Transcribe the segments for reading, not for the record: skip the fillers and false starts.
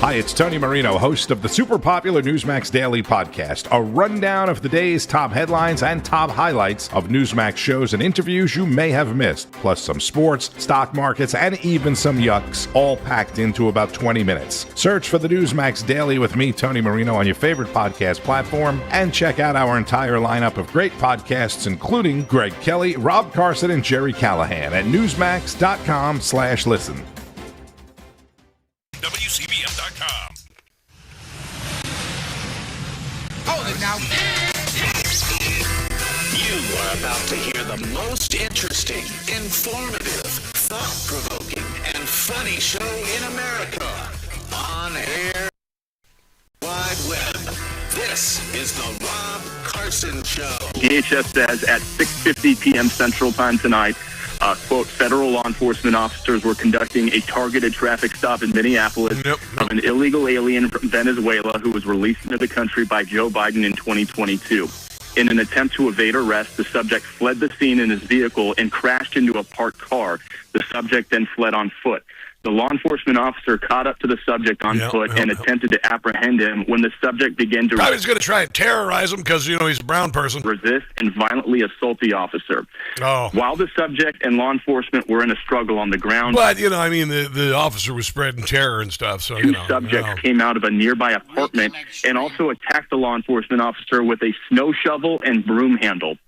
Hi, it's Tony Marino, host of the super popular Newsmax Daily Podcast, a rundown of the day's top headlines and top highlights of Newsmax shows and interviews you may have missed, plus some sports, stock markets, and even some yucks, all packed into about 20 minutes. Search for the Newsmax Daily with me, Tony Marino, on your favorite podcast platform, and check out our entire lineup of great podcasts, including Greg Kelly, Rob Carson, and Jerry Callahan at newsmax.com/listen. WCBM.com. Hold it now. You are about to hear the most interesting, informative, thought-provoking, and funny show in America. On air, wide web. This is the Rob Carson Show. DHS says at 6:50 p.m. Central Time tonight, quote, federal law enforcement officers were conducting a targeted traffic stop in Minneapolis of an illegal alien from Venezuela who was released into the country by Joe Biden in 2022. In an attempt to evade arrest, the subject fled the scene in his vehicle and crashed into a parked car. The subject then fled on foot. The law enforcement officer caught up to the subject on foot and attempted to apprehend him when the subject began to I was going to try and terrorize him because, he's a brown person. Resist and violently assault the officer. Oh. While the subject and law enforcement were in a struggle on the ground. But, the officer was spreading terror and stuff. So, two subjects came out of a nearby apartment and also attacked the law enforcement officer with a snow shovel and broom handle.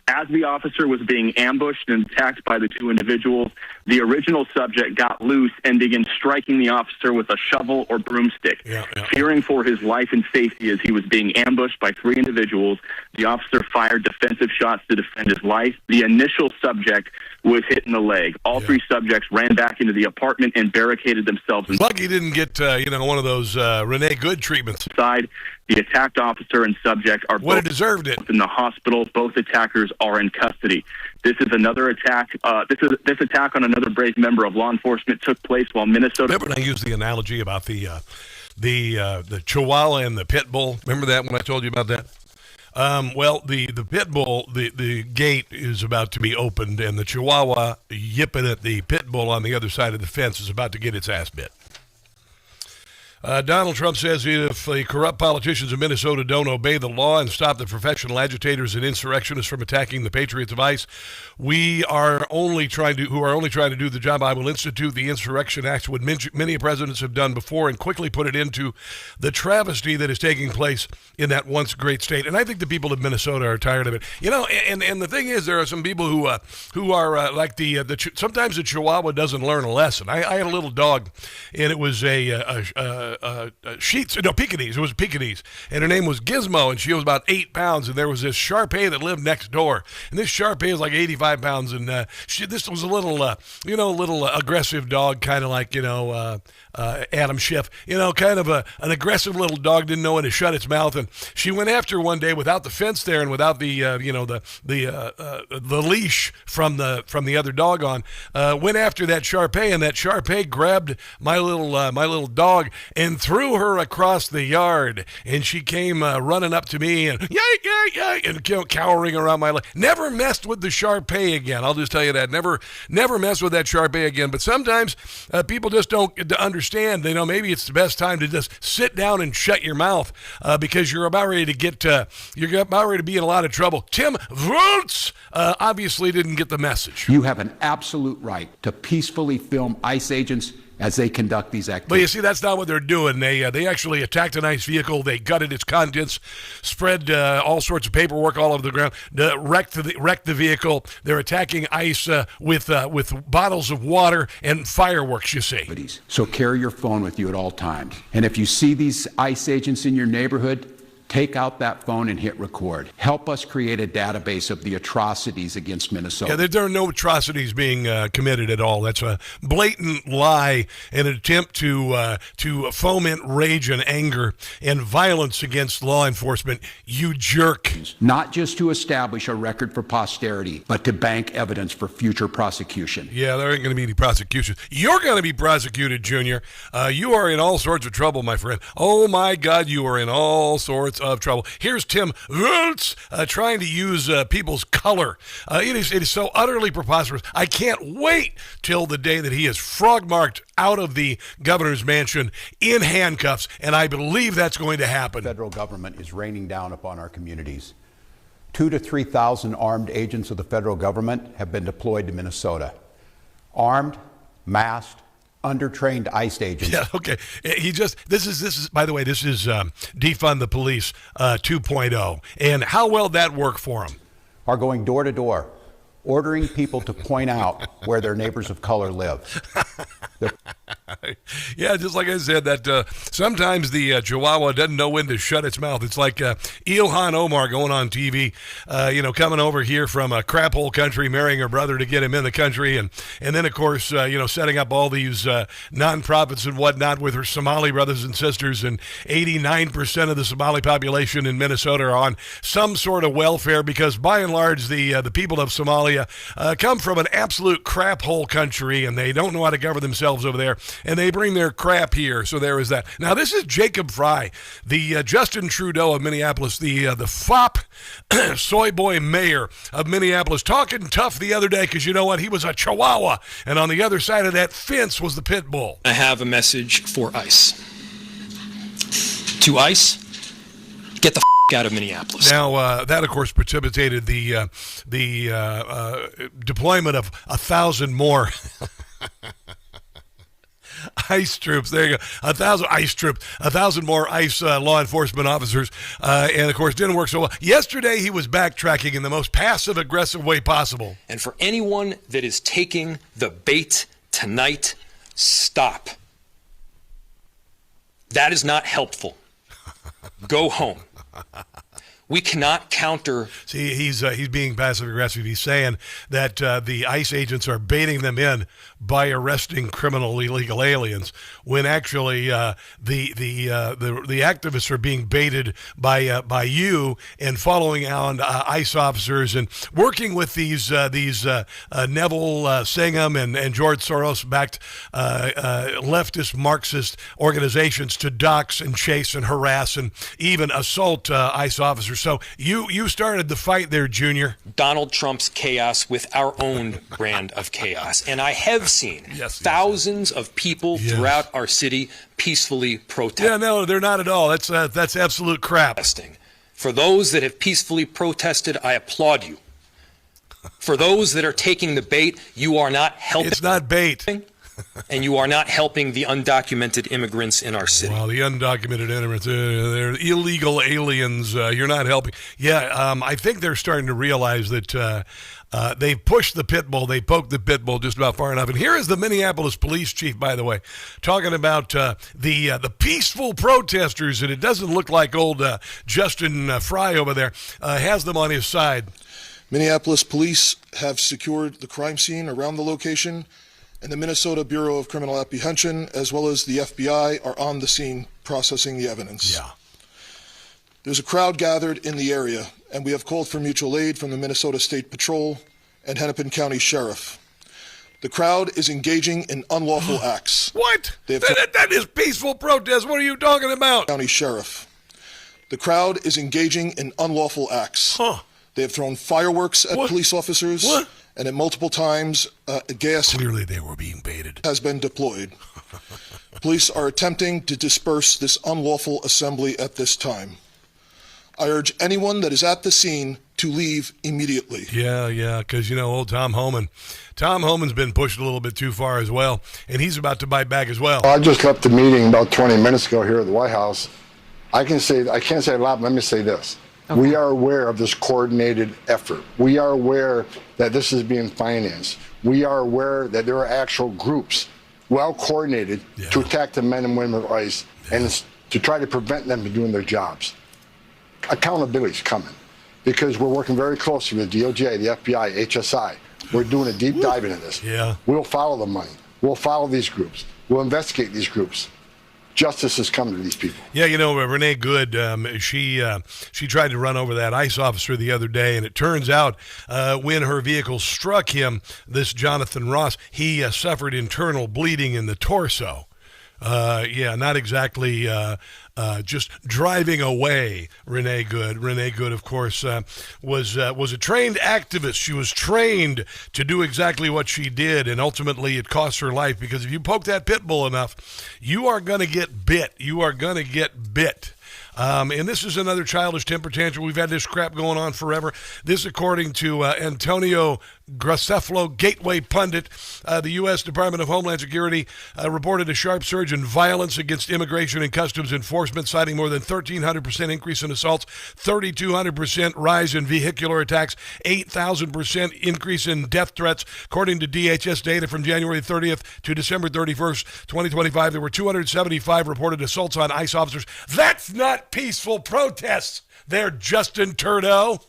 As the officer was being ambushed and attacked by the two individuals, the original subject got loose and began striking the officer with a shovel or broomstick. Fearing for his life and safety as he was being ambushed by three individuals, the officer fired defensive shots to defend his life. The initial subject was hit in the leg. All three subjects ran back into the apartment and barricaded themselves inside. Lucky he didn't get, one of those Renee Good treatments. Inside, the attacked officer and subject are both deserved it. In the hospital. Both attackers are in custody. This is another attack. This attack on another brave member of law enforcement took place while Minnesota. Remember when I used the analogy about the Chihuahua and the pit bull? Remember that when I told you about that? The pit bull, the gate is about to be opened, and the Chihuahua yipping at the pit bull on the other side of the fence is about to get its ass bit. Donald Trump says if the corrupt politicians in Minnesota don't obey the law and stop the professional agitators and insurrectionists from attacking the patriots of ICE, who are only trying to do the job. I will institute the Insurrection Act, what many presidents have done before, and quickly put it into the travesty that is taking place in that once great state. And I think the people of Minnesota are tired of it. And the thing is, there are some people who are like sometimes the Chihuahua doesn't learn a lesson. I had a little dog, and it was Pekingese. It was Pekingese, and her name was Gizmo, and she was about 8 pounds. And there was this Shar-Pei that lived next door, and this Shar-Pei is like 85 pounds. And this was a little, aggressive dog, kind of like Adam Schiff, kind of an aggressive little dog. Didn't know when to shut its mouth, and she went after one day without the fence there and without the leash from the other dog on. Went after that Shar-Pei, and that Shar-Pei grabbed my little dog and threw her across the yard, and she came running up to me and and cowering around my leg. Never messed with the Shar-Pei again. I'll just tell you that. Never mess with that Shar-Pei again. But sometimes people just don't understand. Maybe it's the best time to just sit down and shut your mouth because you're about ready to be in a lot of trouble. Tim Wurtz obviously didn't get the message. You have an absolute right to peacefully film ICE agents as they conduct these activities. But you see, that's not what they're doing. They actually attacked an ICE vehicle. They gutted its contents, spread all sorts of paperwork all over the ground, wrecked the vehicle. They're attacking ICE with bottles of water and fireworks, you see. So carry your phone with you at all times. And if you see these ICE agents in your neighborhood, take out that phone and hit record. Help us create a database of the atrocities against Minnesota. Yeah, there are no atrocities being committed at all. That's a blatant lie and an attempt to foment rage and anger and violence against law enforcement. You jerk. Not just to establish a record for posterity, but to bank evidence for future prosecution. Yeah, there ain't going to be any prosecution. You're going to be prosecuted, Junior. You are in all sorts of trouble, my friend. Oh, my God, you are in all sorts of trouble. Here's Tim Fleitz trying to use people's color. It is so utterly preposterous. I can't wait till the day that he is frog-marked out of the governor's mansion in handcuffs, and I believe that's going to happen. The federal government is raining down upon our communities. 2,000 to 3,000 armed agents of the federal government have been deployed to Minnesota. Armed, masked, undertrained ICE agents. Yeah, okay. This is by the way, this is defund the police 2.0. And how well that work for them? Are going door to door, ordering people to point out where their neighbors of color live. Yeah, just like I said, that sometimes the Chihuahua doesn't know when to shut its mouth. It's like Ilhan Omar going on TV, coming over here from a crap hole country, marrying her brother to get him in the country, and then, of course, setting up all these nonprofits and whatnot with her Somali brothers and sisters, and 89% of the Somali population in Minnesota are on some sort of welfare because, by and large, the people of Somalia come from an absolute crap hole country, and they don't know how to govern themselves over there, and they bring their crap here. So there is that. Now, this is Jacob Fry, the Justin Trudeau of Minneapolis, the fop soy boy mayor of Minneapolis, talking tough the other day because you know what? He was a Chihuahua, and on the other side of that fence was the pit bull. I have a message for ICE. To ICE, get the out of Minneapolis. Now, that, of course, precipitated the deployment of 1,000 more ICE troops. There you go. 1,000 ICE troops, 1,000 more ICE law enforcement officers, and of course didn't work so well. Yesterday he was backtracking in the most passive-aggressive way possible. And for anyone that is taking the bait tonight, stop. That is not helpful. Go home. We cannot counter. See, he's being passive-aggressive. He's saying that the ICE agents are baiting them in by arresting criminal illegal aliens, when actually the activists are being baited by you and following on ICE officers and working with these Neville Singham and George Soros-backed leftist Marxist organizations to dox and chase and harass and even assault ICE officers. So you started the fight there, Junior. Donald Trump's chaos with our own brand of chaos. And I have seen thousands of people throughout our city peacefully protest. Yeah, no, they're not at all. That's absolute crap. For those that have peacefully protested, I applaud you. For those that are taking the bait, you are not helping. It's not bait. And you are not helping the undocumented immigrants in our city. Well, the undocumented immigrants, they're illegal aliens. You're not helping. Yeah, I think they're starting to realize that they pushed the pit bull. They poked the pit bull just about far enough. And here is the Minneapolis police chief, by the way, talking about the peaceful protesters. And it doesn't look like old Justin Fry over there has them on his side. Minneapolis police have secured the crime scene around the location, and the Minnesota Bureau of Criminal Apprehension, as well as the FBI, are on the scene processing the evidence. Yeah. There's a crowd gathered in the area, and we have called for mutual aid from the Minnesota State Patrol and Hennepin County Sheriff. The crowd is engaging in unlawful acts. What? That is peaceful protest. What are you talking about? County Sheriff. The crowd is engaging in unlawful acts. Huh. They have thrown fireworks at police officers. What? And at multiple times, gas clearly they were being baited. Has been deployed. Police are attempting to disperse this unlawful assembly at this time. I urge anyone that is at the scene to leave immediately. Yeah, because, old Tom Homan's been pushed a little bit too far as well, and he's about to bite back as well. I just left the meeting about 20 minutes ago here at the White House. I can't say a lot, but let me say this. Okay. We are aware of this coordinated effort. We are aware that this is being financed. We are aware that there are actual groups well coordinated to attack the men and women of ICE and to try to prevent them from doing their jobs. Accountability is coming because we're working very closely with DOJ, the FBI, HSI. We're doing a deep dive into this. Yeah. We'll follow the money. We'll follow these groups. We'll investigate these groups. Justice is coming to these people. Yeah, Renee Good, she tried to run over that ICE officer the other day, and it turns out when her vehicle struck him, this Jonathan Ross, he suffered internal bleeding in the torso. Not exactly just driving away Renee Good. Renee Good, of course, was a trained activist. She was trained to do exactly what she did, and ultimately it cost her life, because if you poke that pit bull enough, you are going to get bit. You are going to get bit. And this is another childish temper tantrum. We've had this crap going on forever. This, according to Antonio Graceflo, Gateway Pundit, the U.S. Department of Homeland Security reported a sharp surge in violence against immigration and customs enforcement, citing more than 1,300% increase in assaults, 3,200% rise in vehicular attacks, 8,000% increase in death threats. According to DHS data from January 30th to December 31st, 2025, there were 275 reported assaults on ICE officers. That's not peaceful protests there, Justin Trudeau.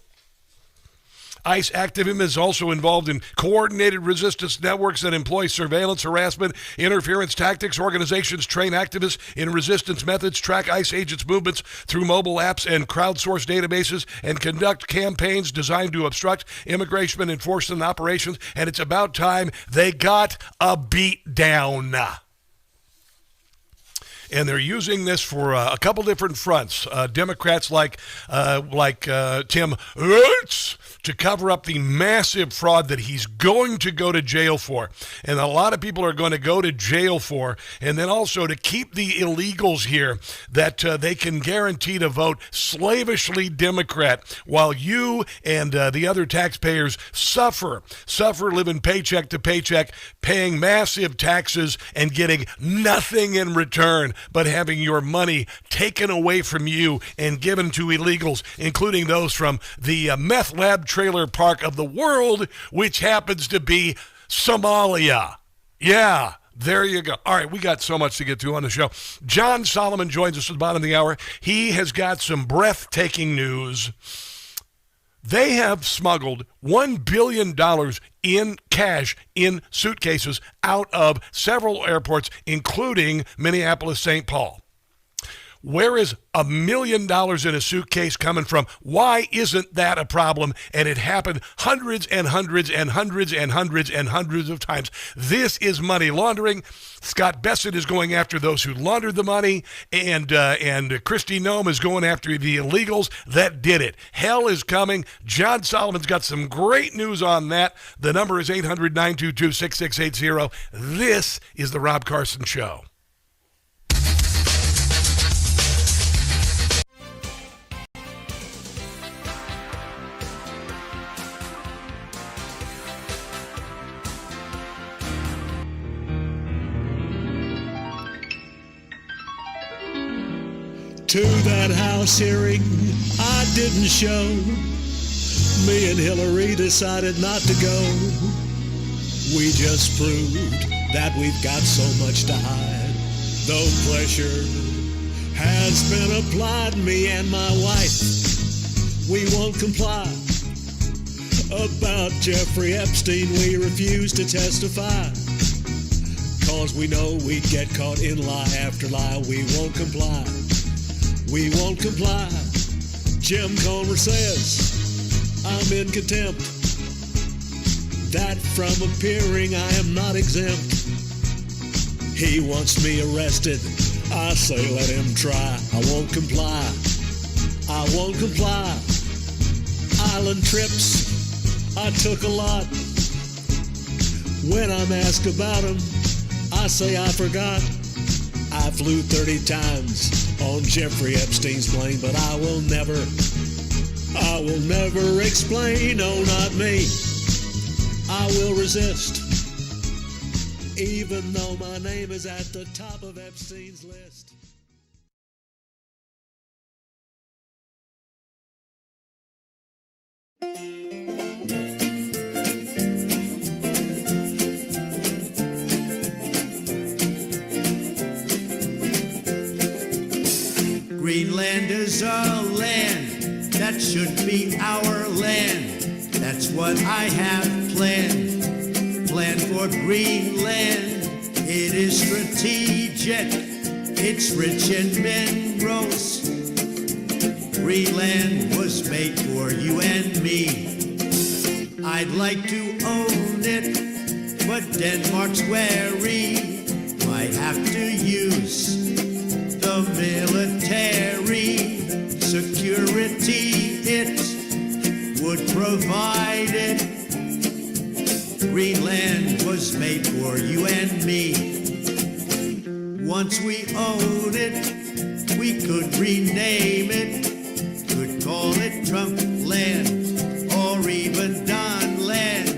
ICE activism is also involved in coordinated resistance networks that employ surveillance, harassment, interference tactics. Organizations train activists in resistance methods, track ICE agents' movements through mobile apps and crowdsource databases, and conduct campaigns designed to obstruct immigration enforcement operations. And it's about time they got a beat down. And they're using this for a couple different fronts. Democrats like Tim Fleitz to cover up the massive fraud that he's going to go to jail for. And a lot of people are going to go to jail for. And then also to keep the illegals here that they can guarantee to vote slavishly Democrat, while you and the other taxpayers suffer living paycheck to paycheck, paying massive taxes and getting nothing in return but having your money taken away from you and given to illegals, including those from the meth lab trailer park of the world, which happens to be Somalia. Yeah, there you go. All right, we got so much to get to on the show. John Solomon joins us at the bottom of the hour. He has got some breathtaking news. They have smuggled $1 billion in cash in suitcases out of several airports, including Minneapolis, St. Paul. Where is $1 million in a suitcase coming from? Why isn't that a problem? And it happened hundreds and hundreds and hundreds and hundreds and hundreds of times. This is money laundering. Scott Bessent is going after those who laundered the money, and Kristi Noem is going after the illegals that did it. Hell is coming. John Solomon's got some great news on that. The number is 800-922-6680. This is the Rob Carson Show. To that House hearing I didn't show. Me and Hillary decided not to go. We just proved that we've got so much to hide. Though pressure has been applied, me and my wife, we won't comply. About Jeffrey Epstein, we refuse to testify. Cause we know we'd get caught in lie after lie. We won't comply. We won't comply. Jim Comer says I'm in contempt, that from appearing I am not exempt. He wants me arrested. I say let him try. I won't comply. I won't comply. Island trips, I took a lot. When I'm asked about them, I say I forgot. I flew 30 times on Jeffrey Epstein's plane, but I will never explain, no, not me. I will resist, even though my name is at the top of Epstein's list. Greenland is a land that should be our land. That's what I have planned. Planned for Greenland. It is strategic. It's rich in minerals. Greenland was made for you and me. I'd like to own it, but Denmark's wary. My I have to use the military security. It would provide it. Greenland was made for you and me. Once we own it, we could rename it. Could call it Trump land or even Don land.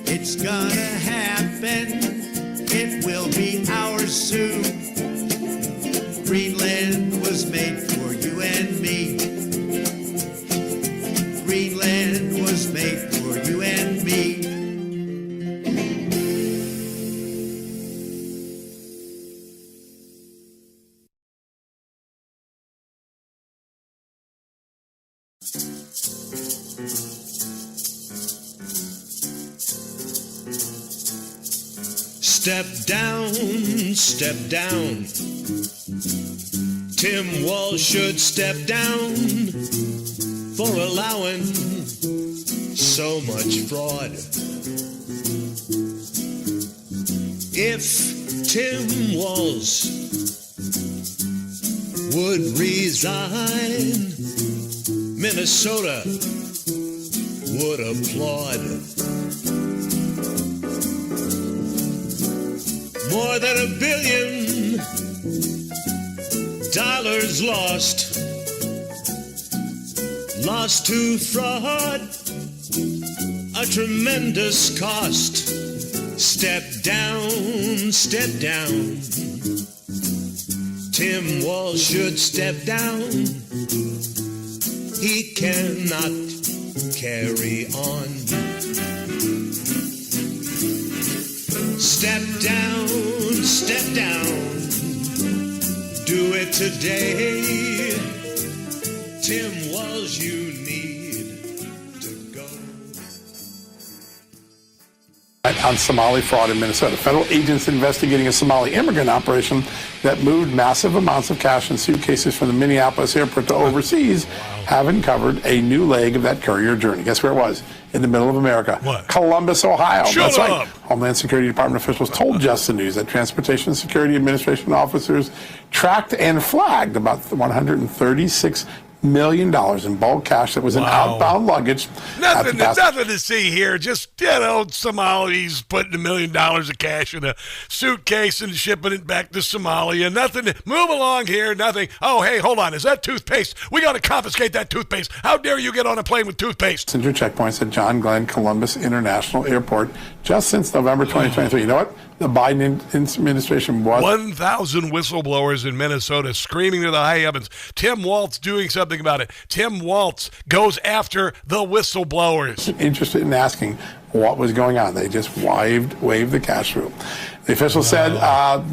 It's gonna happen. It will be ours soon. Greenland was made for you and me. Greenland was made for you and me. Step down, step down. Tim Walz should step down for allowing so much fraud. If Tim Walz would resign, Minnesota would applaud. More than $1 billion lost to fraud, a tremendous cost. Step down, step down. Tim Walz should step down. He cannot carry on. Step down, step down. Do it today. Tim Walz, you need to go. On Somali fraud in Minnesota. Federal agents investigating a Somali immigrant operation that moved massive amounts of cash in suitcases from the Minneapolis airport to overseas have uncovered a new leg of that courier journey. Guess where it was? In the middle of America. What? Columbus, Ohio. Shut That's up. right. Homeland Security Department officials told Just the News that Transportation Security Administration officers tracked and flagged about $136 million in bulk cash that was in outbound luggage. Nothing to see here. Just, Somalis putting $1 million of cash in a suitcase and shipping it back to Somalia. Nothing. Move along here. Nothing. Oh, hey, hold on. Is that toothpaste? We got to confiscate that toothpaste. How dare you get on a plane with toothpaste? Passenger checkpoints at John Glenn Columbus International Airport just since November 2023. You know what? The Biden administration was 1,000 whistleblowers in Minnesota screaming to the high heavens. Tim Walz doing something about it. Tim Walz goes after the whistleblowers. Interested in asking what was going on. They just waved the cash through. The official said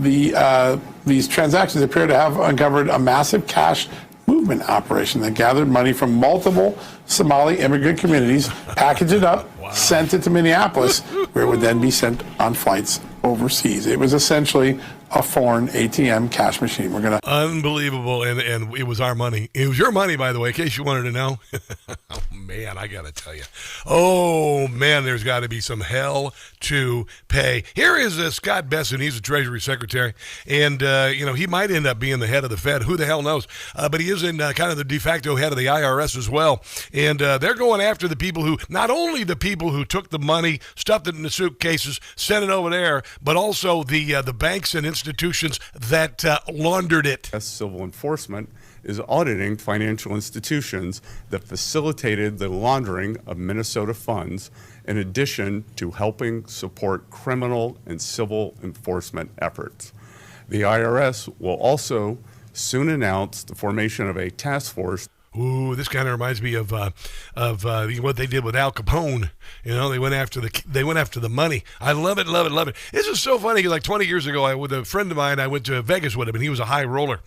these transactions appear to have uncovered a massive cash movement operation that gathered money from multiple Somali immigrant communities, packaged it up, sent it to Minneapolis, where it would then be sent on flights overseas. It was essentially a foreign ATM cash machine. Unbelievable, and it was our money. It was your money, by the way, in case you wanted to know. Oh, man, I got to tell you. Oh, man, there's got to be some hell to pay. Here is Scott Besson. He's the Treasury Secretary, and, he might end up being the head of the Fed. Who the hell knows? But he is in kind of the de facto head of the IRS as well, and they're going after the people who, not only the people who took the money, stuffed it in the suitcases, sent it over there, but also the banks and institutions that laundered it. Civil enforcement is auditing financial institutions that facilitated the laundering of Minnesota funds, in addition to helping support criminal and civil enforcement efforts. The IRS will also soon announce the formation of a task force. Ooh, this kind of reminds me of what they did with Al Capone. They went after the money. I love it, love it, love it. This is so funny. Like 20 years ago, with a friend of mine, I went to Vegas with him, and he was a high roller,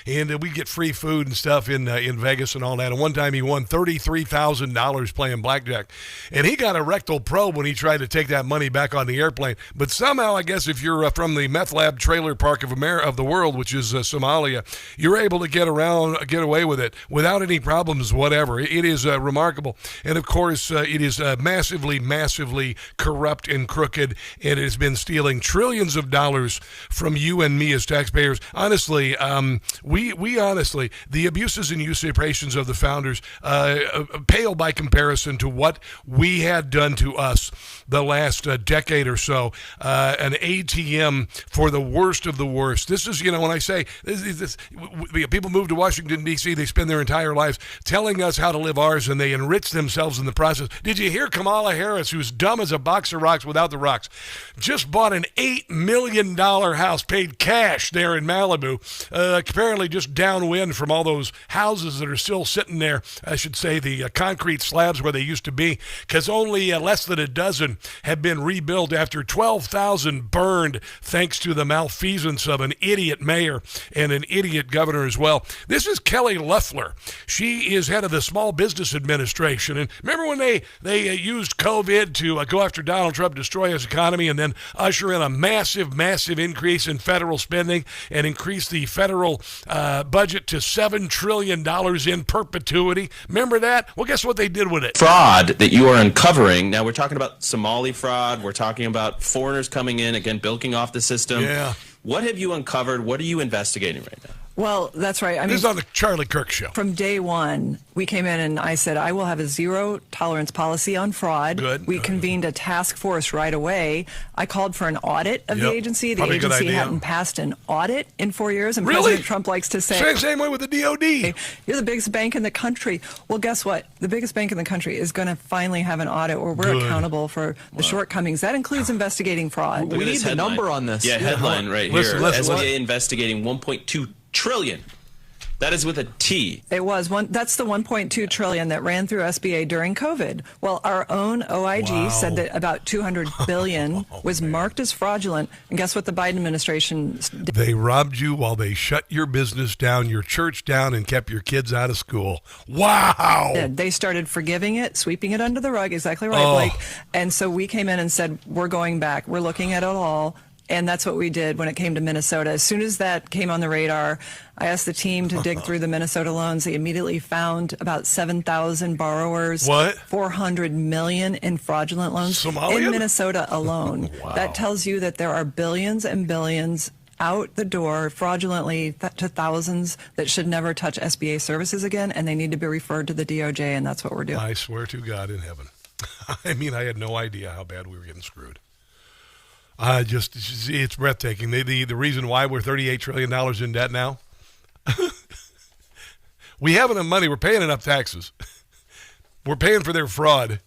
and we get free food and stuff in Vegas and all that. And one time he won $33,000 playing blackjack, and he got a rectal probe when he tried to take that money back on the airplane. But somehow, I guess if you're from the meth lab trailer park of the world, which is Somalia, you're able to get away with it without any problems, whatever. It is remarkable. And, of course, it is massively, massively corrupt and crooked. It has been stealing trillions of dollars from you and me as taxpayers. Honestly, we honestly, the abuses and usurpations of the founders pale by comparison to what we had done to us the last decade or so. An ATM for the worst of the worst. This is, when I say this, people move to Washington, D.C., they spend their entire lives telling us how to live ours, and they enrich themselves in the process. Did you hear Kamala Harris, who's dumb as a box of rocks without the rocks, just bought an $8 million house, paid cash there in Malibu, apparently just downwind from all those houses that are still sitting there, I should say the concrete slabs where they used to be, because only less than a dozen have been rebuilt after 12,000 burned thanks to the malfeasance of an idiot mayor and an idiot governor as well. This is Kelly Loeffler. She is head of the Small Business Administration. And remember when they used COVID to go after Donald Trump, destroy his economy, and then usher in a massive, massive increase in federal spending and increase the federal budget to $7 trillion in perpetuity? Remember that? Well, guess what they did with it? Fraud that you are uncovering. Now, we're talking about Somali fraud. We're talking about foreigners coming in, again, bilking off the system. Yeah. What have you uncovered? What are you investigating right now? Well, that's right. This is on the Charlie Kirk Show. From day one, we came in and I said, I will have a zero tolerance policy on fraud. Good. We convened a task force right away. I called for an audit of the agency. The Probably a good agency idea. hadn't passed an audit in 4 years. And Really? President Trump likes to say, Same way with the DOD. You're the biggest bank in the country. Well, guess what? The biggest bank in the country is going to finally have an audit where we're accountable for the shortcomings. That includes investigating fraud. We need the number on this. Yeah, headline right here. SBA investigating $1.2 trillion. That is with a T. It was one. That's the $1.2 trillion that ran through SBA during COVID. Well, our own OIG said that about $200 billion was marked as fraudulent. And guess what the Biden administration did? They robbed you while they shut your business down, your church down, and kept your kids out of school. Wow. They started forgiving it, sweeping it under the rug. Exactly right, Blake. And so we came in and said, we're going back. We're looking at it all. And that's what we did when it came to Minnesota. As soon as that came on the radar, I asked the team to dig through the Minnesota loans. They immediately found about 7,000 borrowers. What? $400 million in fraudulent loans Somalian? in Minnesota alone. Wow. That tells you that there are billions and billions out the door fraudulently to thousands that should never touch SBA services again, and they need to be referred to the DOJ, and that's what we're doing. I swear to God in heaven. I mean, I had no idea how bad we were getting screwed. It's breathtaking. The reason why we're $38 trillion in debt now, we have enough money. We're paying enough taxes. We're paying for their fraud.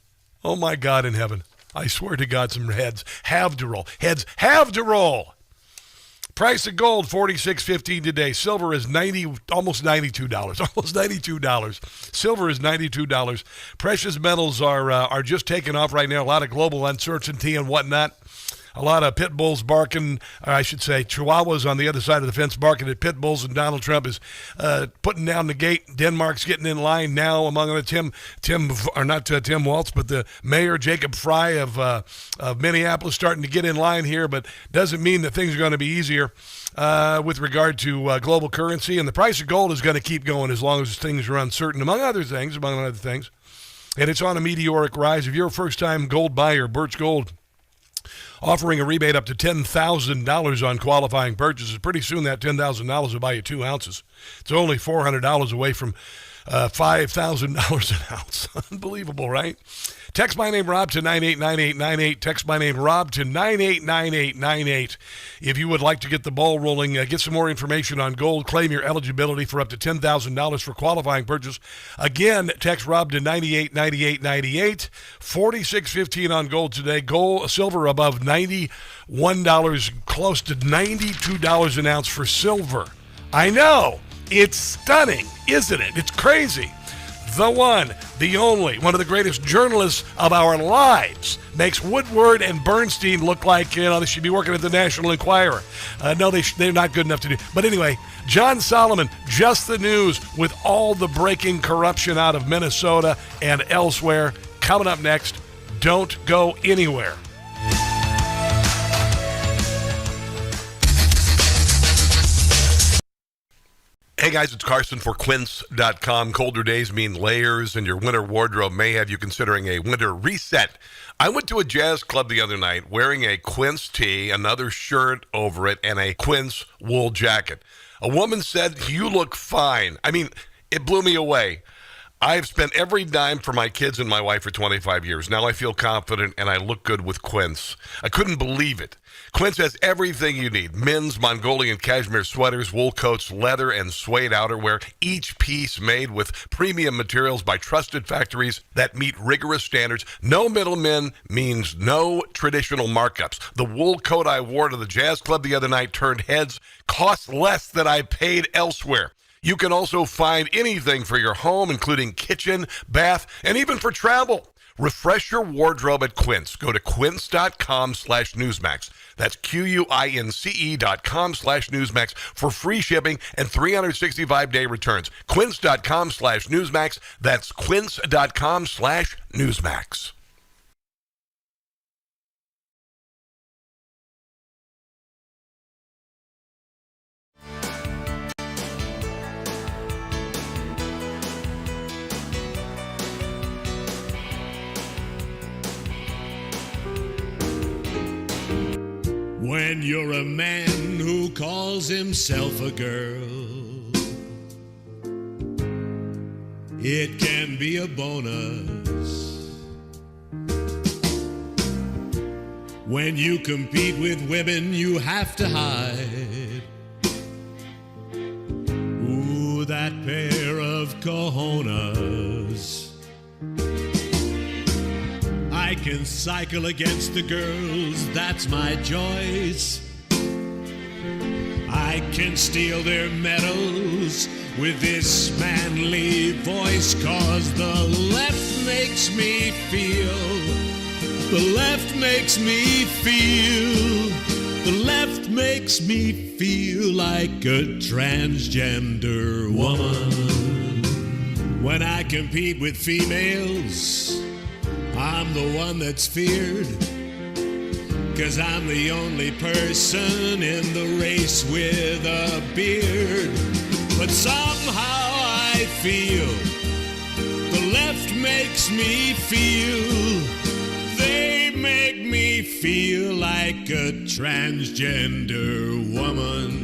Oh, my God in heaven. I swear to God, some heads have to roll. Heads have to roll. Price of gold, $46.15 today. Silver is almost $92. Almost $92. Silver is $92. Precious metals are just taking off right now. A lot of global uncertainty and whatnot. A lot of pit bulls barking, or I should say chihuahuas on the other side of the fence barking at pit bulls, and Donald Trump is putting down the gate. Denmark's getting in line now, among other Tim Walz, but the mayor, Jacob Fry of Minneapolis, starting to get in line here, but doesn't mean that things are going to be easier with regard to global currency. And the price of gold is going to keep going as long as things are uncertain, among other things. And it's on a meteoric rise. If you're a first-time gold buyer, Birch Gold offering a rebate up to $10,000 on qualifying purchases. Pretty soon that $10,000 will buy you 2 ounces. It's only $400 away from $5,000 an ounce. Unbelievable, right? Text my name, Rob, to 989898. Text my name, Rob, to 989898. If you would like to get the ball rolling, get some more information on gold, claim your eligibility for up to $10,000 for qualifying purchase. Again, text Rob to 989898. $46.15 on gold today. Silver above $91, close to $92 an ounce for silver. I know. It's stunning, isn't it? It's crazy. The one, the only, one of the greatest journalists of our lives makes Woodward and Bernstein look like, they should be working at the National Enquirer. No, they're not good enough to do. But anyway, John Solomon, Just the News, with all the breaking corruption out of Minnesota and elsewhere. Coming up next, don't go anywhere. Hey guys, it's Carson for Quince.com. Colder days mean layers, and your winter wardrobe may have you considering a winter reset. I went to a jazz club the other night wearing a Quince tee, another shirt over it, and a Quince wool jacket. A woman said, "You look fine." I mean, it blew me away. I've spent every dime for my kids and my wife for 25 years. Now I feel confident and I look good with Quince. I couldn't believe it. Quince has everything you need. Men's Mongolian cashmere sweaters, wool coats, leather, and suede outerwear. Each piece made with premium materials by trusted factories that meet rigorous standards. No middlemen means no traditional markups. The wool coat I wore to the jazz club the other night turned heads. Cost less than I paid elsewhere. You can also find anything for your home, including kitchen, bath, and even for travel. Refresh your wardrobe at Quince. Go to quince.com/Newsmax. That's QUINCE.com/Newsmax for free shipping and 365-day returns. Quince.com/Newsmax. That's quince.com/Newsmax. When you're a man who calls himself a girl, it can be a bonus. When you compete with women, you have to hide. Ooh, that pair of cojones. I can cycle against the girls, that's my choice. I can steal their medals with this manly voice, 'cause the left makes me feel, the left makes me feel, the left makes me feel like a transgender woman. When I compete with females, I'm the one that's feared, 'cause I'm the only person in the race with a beard. But somehow I feel the left makes me feel, they make me feel like a transgender woman.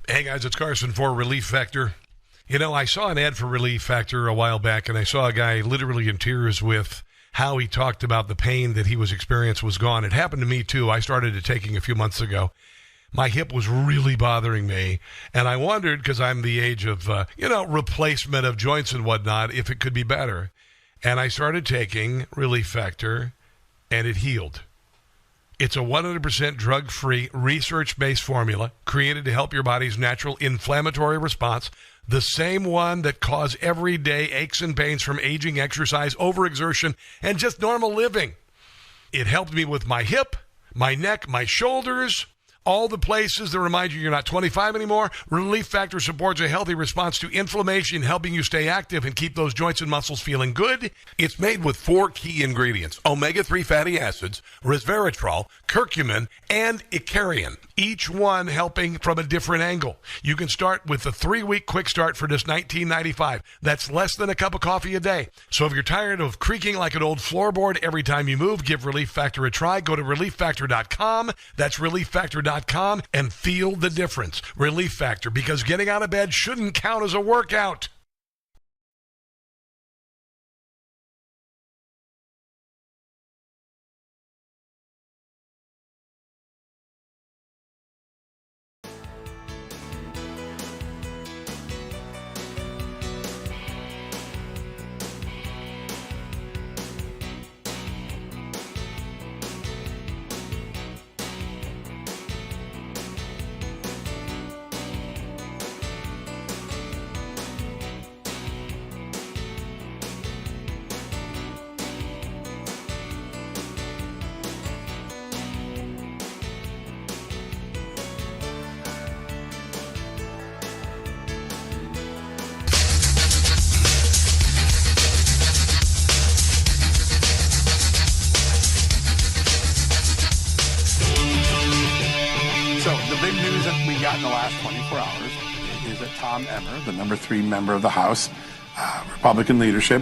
Hey guys, it's Carson for Relief Factor. You know, I saw an ad for Relief Factor a while back, and I saw a guy literally in tears with how he talked about the pain that he was experiencing was gone. It happened to me too. I started it taking a few months ago. My hip was really bothering me, and I wondered, because I'm the age of, replacement of joints and whatnot, if it could be better. And I started taking Relief Factor, and it healed. It's a 100% drug-free, research-based formula created to help your body's natural inflammatory response, the same one that causes everyday aches and pains from aging, exercise, overexertion, and just normal living. It helped me with my hip, my neck, my shoulders, all the places that remind you you're not 25 anymore. Relief Factor supports a healthy response to inflammation, helping you stay active and keep those joints and muscles feeling good. It's made with 4 key ingredients: omega-3 fatty acids, resveratrol, curcumin, and icariin, each one helping from a different angle. You can start with the 3-week quick start for just $19.95. That's less than a cup of coffee a day. So if you're tired of creaking like an old floorboard every time you move, give Relief Factor a try. Go to ReliefFactor.com. That's ReliefFactor.com and feel the difference. Relief Factor, because getting out of bed shouldn't count as a workout. news that we got in the last 24 hours is that Tom Emmer, the number 3 member of the House, Republican leadership,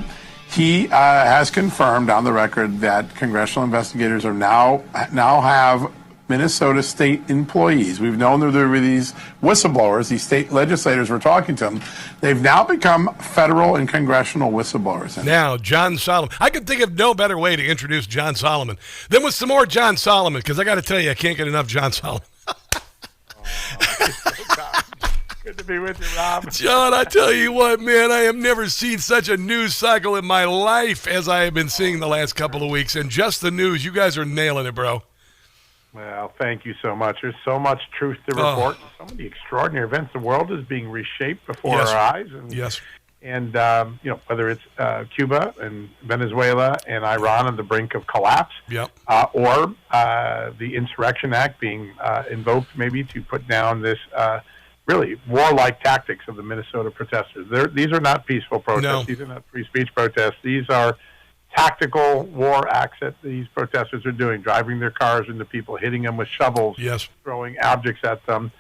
he has confirmed on the record that congressional investigators are now have Minnesota state employees. We've known that there were these whistleblowers, these state legislators were talking to them. They've now become federal and congressional whistleblowers. Now, John Solomon. I could think of no better way to introduce John Solomon than with some more John Solomon, because I got to tell you, I can't get enough John Solomon. Good to be with you, Rob. John, I tell you what, man, I have never seen such a news cycle in my life as I have been seeing the last couple of weeks. And just the news, you guys are nailing it, bro. Well, thank you so much. There's so much truth to report. So many extraordinary events. The world is being reshaped before our eyes. And, And, whether it's Cuba and Venezuela and Iran on the brink of collapse, or the Insurrection Act being invoked maybe to put down this really warlike tactics of the Minnesota protesters. These are not peaceful protests. No. These are not free speech protests. These are tactical war acts that these protesters are doing, driving their cars into people, hitting them with shovels, throwing objects at them.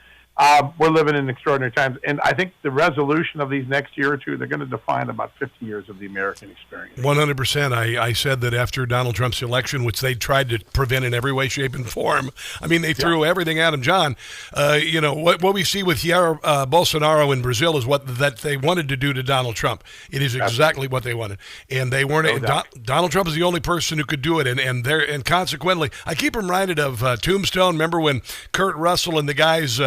We're living in extraordinary times, and I think the resolution of these next year or two, they're going to define about 50 years of the American experience. 100%. I said that after Donald Trump's election, which they tried to prevent in every way, shape, and form. I mean, they threw everything at him, John. What we see with Jair Bolsonaro in Brazil is what that they wanted to do to Donald Trump. It is exactly what they wanted, and they weren't. Donald Trump is the only person who could do it, and consequently, I keep reminded of Tombstone. Remember when Kurt Russell and the guys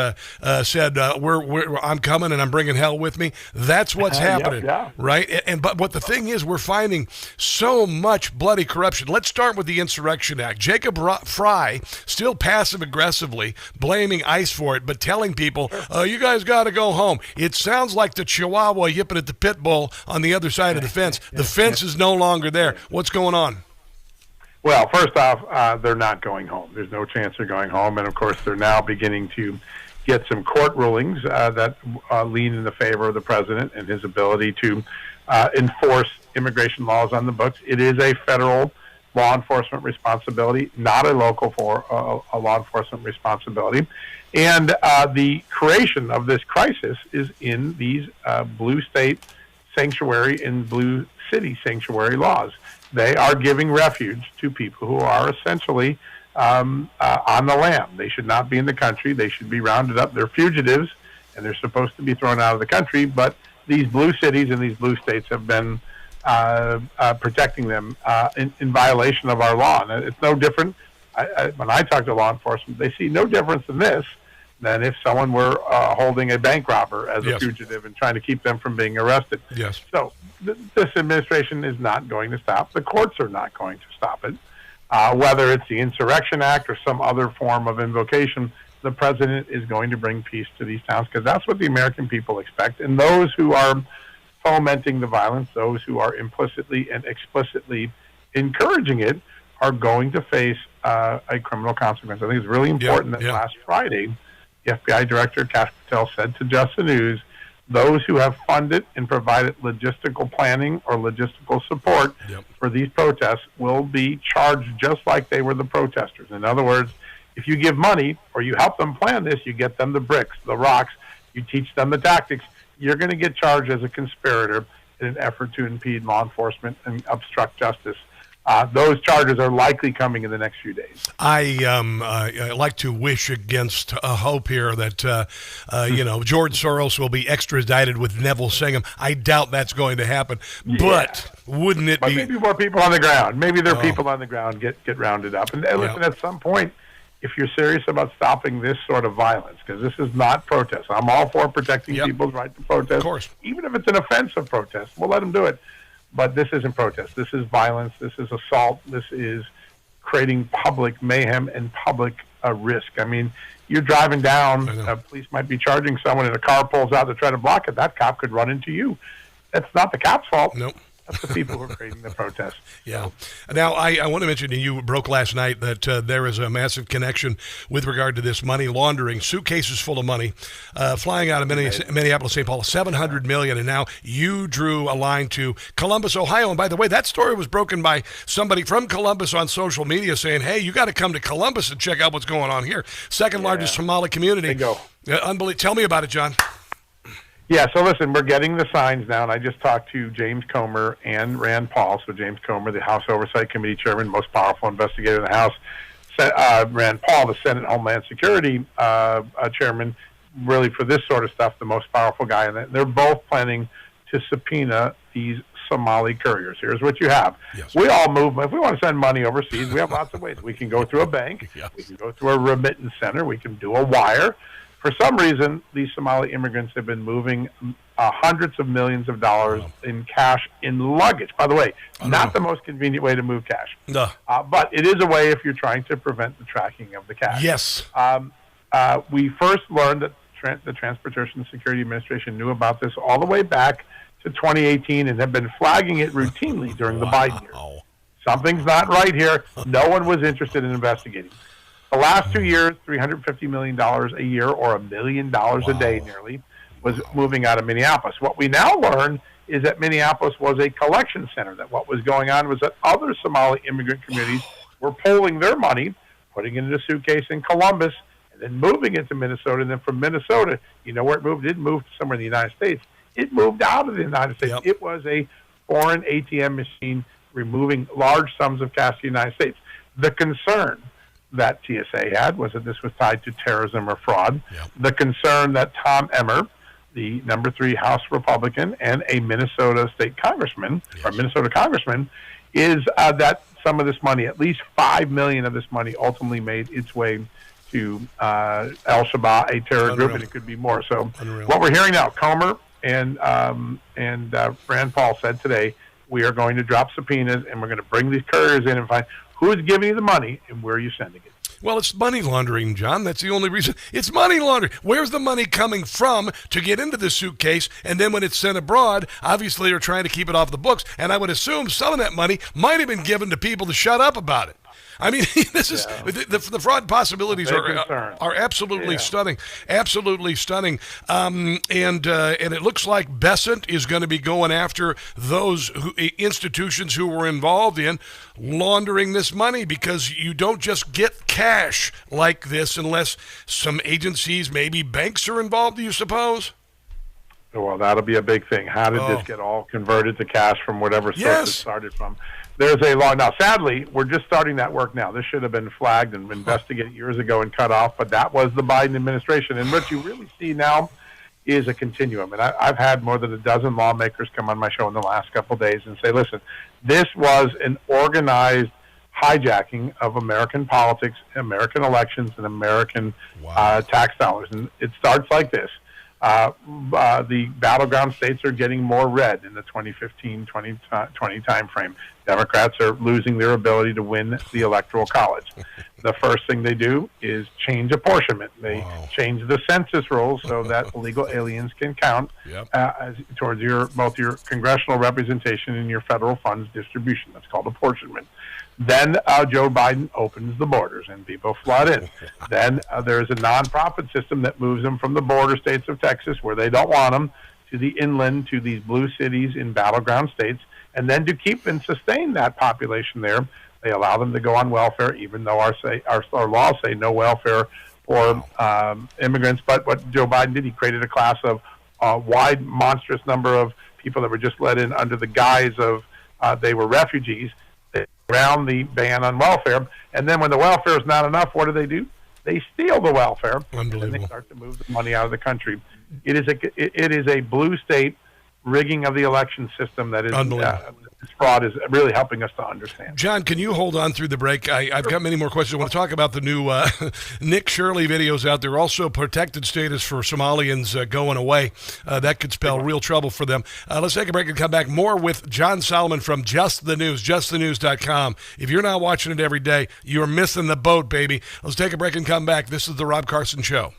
said, I'm coming and I'm bringing hell with me. That's what's happening, right? But what the thing is, we're finding so much bloody corruption. Let's start with the Insurrection Act. Jacob Fry still passive-aggressively blaming ICE for it, but telling people, you guys got to go home. It sounds like the Chihuahua yipping at the pit bull on the other side of the fence. The fence is no longer there. What's going on? Well, first off, they're not going home. There's no chance they're going home. And, of course, they're now beginning to get some court rulings that lean in the favor of the president and his ability to enforce immigration laws on the books. It is a federal law enforcement responsibility, not a local a law enforcement responsibility. And the creation of this crisis is in these blue state sanctuary and blue city sanctuary laws. They are giving refuge to people who are essentially on the lam. They should not be in the country. They should be rounded up. They're fugitives, and they're supposed to be thrown out of the country. But these blue cities and these blue states have been protecting them in violation of our law. And it's no different. When I talk to law enforcement, they see no difference in this than if someone were holding a bank robber as a fugitive and trying to keep them from being arrested. So this administration is not going to stop. The courts are not going to stop it. Whether it's the Insurrection Act or some other form of invocation, the president is going to bring peace to these towns because that's what the American people expect. And those who are fomenting the violence, those who are implicitly and explicitly encouraging it, are going to face a criminal consequence. I think it's really important that last Friday, the FBI Director, Cash Patel, said to Just the News, those who have funded and provided logistical planning or logistical support for these protests will be charged just like they were the protesters. In other words, if you give money or you help them plan this, you get them the bricks, the rocks, you teach them the tactics, you're going to get charged as a conspirator in an effort to impede law enforcement and obstruct justice. Those charges are likely coming in the next few days. I like to wish against hope here that George Soros will be extradited with Neville Singham. I doubt that's going to happen. But wouldn't it be? Maybe more people on the ground. Maybe there are people on the ground get rounded up. And listen, at some point, if you're serious about stopping this sort of violence, because this is not protest. I'm all for protecting people's right to protest. Of course. Even if it's an offensive protest, we'll let them do it. But this isn't protest. This is violence. This is assault. This is creating public mayhem and public risk. I mean, you're driving down, police might be charging someone, and a car pulls out to try to block it. That cop could run into you. That's not the cop's fault. That's the people who are creating the protests. Yeah. Now, I want to mention, and you broke last night, that there is a massive connection with regard to this money laundering. Suitcases full of money flying out of Minneapolis, St. Paul, $700 million. And now you drew a line to Columbus, Ohio. And by the way, that story was broken by somebody from Columbus on social media saying, hey, you got to come to Columbus and check out what's going on here. Second largest Somali community. Unbelievable. Tell me about it, John. Yeah, so listen, we're getting the signs now, and I just talked to James Comer and Rand Paul. So James Comer, the House Oversight Committee chairman, most powerful investigator in the House. Rand Paul, the Senate Homeland Security chairman, really for this sort of stuff, the most powerful guy. And they're both planning to subpoena these Somali couriers. Here's what you have. Yes. We all move. If we want to send money overseas, we have lots of ways. We can go through a bank. Yes. We can go through a remittance center. We can do a wire. For some reason, these Somali immigrants have been moving hundreds of millions of dollars in cash in luggage. By the way, not the most convenient way to move cash. No. But it is a way if you're trying to prevent the tracking of the cash. Yes. We first learned that the Transportation Security Administration knew about this all the way back to 2018 and have been flagging it routinely during the Biden years. Something's not right here. No one was interested in investigating. The last 2 years, $350 million a year or $1 million a day nearly was moving out of Minneapolis. What we now learn is that Minneapolis was a collection center, that what was going on was that other Somali immigrant communities were pulling their money, putting it in a suitcase in Columbus, and then moving it to Minnesota. And then from Minnesota, you know where it moved? It didn't move to somewhere in the United States. It moved out of the United States. Yep. It was a foreign ATM machine removing large sums of cash to the United States. The concern that TSA had was that this was tied to terrorism or fraud. Yep. The concern that Tom Emmer, the number 3 House Republican and a Minnesota state congressman, or Minnesota congressman, is that some of this money, at least $5 million of this money, ultimately made its way to Al-Shabaab, a terror group, and it could be more. So what we're hearing now, Comer and Rand Paul said today, we are going to drop subpoenas and we're going to bring these couriers in and find who's giving you the money and where are you sending it. Well, it's money laundering, John. That's the only reason. It's money laundering. Where's the money coming from to get into the suitcase? And then when it's sent abroad, obviously they're trying to keep it off the books. And I would assume some of that money might have been given to people to shut up about it. I mean, this is the fraud possibilities are absolutely stunning, absolutely stunning. And it looks like Besant is going to be going after those institutions who were involved in laundering this money, because you don't just get cash like this unless some agencies, maybe banks, are involved. Do you suppose? Well, that'll be a big thing. How did this get all converted to cash from whatever source it started from? There's a law. Now, sadly, we're just starting that work now. This should have been flagged and investigated years ago and cut off, but that was the Biden administration. And what you really see now is a continuum. And I've had more than a dozen lawmakers come on my show in the last couple of days and say, listen, this was an organized hijacking of American politics, American elections, and American tax dollars. And it starts like this. The battleground states are getting more red in the 2015-2020 timeframe. Democrats are losing their ability to win the Electoral College. The first thing they do is change apportionment. They change the census rules so that illegal aliens can count towards both your congressional representation and your federal funds distribution. That's called apportionment. Then Joe Biden opens the borders and people flood in. Then there's a nonprofit system that moves them from the border states of Texas, where they don't want them, to the inland, to these blue cities in battleground states. And then to keep and sustain that population there, they allow them to go on welfare, even though our laws say no welfare for immigrants. But what Joe Biden did, he created a class of wide, monstrous number of people that were just let in under the guise of they were refugees. Around the ban on welfare, and then when the welfare is not enough, what do? They steal the welfare, and then they start to move the money out of the country. It is a blue state rigging of the election system that is this fraud is really helping us to understand. John, can you hold on through the break? I've got many more questions. I want to talk about the new Nick Shirley videos out there. Also, protected status for Somalians going away. That could spell real trouble for them. Let's take a break and come back. More with John Solomon from Just the News, justthenews.com. If you're not watching it every day, you're missing the boat, baby. Let's take a break and come back. This is The Rob Carson Show.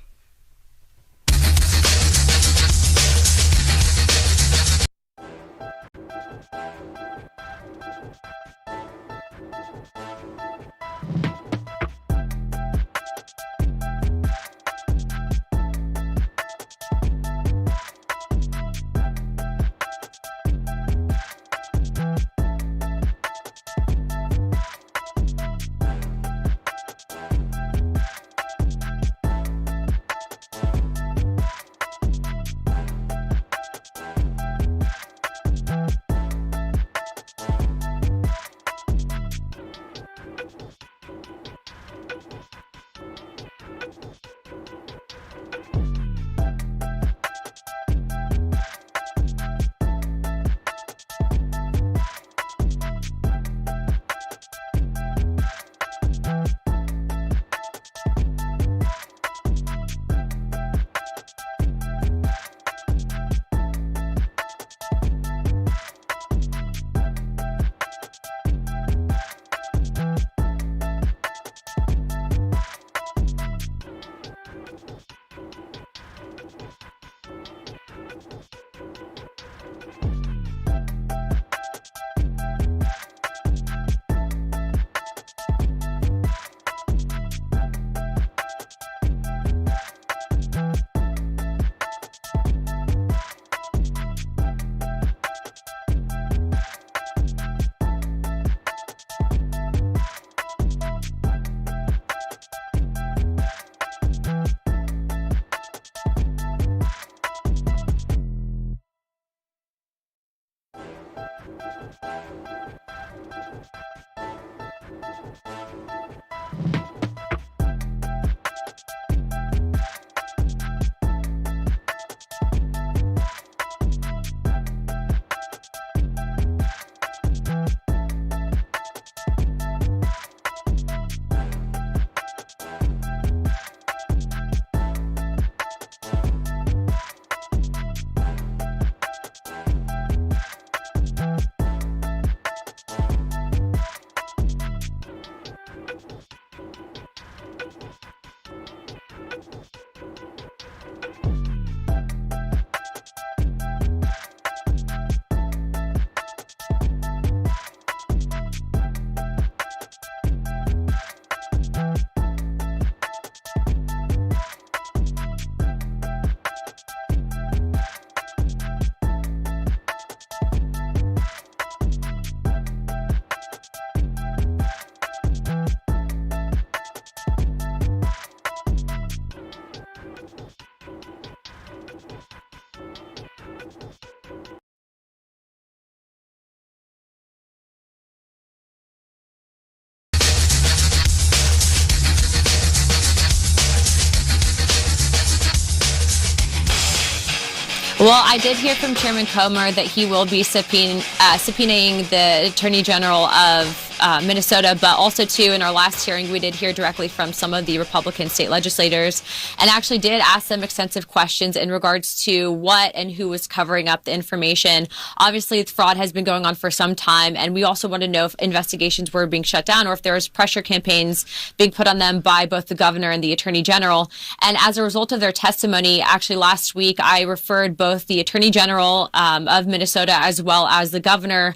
Well, I did hear from Chairman Comer that he will be subpoenaing the Attorney General of Minnesota, but also, too, in our last hearing, we did hear directly from some of the Republican state legislators and actually did ask them extensive questions in regards to what and who was covering up the information. Obviously, fraud has been going on for some time, and we also want to know if investigations were being shut down or if there was pressure campaigns being put on them by both the governor and the Attorney General. And as a result of their testimony, actually last week, I referred both the Attorney General of Minnesota as well as the governor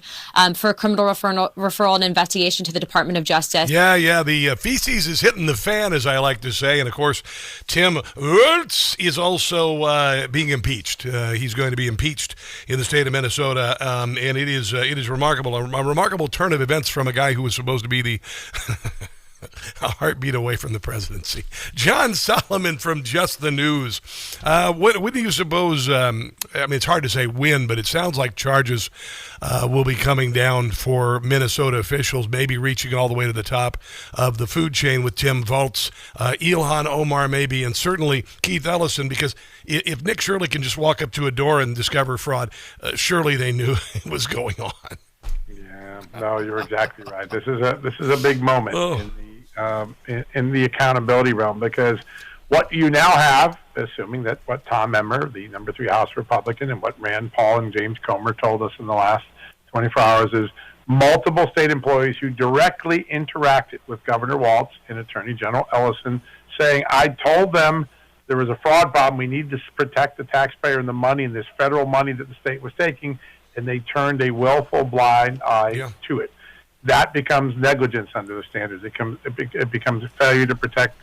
for a criminal referral and investigation to the Department of Justice. Yeah, the feces is hitting the fan, as I like to say. And, of course, Tim Fleitz is also being impeached. He's going to be impeached in the state of Minnesota, and it is remarkable, a remarkable turn of events from a guy who was supposed to be the a heartbeat away from the presidency. John Solomon from Just the News. What do you suppose, it's hard to say when, but it sounds like charges will be coming down for Minnesota officials, maybe reaching all the way to the top of the food chain with Tim Fleitz, Ilhan Omar maybe, and certainly Keith Ellison, because if Nick Shirley can just walk up to a door and discover fraud, surely they knew it was going on. Yeah, no, you're exactly right. This is a big moment in the accountability realm, because what you now have, assuming that what Tom Emmer, the number 3 House Republican, and what Rand Paul and James Comer told us in the last 24 hours is multiple state employees who directly interacted with Governor Walz and Attorney General Ellison, saying, I told them there was a fraud problem. We need to protect the taxpayer and the money and this federal money that the state was taking, and they turned a willful blind eye to it. That becomes negligence under the standards. It becomes a failure to protect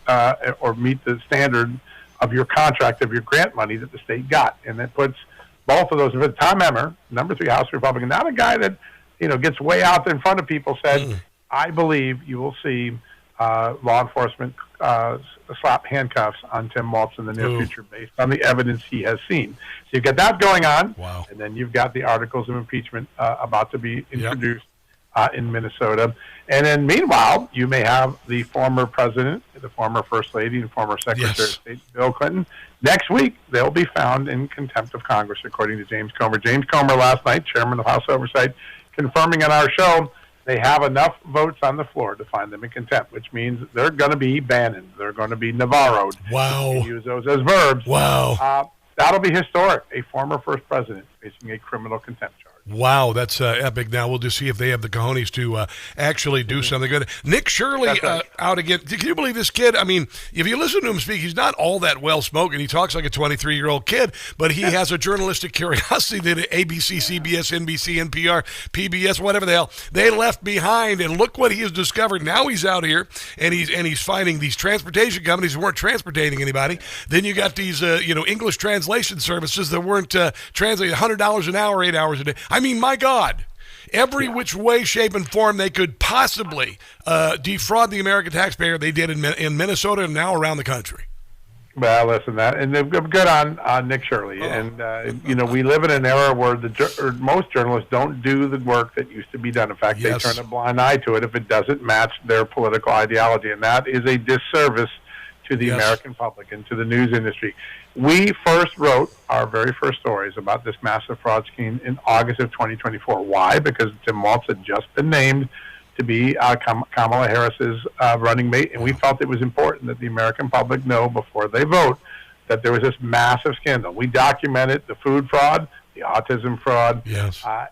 or meet the standard of your contract, of your grant money that the state got. And that puts both of those. Tom Emmer, number 3 House Republican, not a guy that gets way out in front of people, said, I believe you will see law enforcement slap handcuffs on Tim Fleitz in the near future based on the evidence he has seen. So you've got that going on, and then you've got the articles of impeachment about to be introduced in Minnesota. And then meanwhile, you may have the former president, the former first lady, and former secretary of state, Bill Clinton. Next week, they'll be found in contempt of Congress, according to James Comer. James Comer last night, chairman of House Oversight, confirming on our show they have enough votes on the floor to find them in contempt, which means they're going to be Bannon. They're going to be Navarro'd. Wow. You can use those as verbs. Wow. That'll be historic. A former first president facing a criminal contempt charge. Wow, that's epic. Now we'll just see if they have the cojones to actually do something good. Nick Shirley out again. Can you believe this kid? I mean, if you listen to him speak, he's not all that well spoken. He talks like a 23-year-old kid, but he has a journalistic curiosity that ABC, CBS, NBC, NPR, PBS, whatever the hell, they left behind. And look what he has discovered. Now he's out here and he's finding these transportation companies who weren't transporting anybody. Then you got these English translation services that weren't translating $100 an hour, 8 hours a day. I mean, my God, every which way, shape, and form they could possibly defraud the American taxpayer, they did in Minnesota and now around the country. Well, listen, and they're good on Nick Shirley. And, we live in an era where most journalists don't do the work that used to be done. In fact, they turn a blind eye to it if it doesn't match their political ideology. And that is a disservice to the American public and to the news industry. We first wrote our very first stories about this massive fraud scheme in August of 2024. Why? Because Tim Fleitz had just been named to be Kamala Harris's running mate, and we felt it was important that the American public know before they vote that there was this massive scandal. We documented the food fraud, the autism fraud,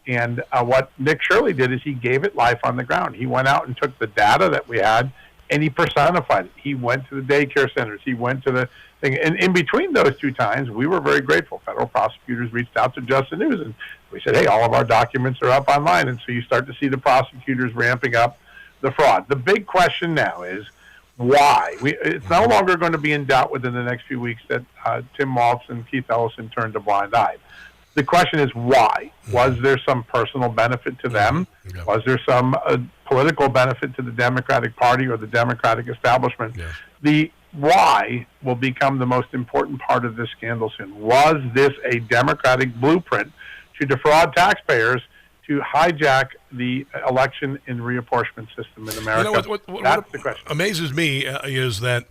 and what Nick Shirley did is he gave it life on the ground. He went out and took the data that we had, and he personified it. He went to the daycare centers. He went to the thing. And in between those two times, we were very grateful. Federal prosecutors reached out to Just the News, and we said, hey, all of our documents are up online. And so you start to see the prosecutors ramping up the fraud. The big question now is why? It's no longer going to be in doubt within the next few weeks that Tim Fleitz and Keith Ellison turned a blind eye. The question is why? Was there some personal benefit to them? Was there some political benefit to the Democratic Party or the Democratic establishment? The why will become the most important part of this scandal soon. Was this a Democratic blueprint to defraud taxpayers, to hijack the election and reapportionment system in America? That's the question. Amazes me is that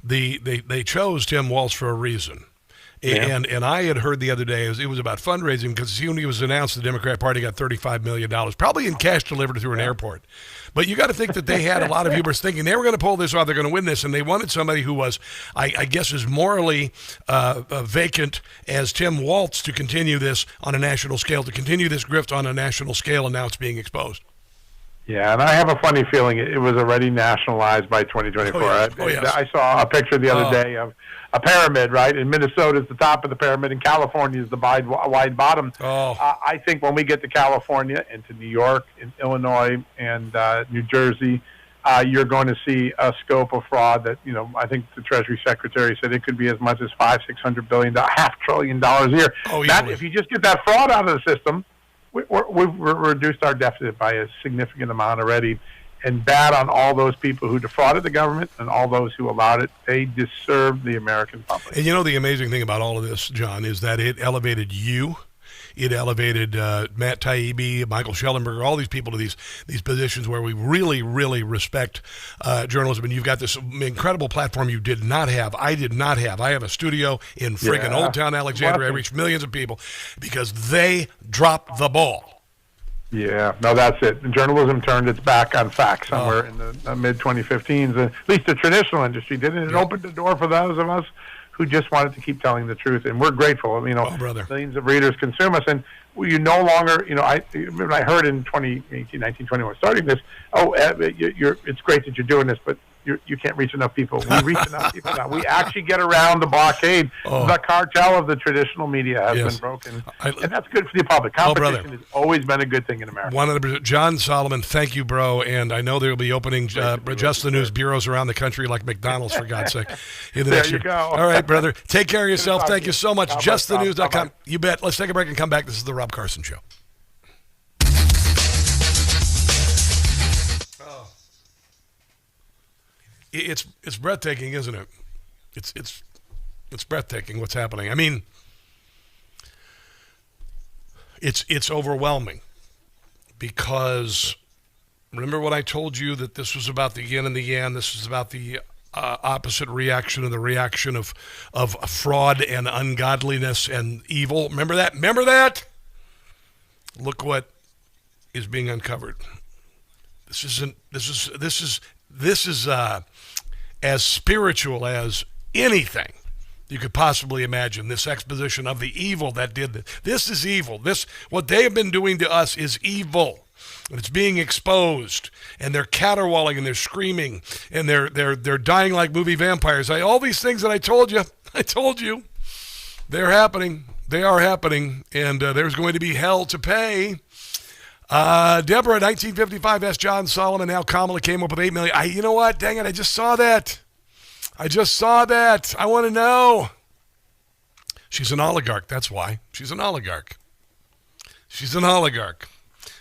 they chose Tim Walz for a reason. And I had heard the other day it was about fundraising because when he was announced, the Democrat Party got $35 million, probably in cash delivered through an airport. But you got to think that they had a lot of hubris thinking they were going to pull this off, they're going to win this, and they wanted somebody who was, I guess, as morally vacant as Tim Walz to continue this on a national scale, to continue this grift on a national scale, and now it's being exposed. Yeah, and I have a funny feeling it was already nationalized by 2024. Yes. I saw a picture the other day of a pyramid, right? In Minnesota is the top of the pyramid, and California is the wide bottom. I think when we get to California and to New York and Illinois and New Jersey, you're going to see a scope of fraud that, I think the Treasury Secretary said it could be as much as $500-600 billion, $500 billion a year. If you just get that fraud out of the system, we've reduced our deficit by a significant amount already. And bad on all those people who defrauded the government and all those who allowed it. They deserve the American public. And the amazing thing about all of this, John, is that it elevated you. It elevated Matt Taibbi, Michael Schellenberger, all these people to these positions where we really, really respect journalism. And you've got this incredible platform you did not have. I did not have. I have a studio in friggin' Old Town Alexandria. I reach millions of people because they dropped the ball. Yeah, no, that's it. Journalism turned its back on facts somewhere in the mid-2015s. At least the traditional industry did, and it opened the door for those of us who just wanted to keep telling the truth. And we're grateful. Millions of readers consume us, and you no longer, I heard in 2018, 19, 21, starting this, it's great that you're doing this, but you can't reach enough people. We reach enough people now. We actually get around the blockade. The cartel of the traditional media has been broken, and that's good for the public. Competition has always been a good thing in America. 100%. John Solomon, thank you, bro. And I know there will be opening Just the News bureaus around the country like McDonald's, for God's sake. There you go. All right, brother. Take care of yourself. Thank you so much. JustTheNews.com. You bet. Let's take a break and come back. This is the Rob Carson Show. It's breathtaking, isn't it? It's breathtaking what's happening. I mean, it's overwhelming because remember what I told you, that this was about the yin and the yang. This was about the opposite reaction and the reaction of fraud and ungodliness and evil. Remember that? Look what is being uncovered. This is as spiritual as anything you could possibly imagine. This exposition of the evil that did this. This is evil. What they have been doing to us is evil. And it's being exposed, and they're caterwauling and they're screaming and they're dying like movie vampires. All these things that I told you, they're happening. They are happening, and there's going to be hell to pay. Deborah, 1955, asked John Solomon how Kamala came up with $8 million. You know what? Dang it, I just saw that. I want to know. She's an oligarch. That's why. She's an oligarch.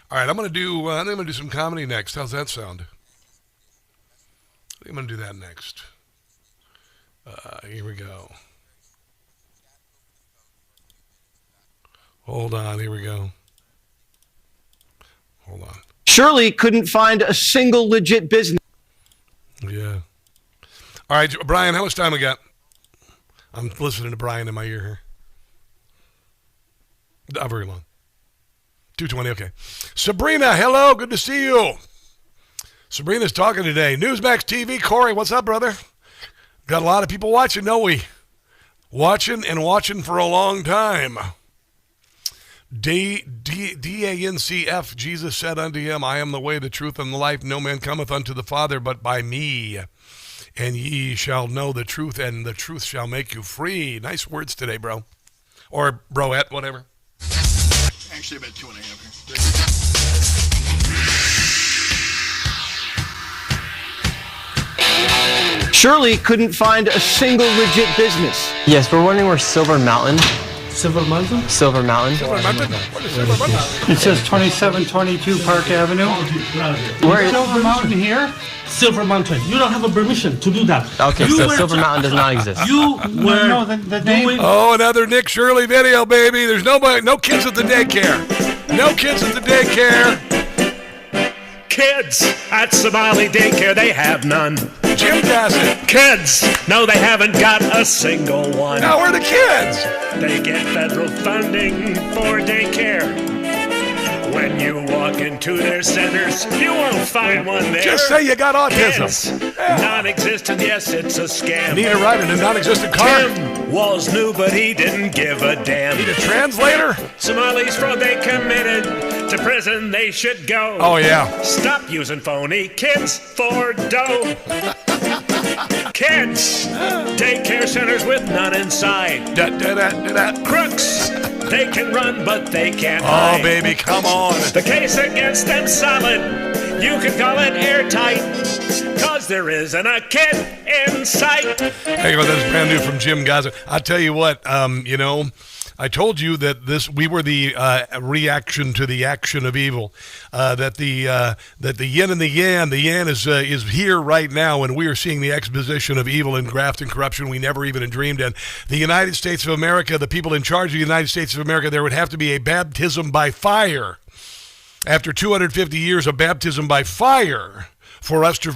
All right, I'm going to do some comedy next. How's that sound? I think I'm going to do that next. Here we go. Hold on. Here we go. Hold on. Shirley couldn't find a single legit business. Yeah. All right, Brian, how much time we got? I'm listening to Brian in my ear here. Not very long. 2:20, okay. Sabrina, hello, good to see you. Sabrina's talking today. Newsmax TV, Corey, what's up, brother? Got a lot of people watching, don't we? Watching for a long time. DANCF, Jesus said unto him, I am the way, the truth, and the life. No man cometh unto the Father but by me. And ye shall know the truth, and the truth shall make you free. Nice words today, bro. Or broette, whatever. Actually, about 2.5 here. Shirley couldn't find a single legit business. Yes, we're wondering where Silver Mountain. Silver Mountain? Silver Mountain. Silver Mountain? What is Silver Mountain? It says 2722 Park Avenue. Where is Silver Mountain here? Silver Mountain. You don't have a permission to do that. Okay, so Silver Mountain does not exist. You were the name. Oh, another Nick Shirley video, baby. There's no kids at the daycare. No kids at the daycare. Kids at Somali daycare, they have none. Jim does it. Kids, no, they haven't got a single one. Now where are the kids? They get federal funding for daycare. When you walk into their centers, you won't find one there. Just say you got autism. Kids, non-existent, yes, it's a scam. Need a ride in a non-existent car? Tim was new, but he didn't give a damn. Need a translator? Somalis fraud they committed. To prison they should go. Oh, yeah. Stop using phony kids for dough. Kids, daycare centers with none inside. Crooks, they can run, but they can't hide. Oh, baby, come on. The case against them solid. You can call it airtight. Cause there isn't a kid in sight. Hey, well, that's brand new from Jim Gaza. I'll tell you what, I told you that we were the reaction to the action of evil. That the yin and the yang. The yang is here right now, and we are seeing the exposition of evil and graft and corruption we never even dreamed in. The United States of America, the people in charge of the United States of America, there would have to be a baptism by fire. After 250 years of baptism by fire, for us to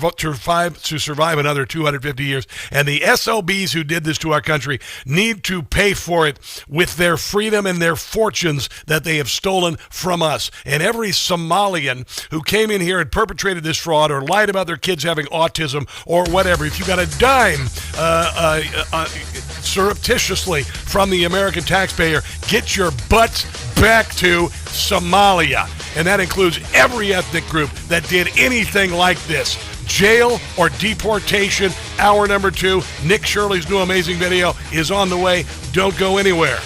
survive another 250 years. And the SOBs who did this to our country need to pay for it with their freedom and their fortunes that they have stolen from us. And every Somalian who came in here and perpetrated this fraud or lied about their kids having autism or whatever, if you got a dime surreptitiously from the American taxpayer, get your butts back to Somalia. And that includes every ethnic group that did anything like this. Jail or deportation, hour number 2. Nick Shirley's new amazing video is on the way. Don't go anywhere.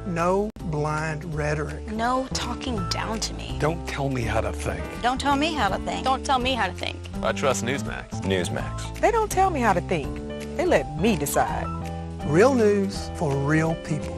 No blind rhetoric. No talking down to me. Don't tell me how to think. Don't tell me how to think. Don't tell me how to think. I trust Newsmax. Newsmax. They don't tell me how to think. They let me decide. Real news for real people.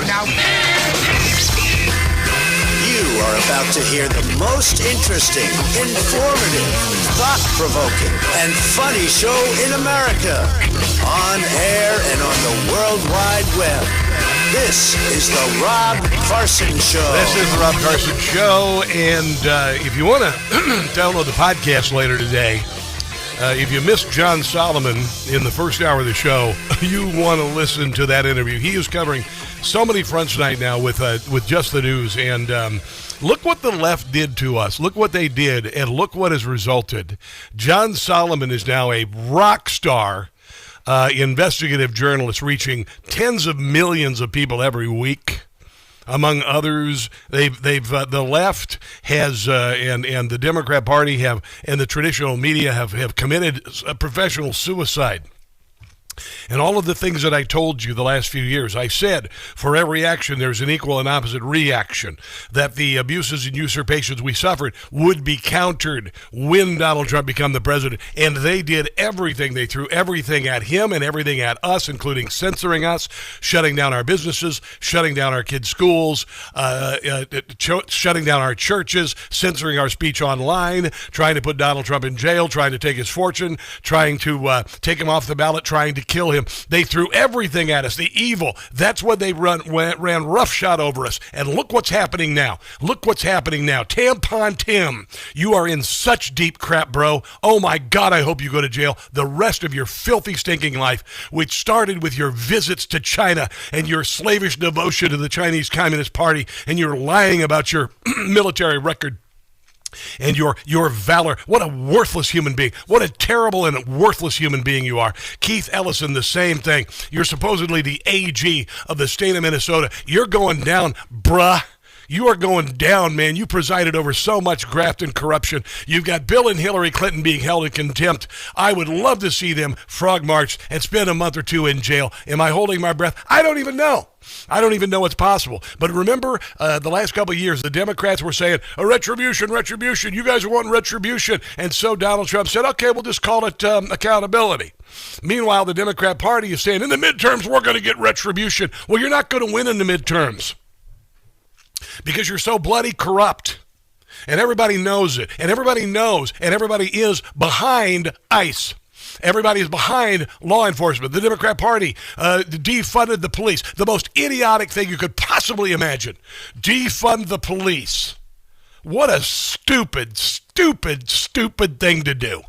now. You are about to hear the most interesting, informative, thought-provoking, and funny show in America. On air and on the World Wide Web. This is the Rob Carson Show. This is the Rob Carson Show, and if you want to download the podcast later today, if you missed John Solomon in the first hour of the show, you want to listen to that interview. He is covering so many fronts right now with just the news, and look what the left did to us. Look what they did, and look what has resulted. John Solomon is now a rock star investigative journalist, reaching tens of millions of people every week. Among others, the left has and the Democrat Party have, and the traditional media have committed a professional suicide. And all of the things that I told you the last few years, I said for every action there's an equal and opposite reaction, that the abuses and usurpations we suffered would be countered when Donald Trump became the president. And they did everything. They threw everything at him and everything at us, including censoring us, shutting down our businesses, shutting down our kids' schools, shutting down our churches, censoring our speech online, trying to put Donald Trump in jail, trying to take his fortune, trying to take him off the ballot, trying to kill him. They threw everything at us, the evil. That's what they ran roughshod over us. And look what's happening now. Look what's happening now. Tampon Tim, you are in such deep crap, bro. Oh my God, I hope you go to jail the rest of your filthy, stinking life, which started with your visits to China and your slavish devotion to the Chinese Communist Party and your lying about your military record. And your valor. What a worthless human being. What a terrible and worthless human being you are. Keith Ellison, the same thing. You're supposedly the AG of the state of Minnesota. You're going down, bruh. You are going down, man. You presided over so much graft and corruption. You've got Bill and Hillary Clinton being held in contempt. I would love to see them frog march and spend a month or two in jail. Am I holding my breath? I don't even know. I don't even know what's possible. But remember, the last couple of years, the Democrats were saying, retribution. You guys are wanting retribution. And so Donald Trump said, okay, we'll just call it accountability. Meanwhile, the Democrat Party is saying, in the midterms, we're going to get retribution. Well, you're not going to win in the midterms because you're so bloody corrupt. And everybody knows it. And everybody knows. And everybody is behind ICE. Everybody is behind law enforcement. The Democrat Party defunded the police. The most idiotic thing you could possibly imagine. Defund the police. What a stupid thing to do.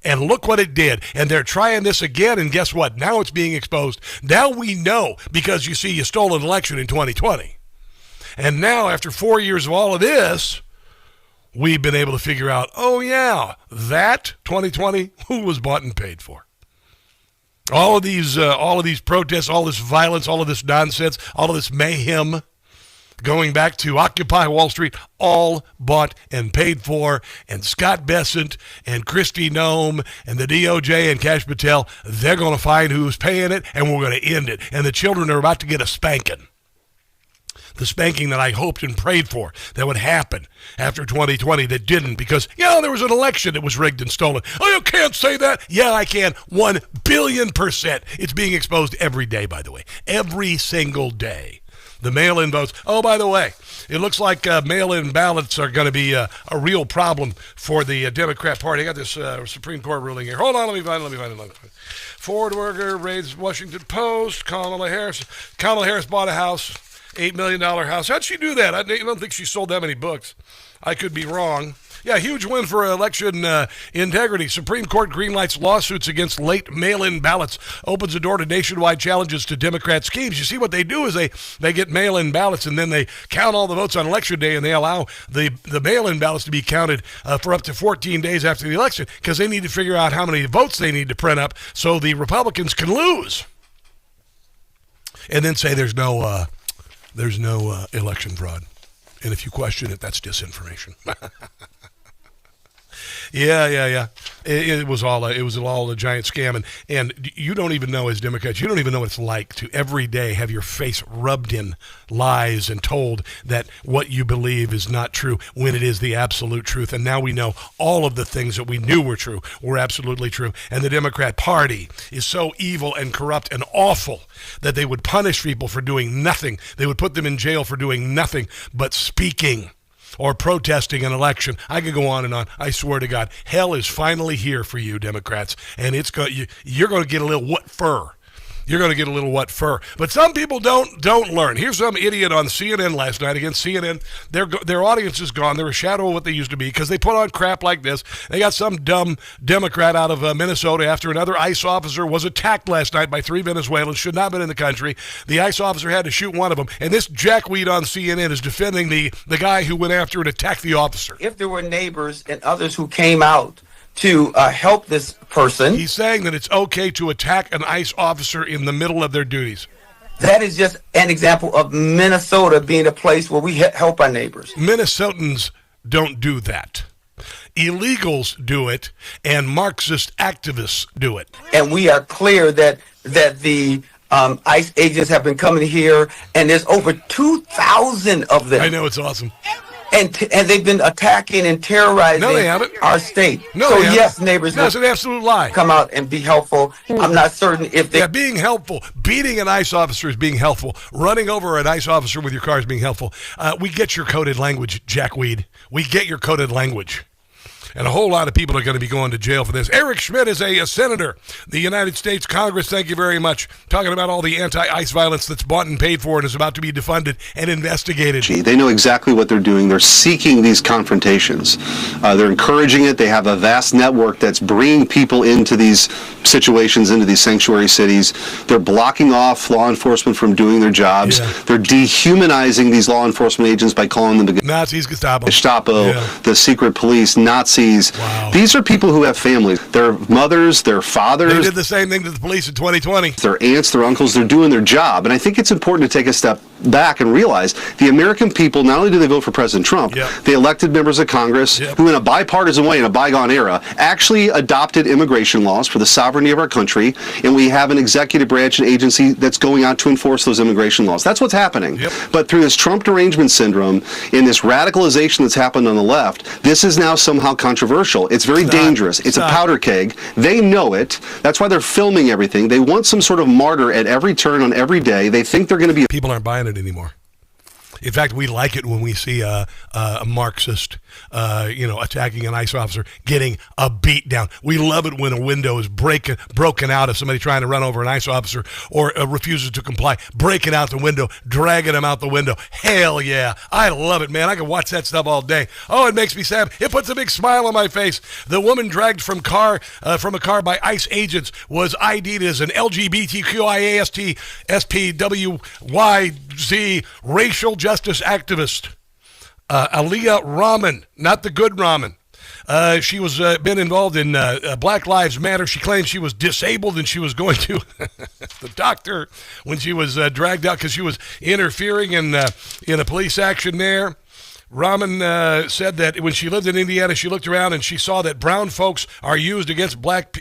And look what it did. And they're trying this again, and guess what? Now it's being exposed. Now we know, because you see, you stole an election in 2020. And now, after 4 years of all of this, we've been able to figure out, oh yeah, that 2020, who was bought and paid for? All of these protests, all this violence, all of this nonsense, all of this mayhem, going back to Occupy Wall Street, all bought and paid for. And Scott Bessent and Kristi Noem and the DOJ and Kash Patel, they're going to find who's paying it, and we're going to end it. And the children are about to get a spanking. The spanking that I hoped and prayed for that would happen after 2020 that didn't, because, there was an election that was rigged and stolen. Oh, you can't say that. Yeah, I can. 1 billion%. It's being exposed every day, by the way. Every single day. The mail-in votes. Oh, by the way, it looks like mail-in ballots are going to be a real problem for the Democrat Party. I got this Supreme Court ruling here. Hold on, let me find it. Ford worker raids Washington Post. Kamala Harris bought a house. $8 million house. How'd she do that? I don't think she sold that many books. I could be wrong. Yeah, huge win for election integrity. Supreme Court greenlights lawsuits against late mail-in ballots. Opens the door to nationwide challenges to Democrat schemes. You see, what they do is they get mail-in ballots, and then they count all the votes on election day, and they allow the mail-in ballots to be counted for up to 14 days after the election, because they need to figure out how many votes they need to print up so the Republicans can lose. And then say there's no election fraud. And if you question it, that's disinformation. Yeah. It was all a giant scam, and you don't even know, as Democrats, you don't even know what it's like to every day have your face rubbed in lies and told that what you believe is not true when it is the absolute truth. And now we know all of the things that we knew were true were absolutely true. And the Democrat Party is so evil and corrupt and awful that they would punish people for doing nothing. They would put them in jail for doing nothing but speaking or protesting an election. I could go on and on. I swear to God, hell is finally here for you, Democrats, and you're going to get a little what fur. You're going to get a little what fur. But some people don't learn. Here's some idiot on CNN last night. Again, CNN, their audience is gone. They're a shadow of what they used to be because they put on crap like this. They got some dumb Democrat out of Minnesota after another ICE officer was attacked last night by 3 Venezuelans, should not have been in the country. The ICE officer had to shoot one of them. And this jackweed on CNN is defending the guy who went after and attacked the officer. If there were neighbors and others who came out to help this person. He's saying that it's okay to attack an ICE officer in the middle of their duties. That is just an example of Minnesota being a place where we help our neighbors. Minnesotans don't do that. Illegals do it, and Marxist activists do it. And we are clear that the ICE agents have been coming here, and there's over 2,000 of them. I know, it's awesome. And they've been attacking and terrorizing our state. No, so yes, neighbors. That's an absolute lie. Come out and be helpful. I'm not certain if they. Yeah, being helpful. Beating an ICE officer is being helpful. Running over an ICE officer with your car is being helpful. We get your coded language, jackweed. We get your coded language. And a whole lot of people are going to be going to jail for this. Eric Schmidt is a senator, the United States Congress. Thank you very much. Talking about all the anti-ICE violence that's bought and paid for and is about to be defunded and investigated. They know exactly what they're doing. They're seeking these confrontations. They're encouraging it. They have a vast network that's bringing people into these situations, into these sanctuary cities. They're blocking off law enforcement from doing their jobs. Yeah. They're dehumanizing these law enforcement agents by calling them the Nazis, Gestapo, the secret police, Nazis. Wow. These are people who have families. Their mothers, their fathers. They did the same thing to the police in 2020. Their aunts, their uncles, they're doing their job. And I think it's important to take a step back and realize the American people, not only do they vote for President Trump, they elected members of Congress who in a bipartisan way in a bygone era actually adopted immigration laws for the sovereignty of our country, and we have an executive branch and agency that's going out to enforce those immigration laws. That's what's happening. But through this Trump derangement syndrome and this radicalization that's happened on the left, this is now somehow controversial. It's very dangerous. It's a powder keg. They know it. That's why they're filming everything. They want some sort of martyr at every turn on every day. They think they're going to be... People aren't buying it anymore. In fact, we like it when we see a Marxist, attacking an ICE officer, getting a beat down. We love it when a window is broken out of somebody trying to run over an ICE officer or refuses to comply, breaking out the window, dragging him out the window. Hell yeah. I love it, man. I can watch that stuff all day. Oh, it makes me sad. It puts a big smile on my face. The woman dragged from a car by ICE agents was ID'd as an LGBTQIAST SPWYZ racial justice activist. Aliyah Rahman, not the good ramen. She was been involved in Black Lives Matter. She claimed she was disabled and she was going to the doctor when she was dragged out because she was interfering in a police action there. Rahman said that when she lived in Indiana, she looked around and she saw that brown folks are used against black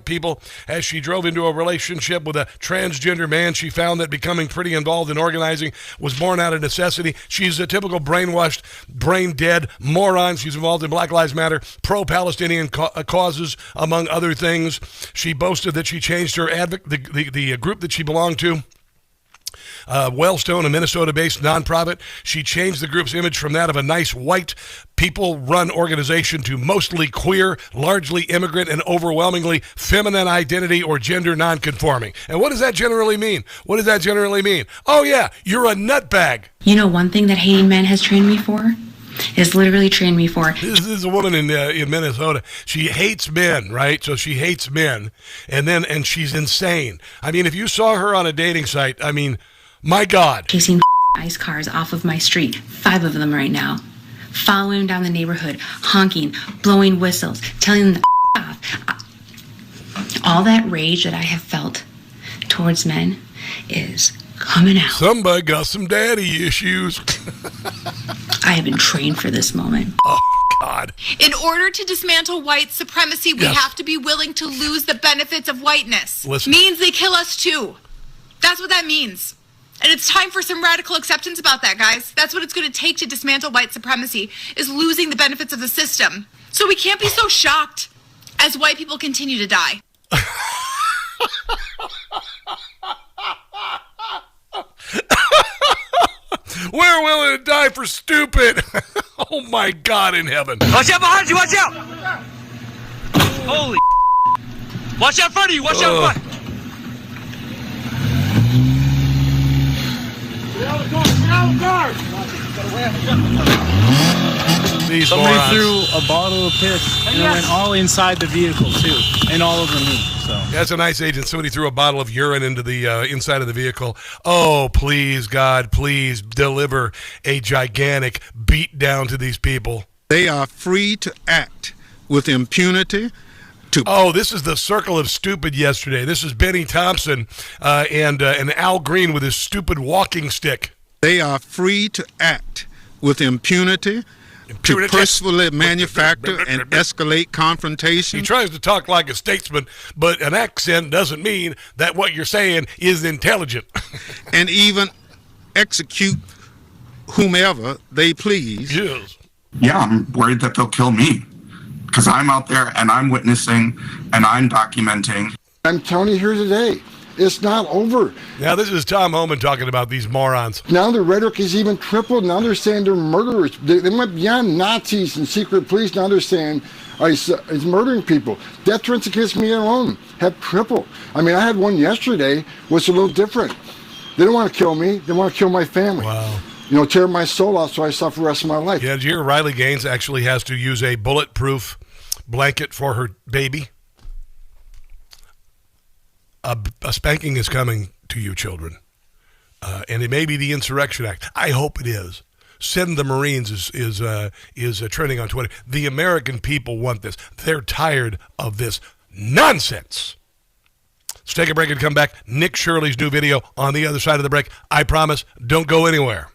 people. As she drove into a relationship with a transgender man, she found that becoming pretty involved in organizing was born out of necessity. She's a typical brainwashed, brain-dead moron. She's involved in Black Lives Matter, pro-Palestinian causes, among other things. She boasted that she changed her the group that she belonged to. Wellstone, a Minnesota-based nonprofit. She changed the group's image from that of a nice white people-run organization to mostly queer, largely immigrant, and overwhelmingly feminine identity or gender nonconforming. And what does that generally mean? Oh yeah, you're a nutbag. You know, one thing that hating men has trained me for is literally trained me for. This is a woman in Minnesota. She hates men, right? So she hates men, and she's insane. I mean, if you saw her on a dating site, I mean, my God. Chasing ICE cars off of my street, 5 of them right now. Following them down the neighborhood, honking, blowing whistles, telling them to off. All that rage that I have felt towards men is coming out. Somebody got some daddy issues. I have been trained for this moment. Oh, God. In order to dismantle white supremacy, we have to be willing to lose the benefits of whiteness. Means they kill us too. That's what that means. And it's time for some radical acceptance about that, guys. That's what it's going to take to dismantle white supremacy, is losing the benefits of the system. So we can't be so shocked as white people continue to die. We're willing to die for stupid. Oh, my God in heaven. Watch out behind you. Watch out. Holy. Watch out in front of you. Watch out in front. Somebody threw a bottle of piss and it went all inside the vehicle too, and all over me. So that's a nice agent. Somebody threw a bottle of urine into the inside of the vehicle. Oh, please, God, please deliver a gigantic beat down to these people. They are free to act with impunity. Oh, this is the circle of stupid yesterday. This is Benny Thompson and Al Green with his stupid walking stick. They are free to act with impunity. To purposefully manufacture and escalate confrontation. He tries to talk like a statesman, but an accent doesn't mean that what you're saying is intelligent. And even execute whomever they please. Yes. Yeah, I'm worried that they'll kill me because I'm out there and I'm witnessing and I'm documenting. I'm telling you here today, it's not over. Now, this is Tom Homan talking about these morons. Now the rhetoric is even tripled. Now they're saying they're murderers. They went beyond Nazis and secret police. Now they're saying he's murdering people. Death threats against me alone have tripled. I mean, I had one yesterday, was a little different. They don't want to kill me. They want to kill my family. Wow. You know, tear my soul out so I suffer the rest of my life. Yeah, did you hear Riley Gaines actually has to use a bulletproof blanket for her baby? A spanking is coming to you, children. And it may be the Insurrection Act. I hope it is. Send the Marines is trending on Twitter. The American people want this. They're tired of this nonsense. Let's take a break and come back. Nick Shirley's new video on the other side of the break. I promise, don't go anywhere.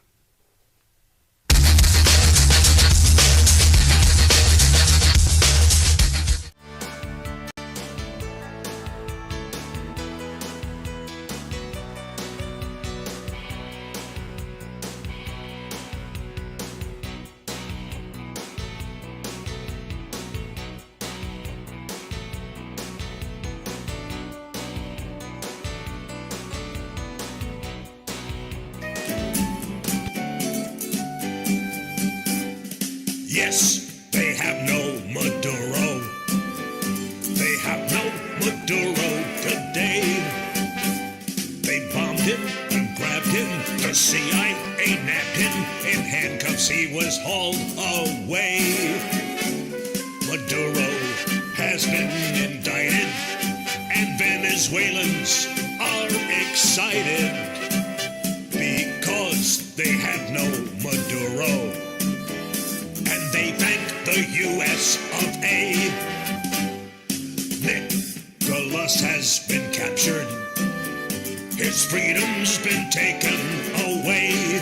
Yes, they have no Maduro. They have no Maduro today. They bombed him and grabbed him. The CIA nabbed him. In handcuffs he was hauled away. Maduro has been indicted, and Venezuelans are excited because they have no Maduro. And they thank the U.S. of A. Nicholas has been captured. His freedom's been taken away.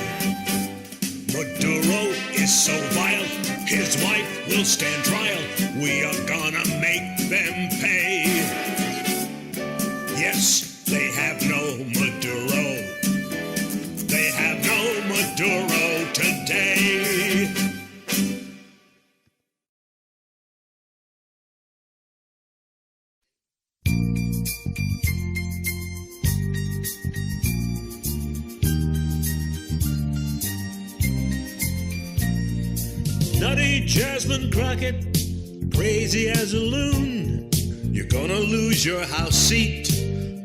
Maduro is so vile, his wife will stand trial. We are gonna make them pay. Yes, they have no Maduro. They have no Maduro today. Nutty Jasmine Crockett, crazy as a loon. You're gonna lose your House seat,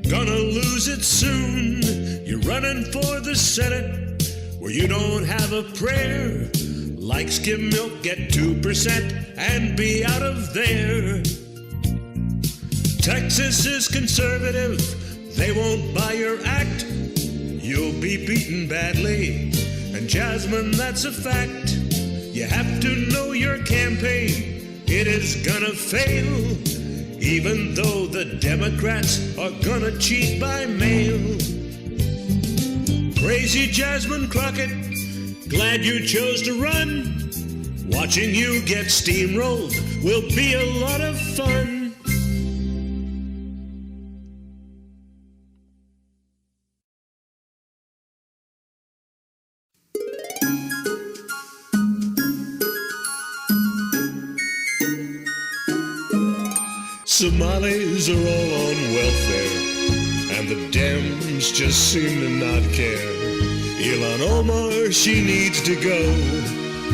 gonna lose it soon. You're running for the Senate, where you don't have a prayer. Like skim milk, get 2% and be out of there. Texas is conservative, they won't buy your act. You'll be beaten badly, and Jasmine, that's a fact. You have to know your campaign, it is gonna fail, even though the Democrats are gonna cheat by mail. Crazy Jasmine Crockett, glad you chose to run. Watching you get steamrolled will be a lot of fun. Somalis are all on welfare, and the Dems just seem to not care. Ilhan Omar, she needs to go.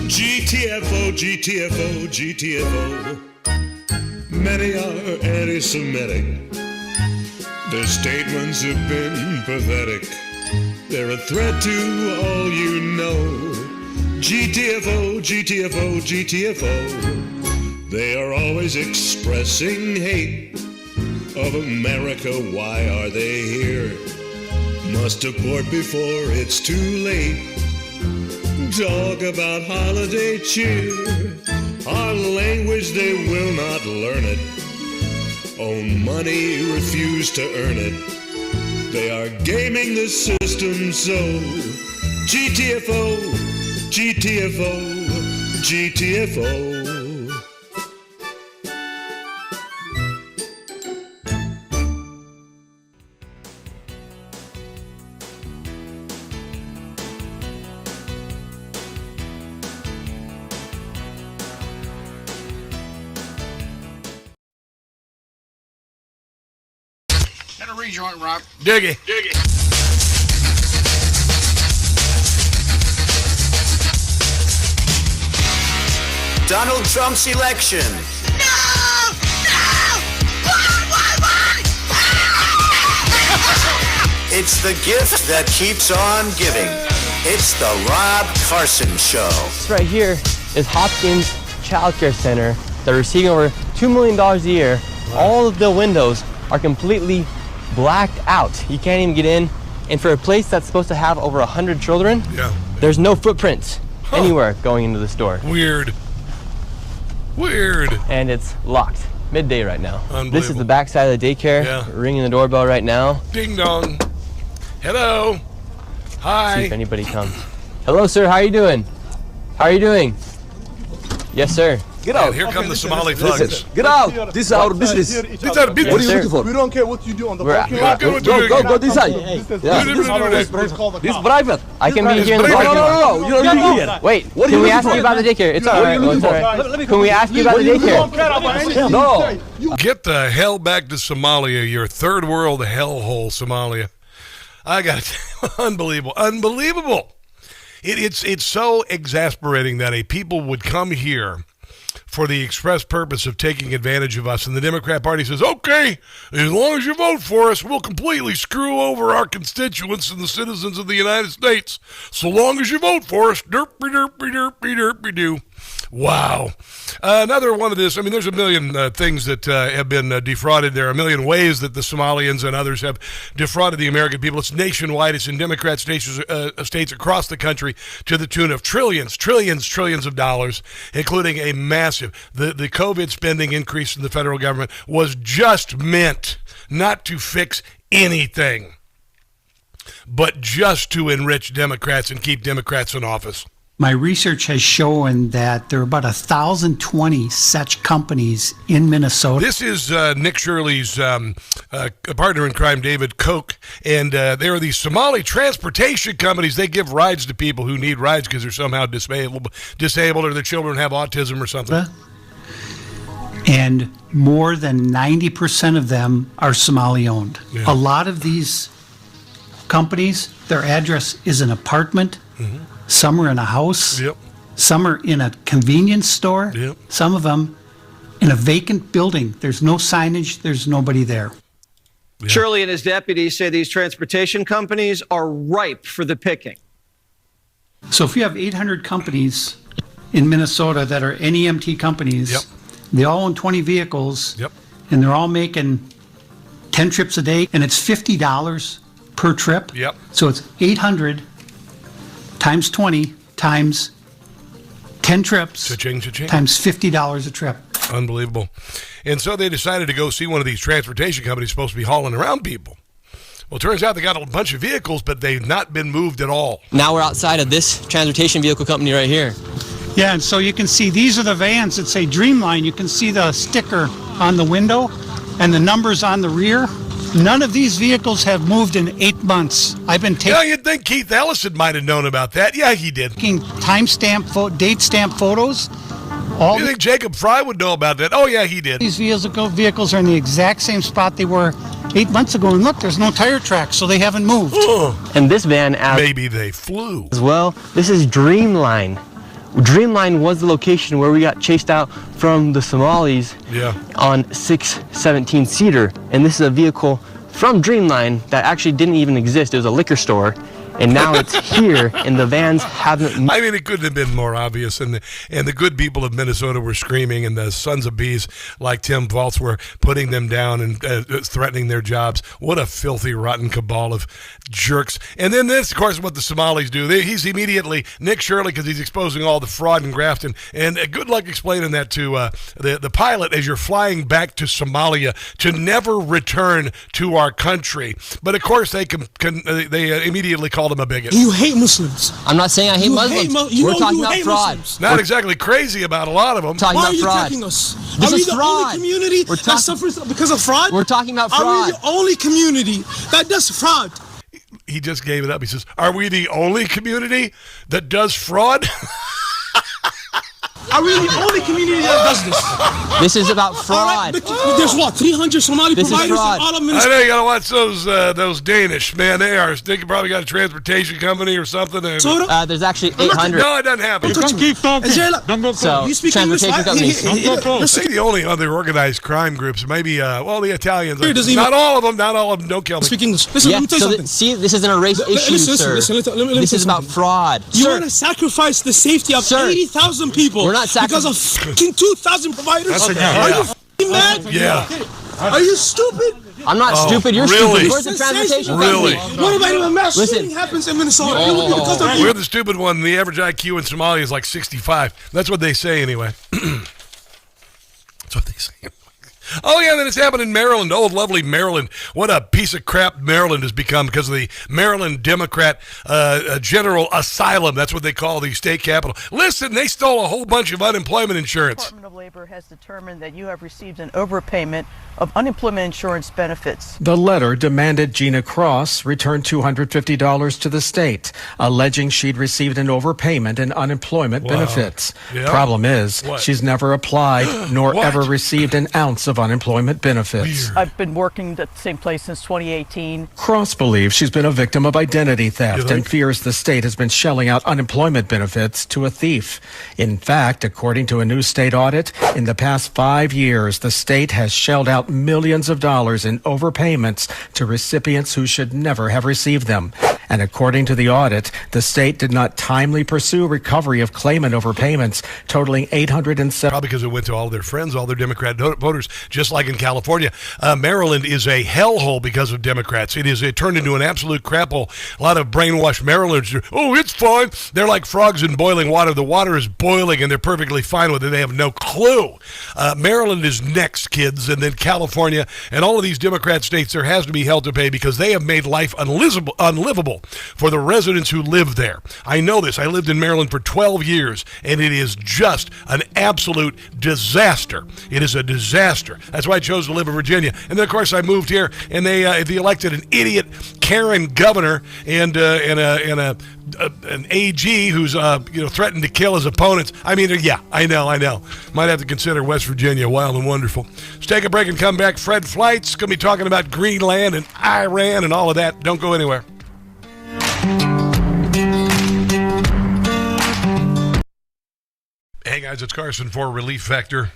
GTFO, GTFO, GTFO. Many are anti-Semitic. Their statements have been pathetic. They're a threat to all you know. GTFO, GTFO, GTFO. They are always expressing hate of America. Why are they here? Must deport before it's too late. Talk about holiday cheer. Our language, they will not learn it. Own money, refuse to earn it. They are gaming the system so. GTFO, GTFO, GTFO. Had a rejoint, Rob. Diggy. Diggy. Donald Trump's election. It's the gift that keeps on giving. It's the Rob Carson Show. This right here is Hopkins Child Care Center. They're receiving over $2 million a year. Wow. All of the windows are completely blacked out. You can't even get in. And for a place that's supposed to have over 100 children, there's no footprints anywhere going into the store. Weird. Weird. And it's locked. Midday right now. This is the back side of the daycare. Yeah. Ringing the doorbell right now. Ding dong. Hello. Hi. See if anybody comes. Hello, sir. How are you doing? How are you doing? Yes, sir. Get out. And here come the Somali thugs. Listen, get out. This is our business. This is our business. What are you looking for? We don't care what you do on the parking lot. Go this side. This is private. I can be here in the parking lot. No. You don't be here. Wait, can we ask you about the daycare? It's all right. Can we ask you about the daycare? No. Get the hell back to Somalia, your third world hellhole, Somalia. I got it. Unbelievable. It's so exasperating that a people would come here for the express purpose of taking advantage of us. And the Democrat Party says, okay, as long as you vote for us, we'll completely screw over our constituents and the citizens of the United States. So long as you vote for us, derpy, derpy, derpy, derpy, do. Wow. Another one of this, I mean, there's a million things that have been defrauded. There are a million ways that the Somalians and others have defrauded the American people. It's nationwide. It's in Democrat states across the country to the tune of trillions of dollars, including a massive, the COVID spending increase in the federal government was just meant not to fix anything, but just to enrich Democrats and keep Democrats in office. My research has shown that there are about 1,020 such companies in Minnesota. This is Nick Shirley's partner in crime, David Koch, and there are these Somali transportation companies. They give rides to people who need rides because they're somehow disabled or their children have autism or something. And more than 90% of them are Somali-owned. Yeah. A lot of these companies, their address is an apartment. Mm-hmm. Some are in a house. Yep. Some are in a convenience store. Yep. Some of them in a vacant building. There's no signage. There's nobody there. Yeah. Shirley and his deputies say these transportation companies are ripe for the picking. So if you have 800 companies in Minnesota that are NEMT companies, yep. They all own 20 vehicles, yep. And they're all making 10 trips a day, and it's $50 per trip. Yep. So it's 800 times 20 times 10 trips cha-ching, cha-ching. Times $50 a trip. Unbelievable. And so they decided to go see one of these transportation companies supposed to be hauling around people. Well, it turns out they got a bunch of vehicles, but they've not been moved at all. Now we're outside of this transportation vehicle company right here. Yeah, and so you can see these are the vans that say Dreamline. You can see the sticker on the window and the numbers on the rear. None of these vehicles have moved in 8 months. I've been taking... Yeah, you'd think Keith Ellison might have known about that. Yeah, he did. Taking date stamp photos. You think Jacob Fry would know about that? Oh, yeah, he did. These vehicles are in the exact same spot they were 8 months ago. And look, there's no tire tracks, so they haven't moved. And this van... Maybe they flew. As well, this is Dreamline. Dreamline was the location where we got chased out from the Somalis on 617 Cedar. And this is a vehicle from Dreamline that actually didn't even exist. It was a liquor store. And now it's here, and the vans haven't... I mean, it couldn't have been more obvious. And the good people of Minnesota were screaming, and the sons of bees like Tim Valtz were putting them down and threatening their jobs. What a filthy, rotten cabal of jerks. And then this, of course, what the Somalis do. He's immediately, Nick Shirley, because he's exposing all the fraud and graft. And good luck explaining that to the pilot as you're flying back to Somalia to never return to our country. But, of course, they immediately call him a bigot. You hate Muslims. I'm not saying I hate Muslims. We're talking about fraud. Muslims. Not exactly crazy about a lot of them. Talking Why about are you fraud. attacking us? This are we is the fraud. only community that suffers because of fraud? We're talking about fraud. Are we the only community that does fraud? He just gave it up. He says, are we the only community that does fraud? Are we the only community that does this? This is about fraud. Right, there's what, 300 Somali providers in all of Minnesota? I know you gotta watch those Danish, man. They probably got a transportation company or something. There's actually 800. No, it doesn't happen. Don't keep talking. So, you speak transportation companies. I think the only other organized crime groups, maybe, the Italians. Not all of them. Don't kill me. Speak English. Listen, let me tell you something. See, this isn't a race issue, sir. This is about fraud. You want to sacrifice the safety of 80,000 people. We're not because of fucking 2,000 providers? Are you fucking mad? Yeah. Are you stupid? I'm not stupid. You're stupid. Where's the transportation company? What about a mass shooting happens in Minnesota? We're the stupid one. The average IQ in Somalia is like 65. That's what they say anyway. That's what they say. Oh, yeah, then it's happened in Maryland. Oh, lovely Maryland. What a piece of crap Maryland has become because of the Maryland Democrat General Asylum. That's what they call the state capital. Listen, they stole a whole bunch of unemployment insurance. The Department of Labor has determined that you have received an overpayment of unemployment insurance benefits. The letter demanded Gina Cross return $250 to the state, alleging she'd received an overpayment in unemployment benefits. Yeah. Problem is, she's never applied nor ever received an ounce of unemployment benefits. I've been working at the same place since 2018. Cross believes she's been a victim of identity theft and fears the state has been shelling out unemployment benefits to a thief. In fact, according to a new state audit, in the past 5 years, the state has shelled out millions of dollars in overpayments to recipients who should never have received them. And according to the audit, the state did not timely pursue recovery of claimant overpayments totaling $807. Probably because it went to all their friends, all their Democrat voters, just like in California. Maryland is a hellhole because of Democrats. It turned into an absolute crap hole. A lot of brainwashed Marylanders are, it's fine. They're like frogs in boiling water. The water is boiling and they're perfectly fine with it. They have no clue. Maryland is next, kids, and then California and all of these Democrat states, there has to be hell to pay because they have made life unlivable for the residents who live there. I know this. I lived in Maryland for 12 years, and it is just an absolute disaster. It is a disaster. That's why I chose to live in Virginia. And then, of course, I moved here, and they elected an idiot Karen governor and an AG who's threatened to kill his opponents. I mean, yeah, I know. Might have to consider West Virginia wild and wonderful. Let's take a break and come back. Fred Fleitz going to be talking about Greenland and Iran and all of that. Don't go anywhere. Hey guys, it's Carson for Relief Factor.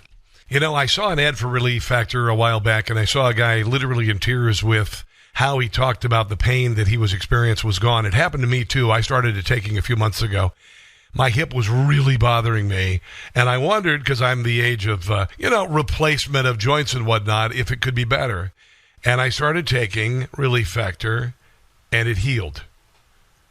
I saw an ad for Relief Factor a while back, and I saw a guy literally in tears with how he talked about the pain that he was experiencing was gone. It happened to me too. I started it taking a few months ago. My hip was really bothering me, and I wondered, because I'm the age of, replacement of joints and whatnot, if it could be better. And I started taking Relief Factor, and it healed.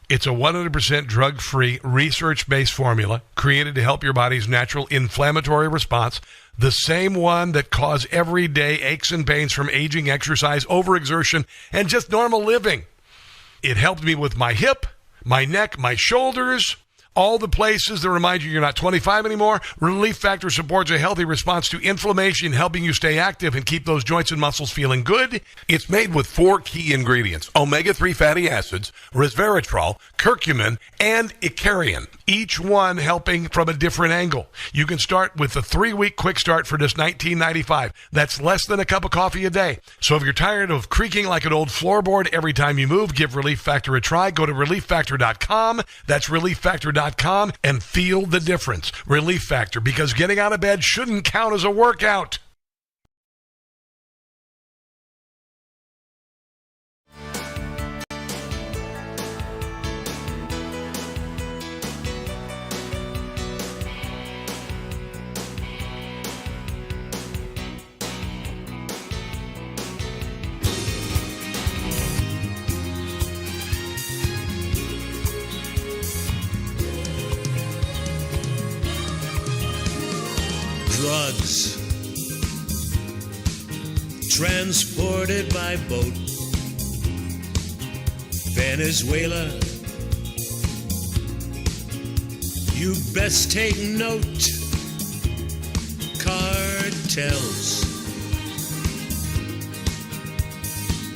It's a 100% drug-free, research-based formula created to help your body's natural inflammatory response, the same one that cause everyday aches and pains from aging, exercise, overexertion, and just normal living. It helped me with my hip, my neck, my shoulders. All the places that remind you you're not 25 anymore. Relief Factor supports a healthy response to inflammation, helping you stay active and keep those joints and muscles feeling good. It's made with 4 key ingredients: omega-3 fatty acids, resveratrol, curcumin, and icariin, each one helping from a different angle. You can start with the 3-week quick start for just $19.95. That's less than a cup of coffee a day. So if you're tired of creaking like an old floorboard every time you move, give Relief Factor a try. Go to ReliefFactor.com. That's ReliefFactor.com and feel the difference. Relief Factor, because getting out of bed shouldn't count as a workout. Drugs transported by boat. Venezuela, you best take note. Cartels,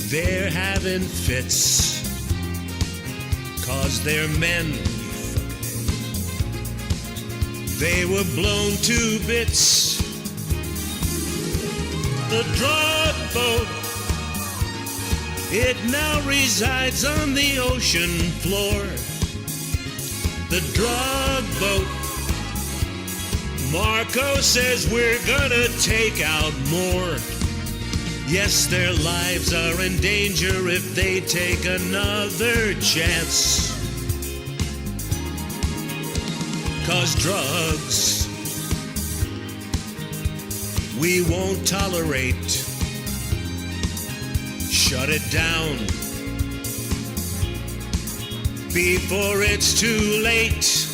they're having fits 'cause they're men. They were blown to bits. The drug boat, it now resides on the ocean floor. The drug boat, Marco says we're gonna take out more. Yes, their lives are in danger if they take another chance. 'Cause drugs, we won't tolerate. Shut it down before it's too late.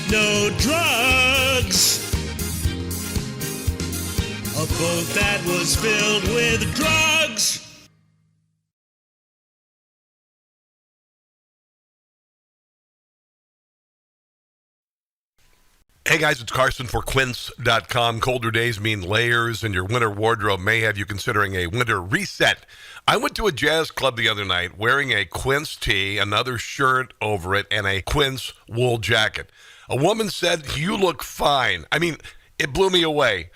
No drugs. A boat that was filled with drugs. Hey guys, it's Carson for Quince.com. Colder days mean layers, and your winter wardrobe may have you considering a winter reset. I went to a jazz club the other night wearing a Quince tee, another shirt over it, and a Quince wool jacket. A woman said, "You look fine." I mean, it blew me away.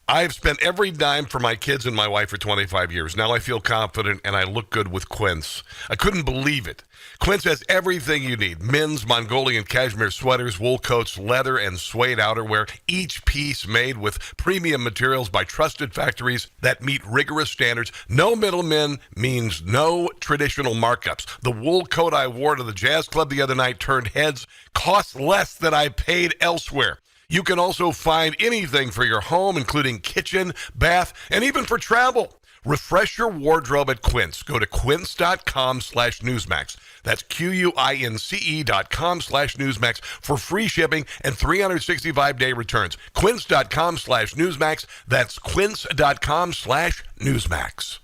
I've spent every dime for my kids and my wife for 25 years. Now I feel confident and I look good with Quince. I couldn't believe it. Quince has everything you need: men's Mongolian cashmere sweaters, wool coats, leather, and suede outerwear, each piece made with premium materials by trusted factories that meet rigorous standards. No middlemen means no traditional markups. The wool coat I wore to the jazz club the other night turned heads, cost less than I paid elsewhere. You can also find anything for your home, including kitchen, bath, and even for travel. Refresh your wardrobe at Quince. Go to quince.com/Newsmax. That's QUINCE.com/Newsmax for free shipping and 365-day returns. Quince.com/Newsmax. That's quince.com/Newsmax.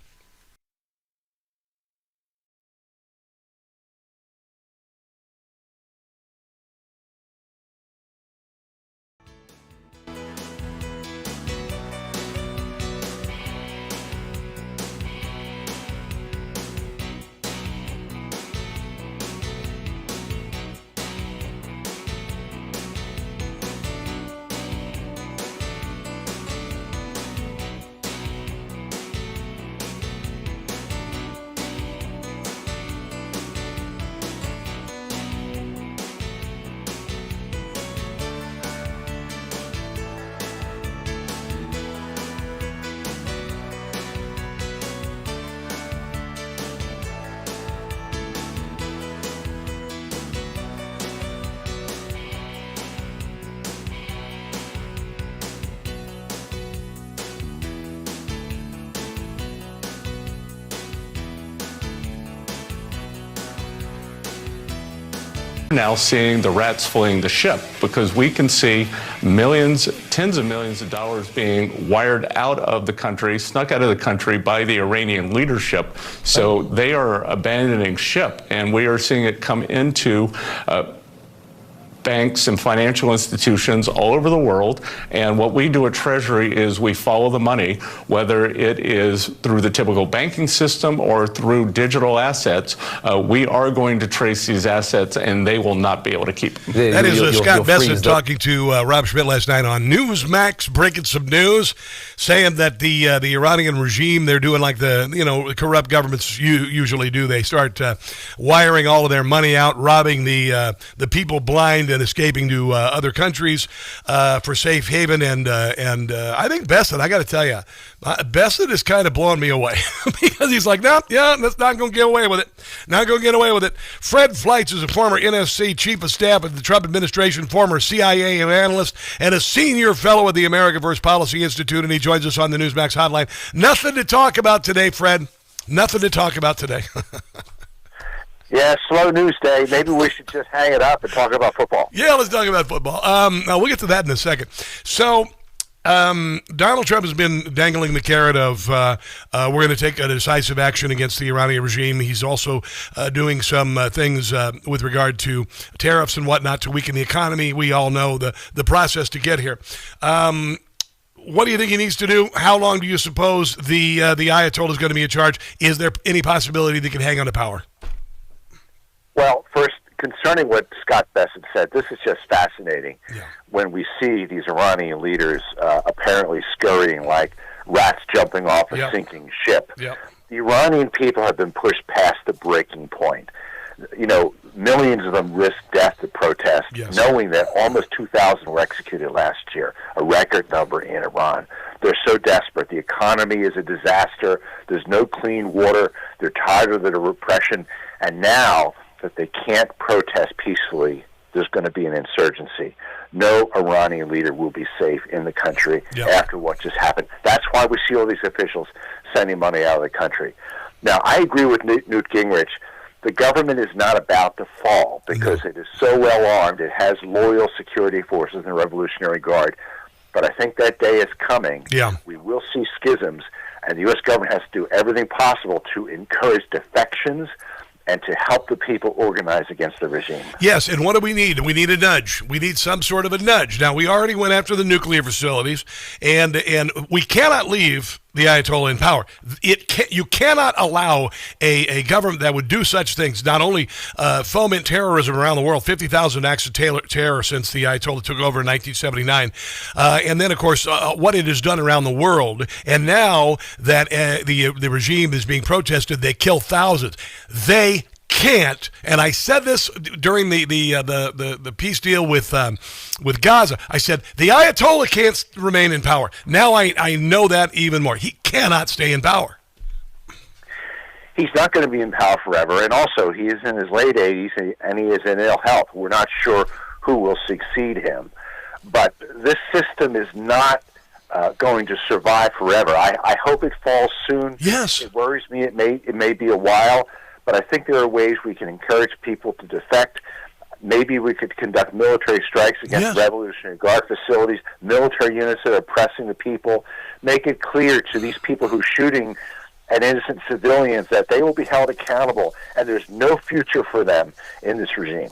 Now seeing the rats fleeing the ship because we can see millions, tens of millions of dollars being wired out of the country, snuck out of the country by the Iranian leadership. So they are abandoning ship, and we are seeing it come into banks and financial institutions all over the world. And what we do at Treasury is we follow the money, whether it is through the typical banking system or through digital assets. We are going to trace these assets, and they will not be able to keep them. That is Scott Bessent talking to Rob Schmidt last night on Newsmax, breaking some news, saying that the Iranian regime, they're doing like the corrupt governments usually do. They start wiring all of their money out, robbing the people blind and escaping to other countries for safe haven. And I think Bessent, I got to tell you, Bessent is kind of blowing me away because he's like, no, that's not going to get away with it. Not going to get away with it. Fred Fleitz is a former NSC chief of staff of the Trump administration, former CIA analyst, and a senior fellow at the America First Policy Institute, and he joins us on the Newsmax Hotline. Nothing to talk about today, Fred. Nothing to talk about today. Yeah, slow news day. Maybe we should just hang it up and talk about football. Yeah, let's talk about football. We'll get to that in a second. So, Donald Trump has been dangling the carrot of we're going to take a decisive action against the Iranian regime. He's also doing some things with regard to tariffs and whatnot to weaken the economy. We all know the process to get here. What do you think he needs to do? How long do you suppose the Ayatollah is going to be in charge? Is there any possibility they can hang on to power? Well, first, concerning what Scott Bessent said, this is just fascinating when we see these Iranian leaders apparently scurrying like rats jumping off a sinking ship. The Iranian people have been pushed past the breaking point. Millions of them risked death to protest, knowing that almost 2,000 were executed last year, a record number in Iran. They're so desperate. The economy is a disaster. There's no clean water. They're tired of the repression. And now that they can't protest peacefully, there's going to be an insurgency. No Iranian leader will be safe in the country after what just happened. That's why we see all these officials sending money out of the country. Now, I agree with Newt Gingrich. The government is not about to fall because it is so well armed. It has loyal security forces and the Revolutionary Guard. But I think that day is coming. We will see schisms, and the U.S. government has to do everything possible to encourage defections and to help the people organize against the regime. Yes, and what do we need? We need a nudge. We need some sort of a nudge. Now, we already went after the nuclear facilities, and we cannot leave the Ayatollah in power. You cannot allow a government that would do such things, not only foment terrorism around the world, 50,000 acts of terror since the Ayatollah took over in 1979, and then, of course, what it has done around the world, and now that the regime is being protested, they kill thousands. They can't, and I said this during the peace deal with Gaza. I said the Ayatollah can't remain in power. Now I know that even more. He cannot stay in power. He's not going to be in power forever, and also he is in his late 80s and he is in ill health. We're not sure who will succeed him, but this system is not going to survive forever. I hope it falls soon. Yes, it worries me. It may be a while. But I think there are ways we can encourage people to defect. Maybe we could conduct military strikes against Revolutionary Guard facilities, military units that are oppressing the people. Make it clear to these people who are shooting at innocent civilians that they will be held accountable, and there's no future for them in this regime.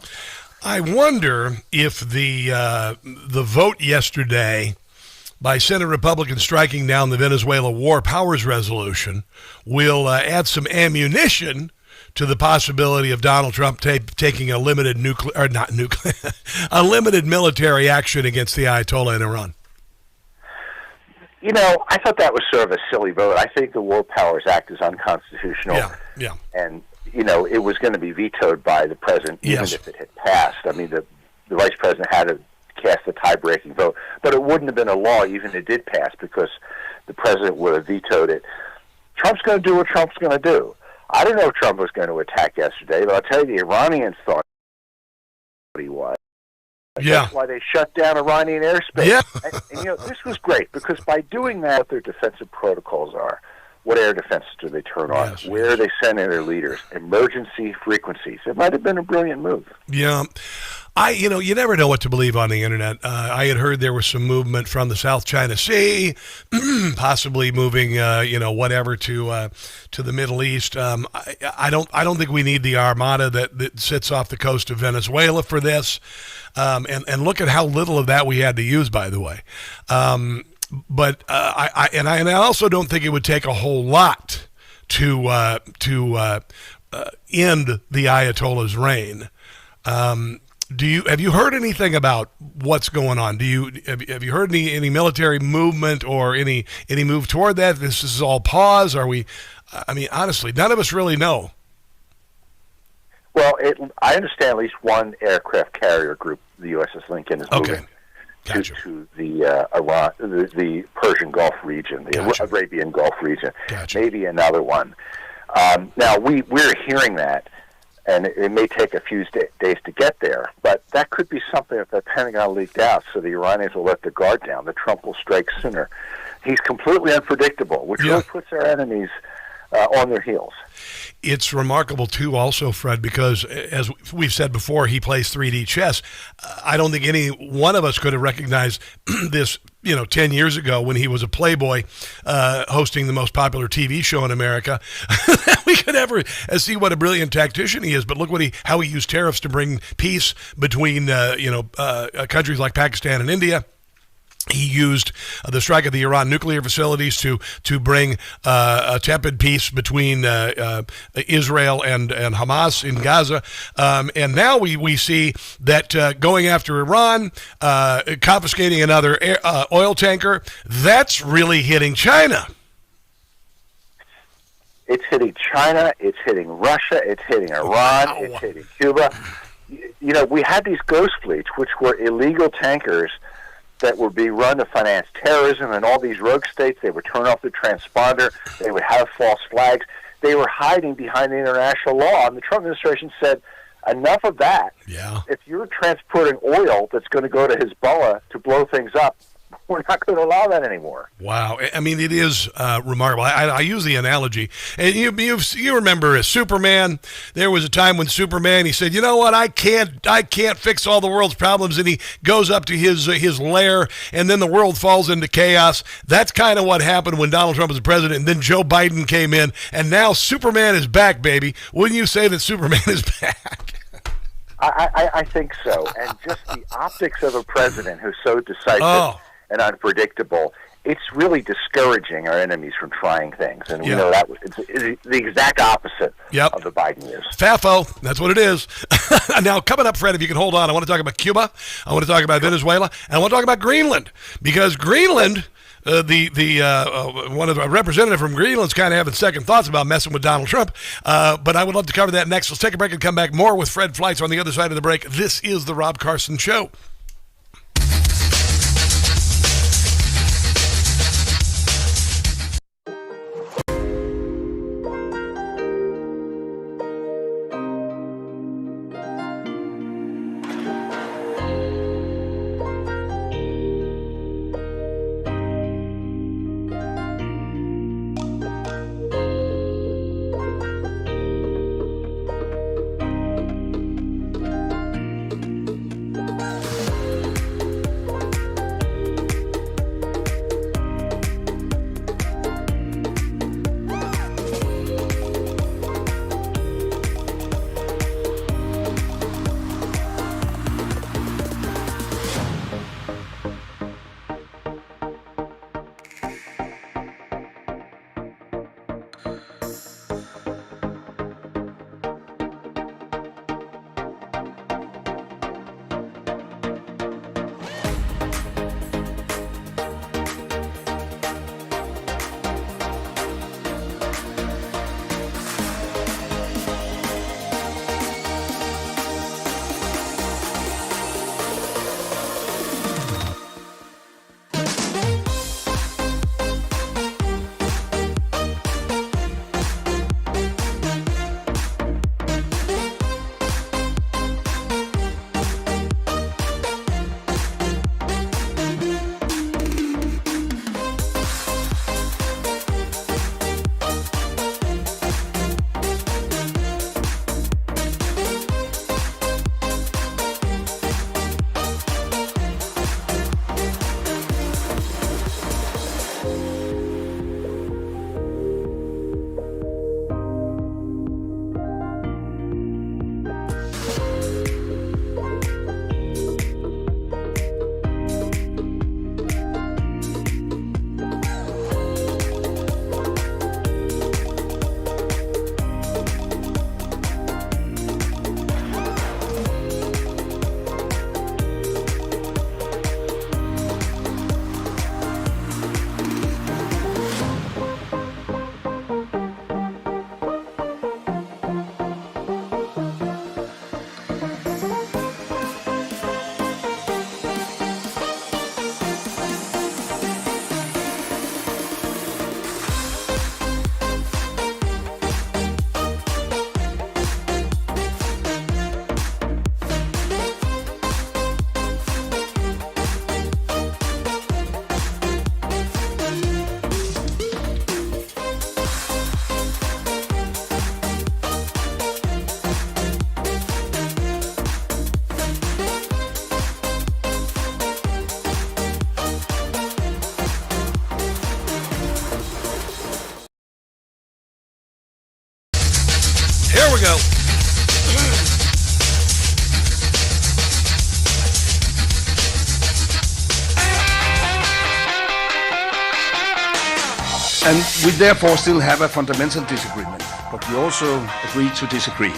I wonder if the vote yesterday by Senate Republicans striking down the Venezuela War Powers Resolution will add some ammunition to the possibility of Donald Trump taking a limited a limited military action against the Ayatollah in Iran. I thought that was sort of a silly vote. I think the War Powers Act is unconstitutional. And, it was going to be vetoed by the president even if it had passed. I mean, the vice president had to cast a tie-breaking vote. But it wouldn't have been a law even if it did pass because the president would have vetoed it. Trump's going to do what Trump's going to do. I don't know if Trump was going to attack yesterday, but I'll tell you, the Iranians thought he was. That's why they shut down Iranian airspace. And this was great, because by doing that, what their defensive protocols are, What air defenses do they turn on? Where are they sending their leaders? Emergency frequencies. It might have been a brilliant move. Yeah. You never know what to believe on the internet. I had heard there was some movement from the South China Sea, possibly moving, whatever to the Middle East. I don't think we need the armada that sits off the coast of Venezuela for this. And look at how little of that we had to use, by the way. But I also don't think it would take a whole lot to end the Ayatollah's reign. Have you heard anything about what's going on? Have you heard any military movement or any move toward that? This is all pause. Honestly, none of us really know. Well, I understand at least one aircraft carrier group, the USS Lincoln, is moving to the Iran, the Persian Gulf region, the Arabian Gulf region. Maybe another one. Now we're hearing that. And it may take a few days to get there, but that could be something if the Pentagon leaked out, so the Iranians will let the guard down. The Trump will strike sooner. He's completely unpredictable, which really puts our enemies on their heels. It's remarkable, too, also, Fred, because, as we've said before, he plays 3D chess. I don't think any one of us could have recognized this, 10 years ago when he was a playboy hosting the most popular TV show in America. We could ever see what a brilliant tactician he is, but look how he used tariffs to bring peace between, countries like Pakistan and India. He used the strike of the Iran nuclear facilities to bring a tepid peace between Israel and Hamas in Gaza. And now we see that going after Iran, confiscating another oil tanker, that's really hitting China. It's hitting China, it's hitting Russia, it's hitting Iran, it's hitting Cuba. We had these ghost fleets, which were illegal tankers that would be run to finance terrorism in all these rogue states. They would turn off the transponder. They would have false flags. They were hiding behind the international law. And the Trump administration said, enough of that. Yeah. If you're transporting oil that's going to go to Hezbollah to blow things up, we're not going to allow that anymore. Wow. I mean, it is remarkable. I use the analogy. And you remember Superman. There was a time when Superman, he said, you know what, I can't fix all the world's problems. And he goes up to his lair, and then the world falls into chaos. That's kind of what happened when Donald Trump was the president. And then Joe Biden came in, and now Superman is back, baby. Wouldn't you say that Superman is back? I think so. And just the optics of a president who's so decisive and unpredictable, it's really discouraging our enemies from trying things. And we know it's the exact opposite of the Biden years. FAFO, that's what it is. Now, coming up, Fred, if you can hold on, I want to talk about Cuba, I want to talk about Venezuela, and I want to talk about Greenland. Because Greenland, one of the representative from Greenland's kind of having second thoughts about messing with Donald Trump. But I would love to cover that next. Let's take a break and come back more with Fred Fleitz on the other side of the break. This is the Rob Carson Show. Here we go. And we therefore still have a fundamental disagreement, but we also agree to disagree.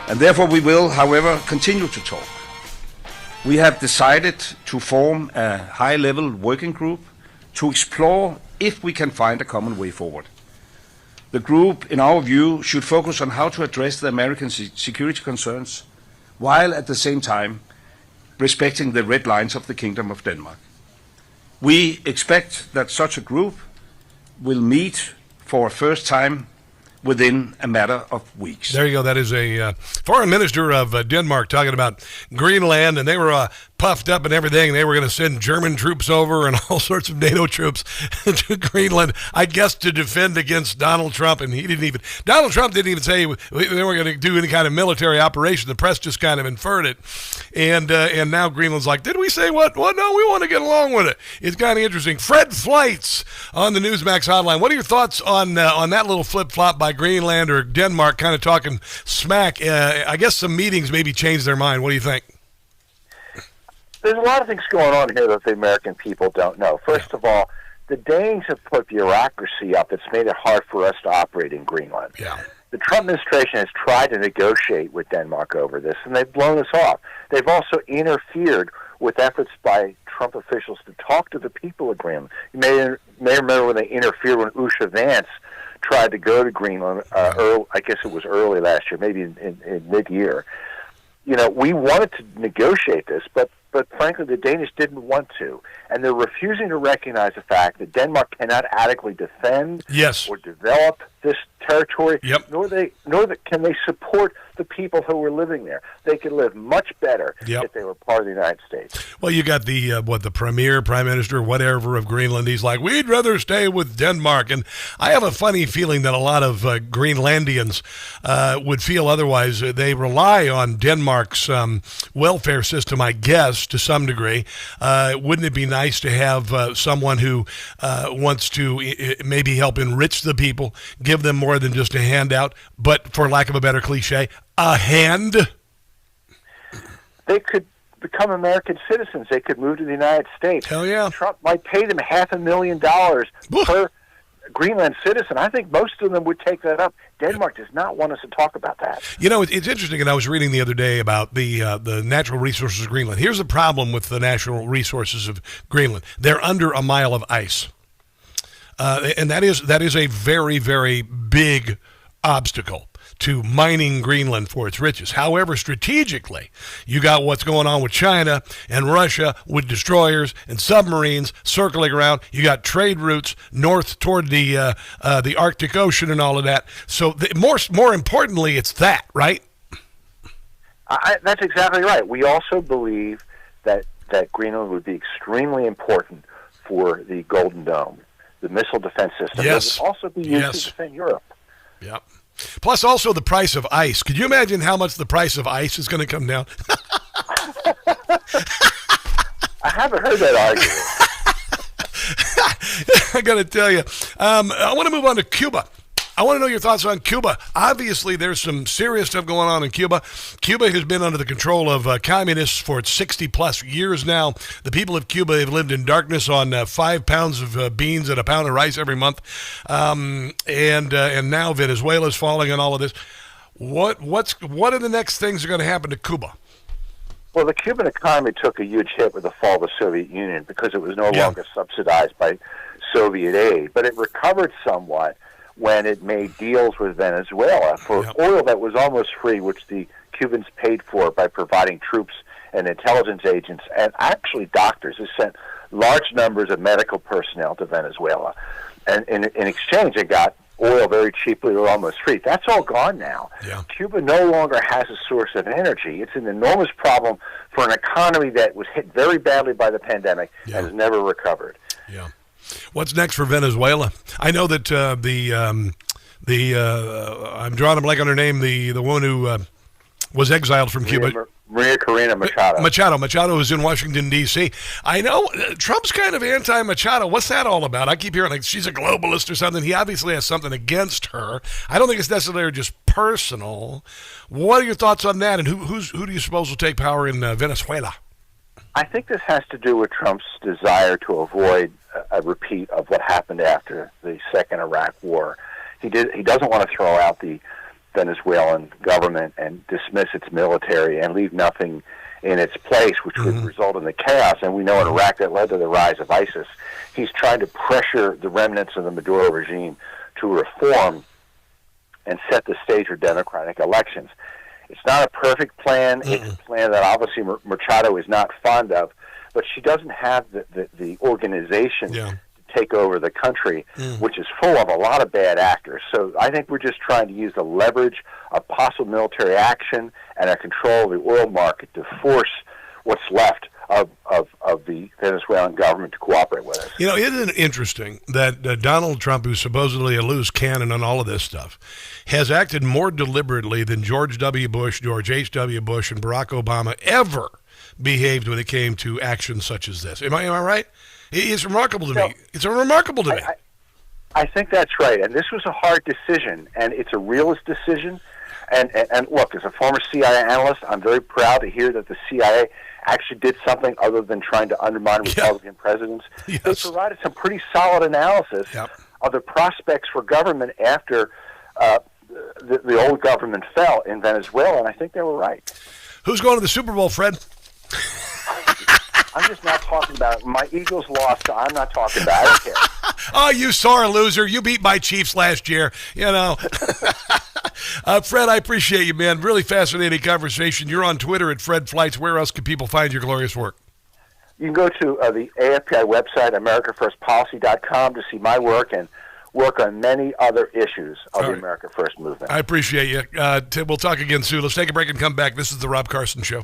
And therefore we will, however, continue to talk. We have decided to form a high-level working group to explore if we can find a common way forward. The group, in our view, should focus on how to address the American security concerns, while at the same time respecting the red lines of the Kingdom of Denmark. We expect that such a group will meet for a first time within a matter of weeks. There you go. That is a foreign minister of Denmark talking about Greenland, and they were puffed up and everything. They were going to send German troops over and all sorts of NATO troops to Greenland, I guess, to defend against Donald Trump. And Donald Trump didn't even say they were going to do any kind of military operation. The press just kind of inferred it. And now Greenland's like, did we say what? What? No, we want to get along with it. It's kind of interesting. Fred Fleitz on the Newsmax Hotline. What are your thoughts on that little flip-flop by Greenland or Denmark kind of talking smack? I guess some meetings maybe changed their mind. What do you think? There's a lot of things going on here that the American people don't know. First of all, the Danes have put bureaucracy up that's made it hard for us to operate in Greenland. Yeah. The Trump administration has tried to negotiate with Denmark over this, and they've blown us off. They've also interfered with efforts by Trump officials to talk to the people of Greenland. You may remember when they interfered when Usha Vance tried to go to Greenland, I guess it was early last year, maybe in mid-year. You know, we wanted to negotiate this, but frankly, the Danish didn't want to. And they're refusing to recognize the fact that Denmark cannot adequately defend or develop this territory, nor can they support the people who were living there. They could live much better if they were part of the United States. Well, you got the prime minister, whatever, of Greenland. He's like, we'd rather stay with Denmark. And I have a funny feeling that a lot of Greenlandians would feel otherwise. They rely on Denmark's welfare system, I guess, to some degree. Wouldn't it be nice to have someone who wants to maybe help enrich the people, give them more than just a handout, but for lack of a better cliche, a hand? They could become American citizens. They could move to the United States. Hell yeah. Trump might pay them $500,000 per Greenland citizen. I think most of them would take that up. Denmark does not want us to talk about that. You know, it's interesting, and I was reading the other day about the natural resources of Greenland. Here's the problem with the natural resources of Greenland. They're under a mile of ice. And that is a very, very big obstacle to mining Greenland for its riches. However, strategically, you got what's going on with China and Russia with destroyers and submarines circling around. You got trade routes north toward the Arctic Ocean and all of that. So more importantly, it's that, right? That's exactly right. We also believe that Greenland would be extremely important for the Golden Dome, the missile defense system. Yes. It would also be used to defend Europe. Yep. Plus also the price of ice. Could you imagine how much the price of ice is going to come down? I haven't heard that argument. I got to tell you. I want to move on to Cuba. I want to know your thoughts on Cuba. Obviously, there's some serious stuff going on in Cuba. Cuba has been under the control of communists for 60-plus years now. The people of Cuba have lived in darkness on 5 pounds of beans and a pound of rice every month. And now Venezuela is falling and all of this. What are the next things that are going to happen to Cuba? Well, the Cuban economy took a huge hit with the fall of the Soviet Union because it was no longer subsidized by Soviet aid. But it recovered somewhat when it made deals with Venezuela for oil that was almost free, which the Cubans paid for by providing troops and intelligence agents and actually doctors who sent large numbers of medical personnel to Venezuela. And in exchange, they got oil very cheaply or almost free. That's all gone now. Cuba no longer has a source of energy. It's an enormous problem for an economy that was hit very badly by the pandemic and has never recovered. Yeah. What's next for Venezuela? I know that I'm drawing a blank on her name, the one who was exiled from Cuba. Maria Corina Machado. Machado is in Washington, D.C. I know Trump's kind of anti-Machado. What's that all about? I keep hearing like she's a globalist or something. He obviously has something against her. I don't think it's necessarily just personal. What are your thoughts on that, and who do you suppose will take power in Venezuela? I think this has to do with Trump's desire to avoid a repeat of what happened after the second Iraq war. He doesn't want to throw out the Venezuelan government and dismiss its military and leave nothing in its place, which would result in the chaos. And we know in Iraq that led to the rise of ISIS. He's trying to pressure the remnants of the Maduro regime to reform and set the stage for democratic elections. It's not a perfect plan. It's a plan that obviously Machado is not fond of, but she doesn't have the organization to take over the country, which is full of a lot of bad actors. So I think we're just trying to use the leverage of possible military action and a control of the oil market to force what's left of the Venezuelan government to cooperate with us. You know, isn't it interesting that Donald Trump, who's supposedly a loose cannon on all of this stuff, has acted more deliberately than George W. Bush, George H.W. Bush, and Barack Obama ever behaved when it came to actions such as this? Am I right? It's remarkable to me. It's remarkable to me. I think that's right. And this was a hard decision, and it's a realist decision. And look, as a former CIA analyst, I'm very proud to hear that the CIA actually did something other than trying to undermine Republican presidents. They provided some pretty solid analysis of the prospects for government after the old government fell in Venezuela, and I think they were right. Who's going to the Super Bowl, Fred? I'm just not talking about it. My Eagles lost, so I'm not talking about it. I don't care. Oh, you sore loser. You beat my Chiefs last year, you know. Fred, I appreciate you, man. Really fascinating conversation. You're on Twitter at Fred Fleitz. Where else can people find your glorious work? You can go to the AFPI website, AmericaFirstPolicy.com, to see my work and work on many other issues of the America First movement. I appreciate you. Tim, we'll talk again soon. Let's take a break and come back. This is the Rob Carson Show.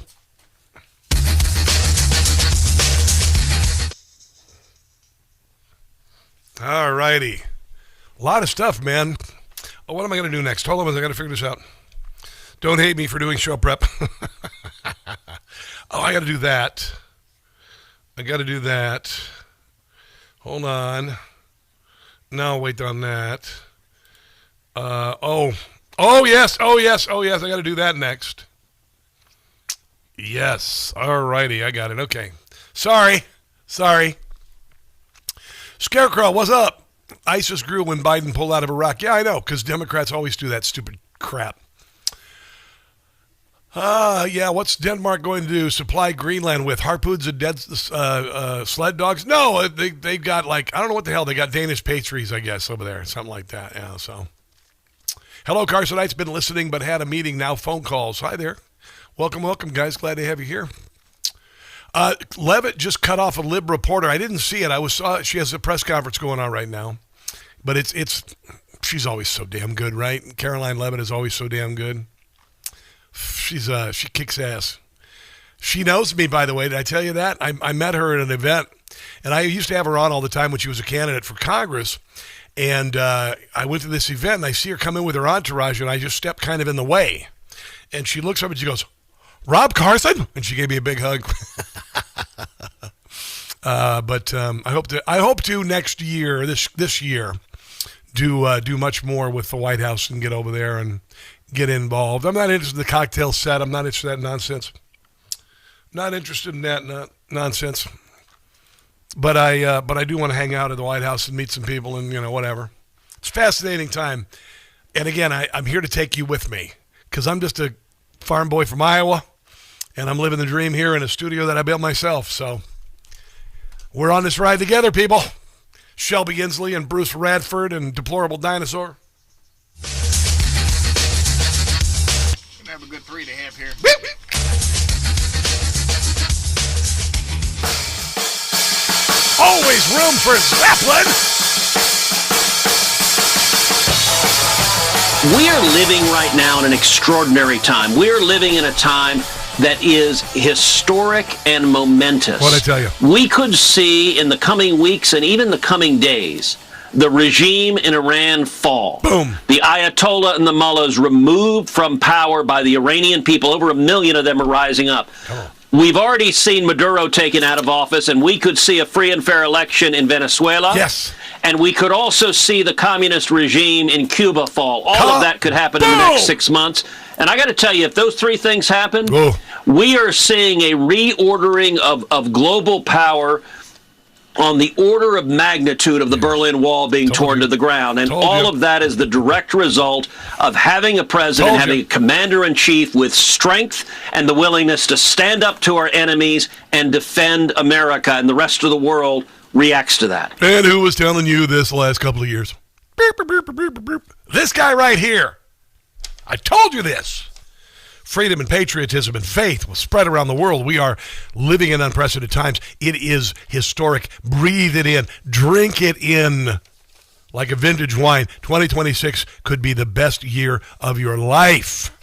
All righty. A lot of stuff, man. Oh, what am I going to do next? Hold on, I got to figure this out. Don't hate me for doing show prep. I got to do that. Hold on. No, wait on that. Yes. I got to do that next. Yes. All righty. I got it. Okay. Sorry. Scarecrow, what's up? ISIS grew when Biden pulled out of Iraq. Yeah, I know, because Democrats always do that stupid crap. What's Denmark going to do? Supply Greenland with harpoons and dead sled dogs? No, they got I don't know what the hell. They got Danish pastries, I guess, over there. Something like that, yeah, so. Hello, Carsonites. Been listening, but had a meeting, now phone calls. Hi there. Welcome, guys. Glad to have you here. Levitt just cut off a Lib reporter. I didn't see it. She has a press conference going on right now, but she's always so damn good, right? Caroline Levitt is always so damn good. She kicks ass. She knows me, by the way. Did I tell you that? I met her at an event, and I used to have her on all the time when she was a candidate for Congress. And I went to this event, and I see her come in with her entourage, and I just stepped kind of in the way. And she looks up and she goes, "Rob Carson?" And she gave me a big hug. But I hope to next year, this year, do much more with the White House and get over there and get involved. I'm not interested in the cocktail set. I'm not interested in that nonsense. Not interested in that nonsense. But I do want to hang out at the White House and meet some people and whatever. It's a fascinating time. And again, I'm here to take you with me because I'm just a farm boy from Iowa. And I'm living the dream here in a studio that I built myself. So we're on this ride together, people. Shelby Inslee and Bruce Radford and Deplorable Dinosaur. Gonna have a good 3.5 here. Always room for Zeppelin. We are living right now in an extraordinary time. We are living in a time that is historic and momentous. What'd I tell you? We could see in the coming weeks and even the coming days the regime in Iran fall. Boom. The Ayatollah and the mullahs removed from power by the Iranian people. Over 1 million of them are rising up. We've already seen Maduro taken out of office, and we could see a free and fair election in Venezuela. Yes. And we could also see the communist regime in Cuba fall. All of that could happen in the next 6 months. And I got to tell you, if those three things happen, we are seeing a reordering of global power on the order of magnitude of the Berlin Wall being torn to the ground. And all of that is the direct result of having a president, having a commander-in-chief with strength and the willingness to stand up to our enemies and defend America, and the rest of the world reacts to that. And who was telling you this the last couple of years? This guy right here. I told you this. Freedom and patriotism and faith will spread around the world. We are living in unprecedented times. It is historic. Breathe it in. Drink it in like a vintage wine. 2026 could be the best year of your life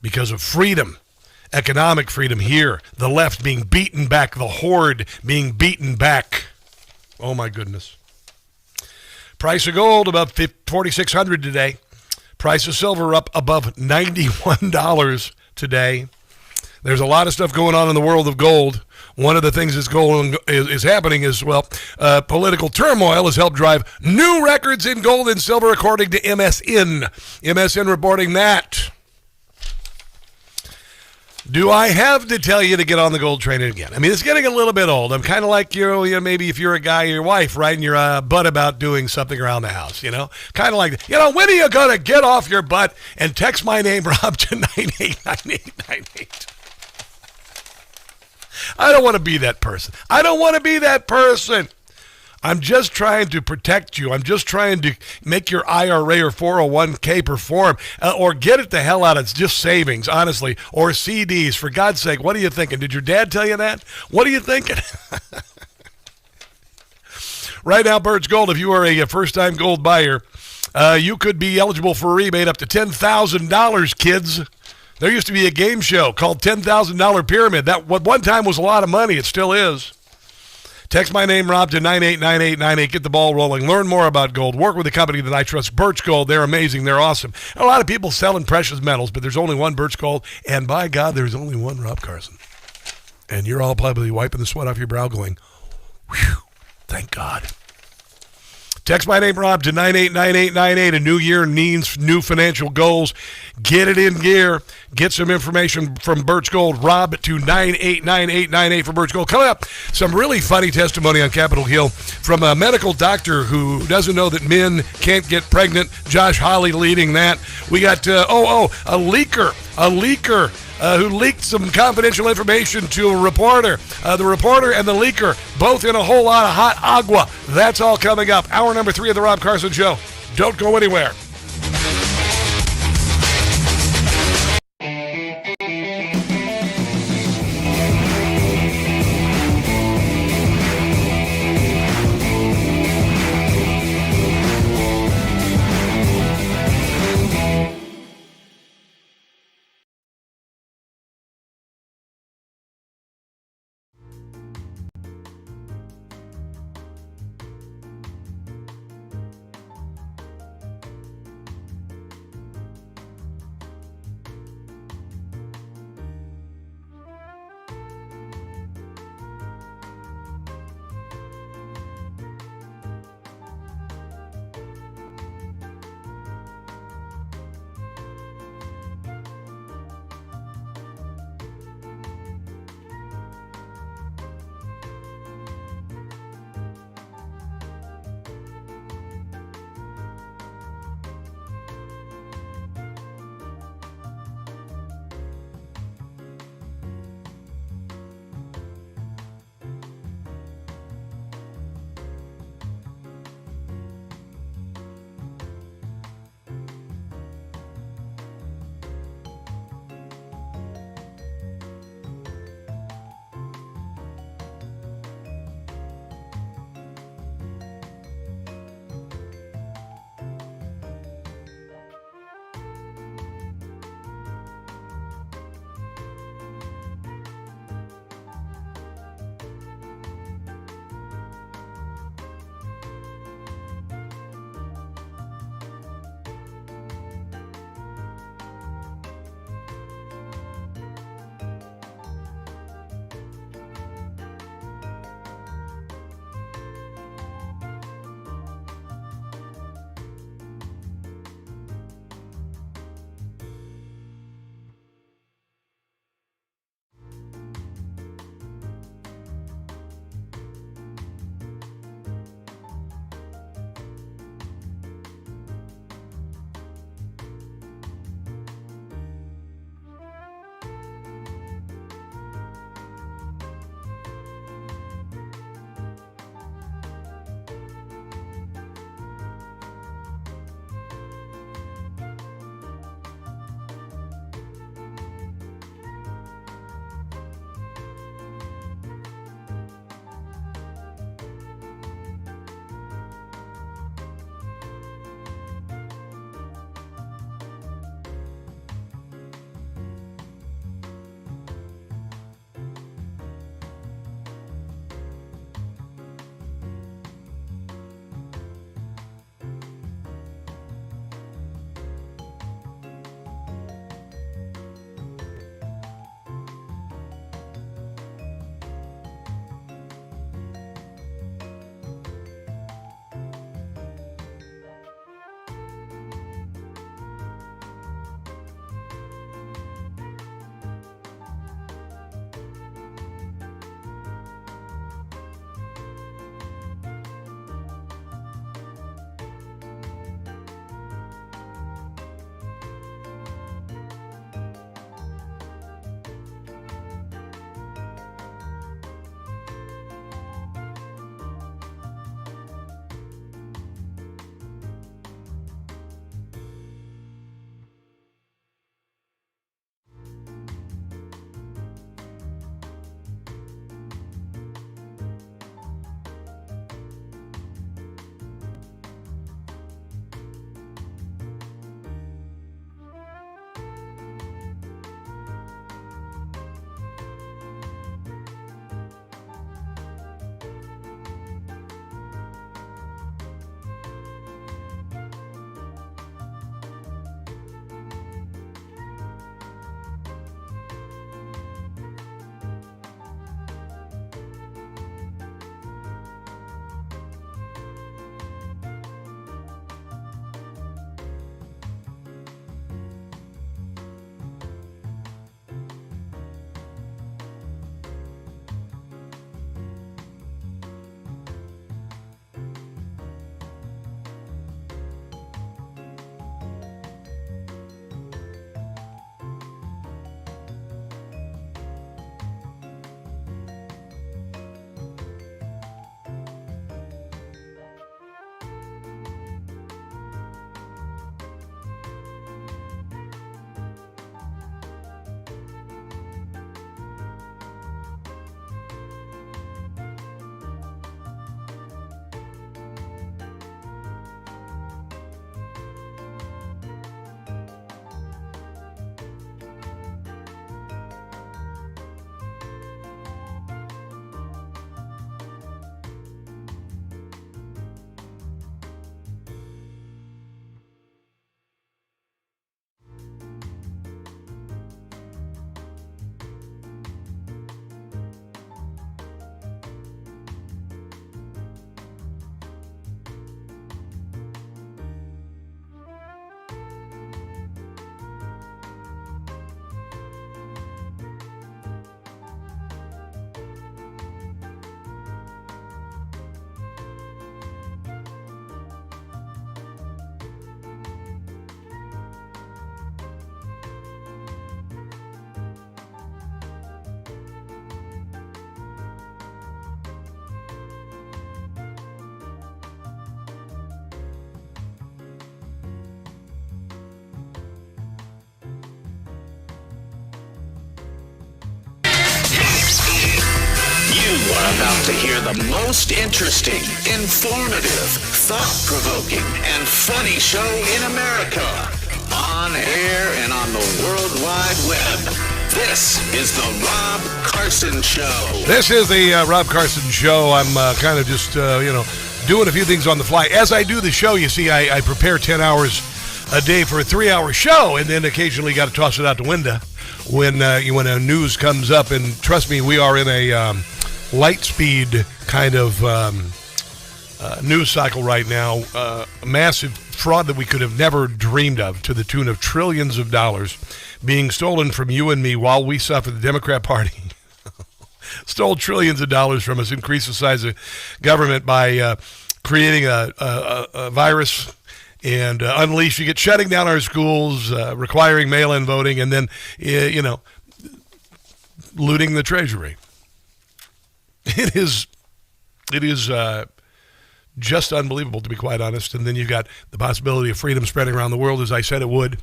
because of freedom. Economic freedom here. The left being beaten back. The horde being beaten back. Oh, my goodness. Price of gold about $4,600 today. Price of silver up above $91 today. There's a lot of stuff going on in the world of gold. One of the things is happening is, political turmoil has helped drive new records in gold and silver, according to MSN. MSN reporting that. Do I have to tell you to get on the gold train again? I mean, it's getting a little bit old. I'm kind of like, maybe if you're a guy or your wife, riding your butt about doing something around the house, Kind of like, when are you going to get off your butt and text my name, Rob, to 989898? I don't want to be that person. I'm just trying to protect you. I'm just trying to make your IRA or 401k perform, or get it the hell out. It's just savings, honestly, or CDs. For God's sake, what are you thinking? Did your dad tell you that? What are you thinking? Right now, Birch Gold, if you are a first-time gold buyer, you could be eligible for a rebate up to $10,000, kids. There used to be a game show called $10,000 Pyramid. That one time was a lot of money. It still is. Text my name, Rob, to 989898. Get the ball rolling. Learn more about gold. Work with a company that I trust, Birch Gold. They're amazing. They're awesome. A lot of people selling precious metals, but there's only one Birch Gold, and by God, there's only one Rob Carson. And you're all probably wiping the sweat off your brow going, whew, thank God. Text my name, Rob, to 989898. A new year means new financial goals. Get it in gear. Get some information from Birch Gold. Rob to 989898 for Birch Gold. Coming up, some really funny testimony on Capitol Hill from a medical doctor who doesn't know that men can't get pregnant. Josh Hawley leading that. We got, a leaker who leaked some confidential information to a reporter. The reporter and the leaker, both in a whole lot of hot agua. That's all coming up. Hour number 3 of the Rob Carson Show. Don't go anywhere. to hear the most interesting, informative, thought-provoking, and funny show in America. On air and on the World Wide Web. This is the Rob Carson Show. This is the Rob Carson Show. I'm kind of just, doing a few things on the fly. As I do the show, you see, I prepare 10 hours a day for a 3-hour show, and then occasionally got to toss it out the window when a news comes up. And trust me, we are in a light speed kind of news cycle right now. A massive fraud that we could have never dreamed of, to the tune of trillions of dollars being stolen from you and me while we suffer. The Democrat Party stole trillions of dollars from us, increased the size of government by creating a virus and unleashing it, shutting down our schools, requiring mail-in voting, and then, looting the Treasury. It is just unbelievable, to be quite honest. And then you got the possibility of freedom spreading around the world, as I said it would.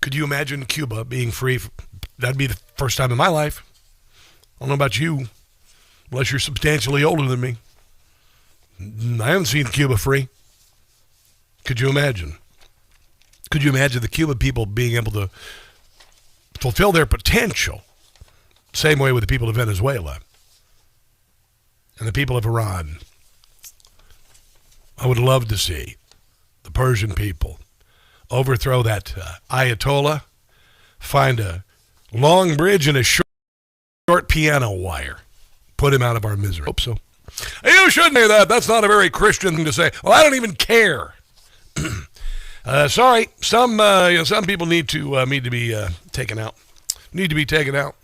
Could you imagine Cuba being free? That'd be the first time in my life. I don't know about you, unless you're substantially older than me. I haven't seen Cuba free. Could you imagine? Could you imagine the Cuban people being able to fulfill their potential? Same way with the people of Venezuela and the people of Iran. I would love to see the Persian people overthrow that Ayatollah, find a long bridge and a short piano wire, put him out of our misery. Hope so. You shouldn't say that. That's not a very Christian thing to say. Well, I don't even care. Sorry, some people need to be taken out. Need to be taken out.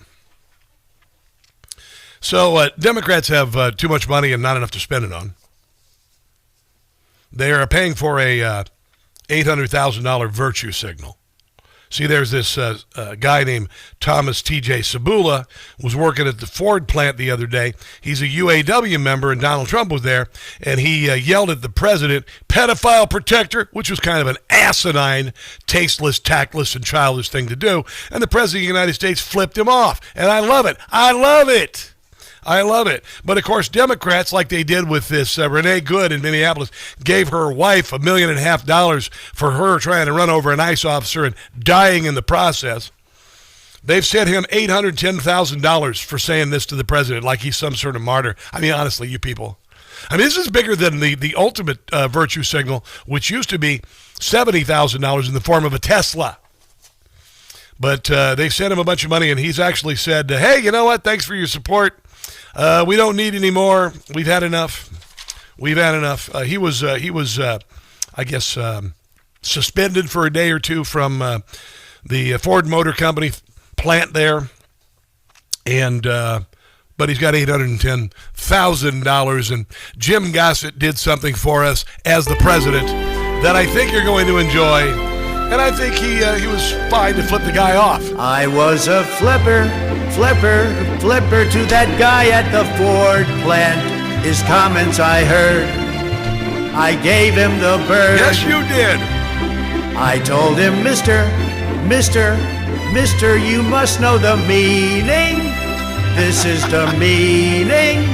So Democrats have too much money and not enough to spend it on. They are paying for a $800,000 virtue signal. See, there's this guy named Thomas T.J. Sabula, was working at the Ford plant the other day. He's a UAW member, and Donald Trump was there, and he yelled at the president, "Pedophile protector," which was kind of an asinine, tasteless, tactless, and childish thing to do. And the president of the United States flipped him off. And I love it. I love it. I love it. But, of course, Democrats, like they did with this Renee Good in Minneapolis, gave her wife $1.5 million for her trying to run over an ICE officer and dying in the process. They've sent him $810,000 for saying this to the president like he's some sort of martyr. I mean, honestly, you people. I mean, this is bigger than the ultimate virtue signal, which used to be $70,000 in the form of a Tesla. But they sent him a bunch of money, and he's actually said, hey, you know what? Thanks for your support. We don't need any more. We've had enough. We've had enough. He was, I guess, suspended for a day or two from the Ford Motor Company plant there, and but he's got $810,000. And Jim Gossett did something for us as the president that I think you're going to enjoy. And I think he was fine to flip the guy off. I was a flipper to that guy at the Ford plant. His comments I heard. I gave him the bird. Yes, you did. I told him, Mister, you must know the meaning. This is the meaning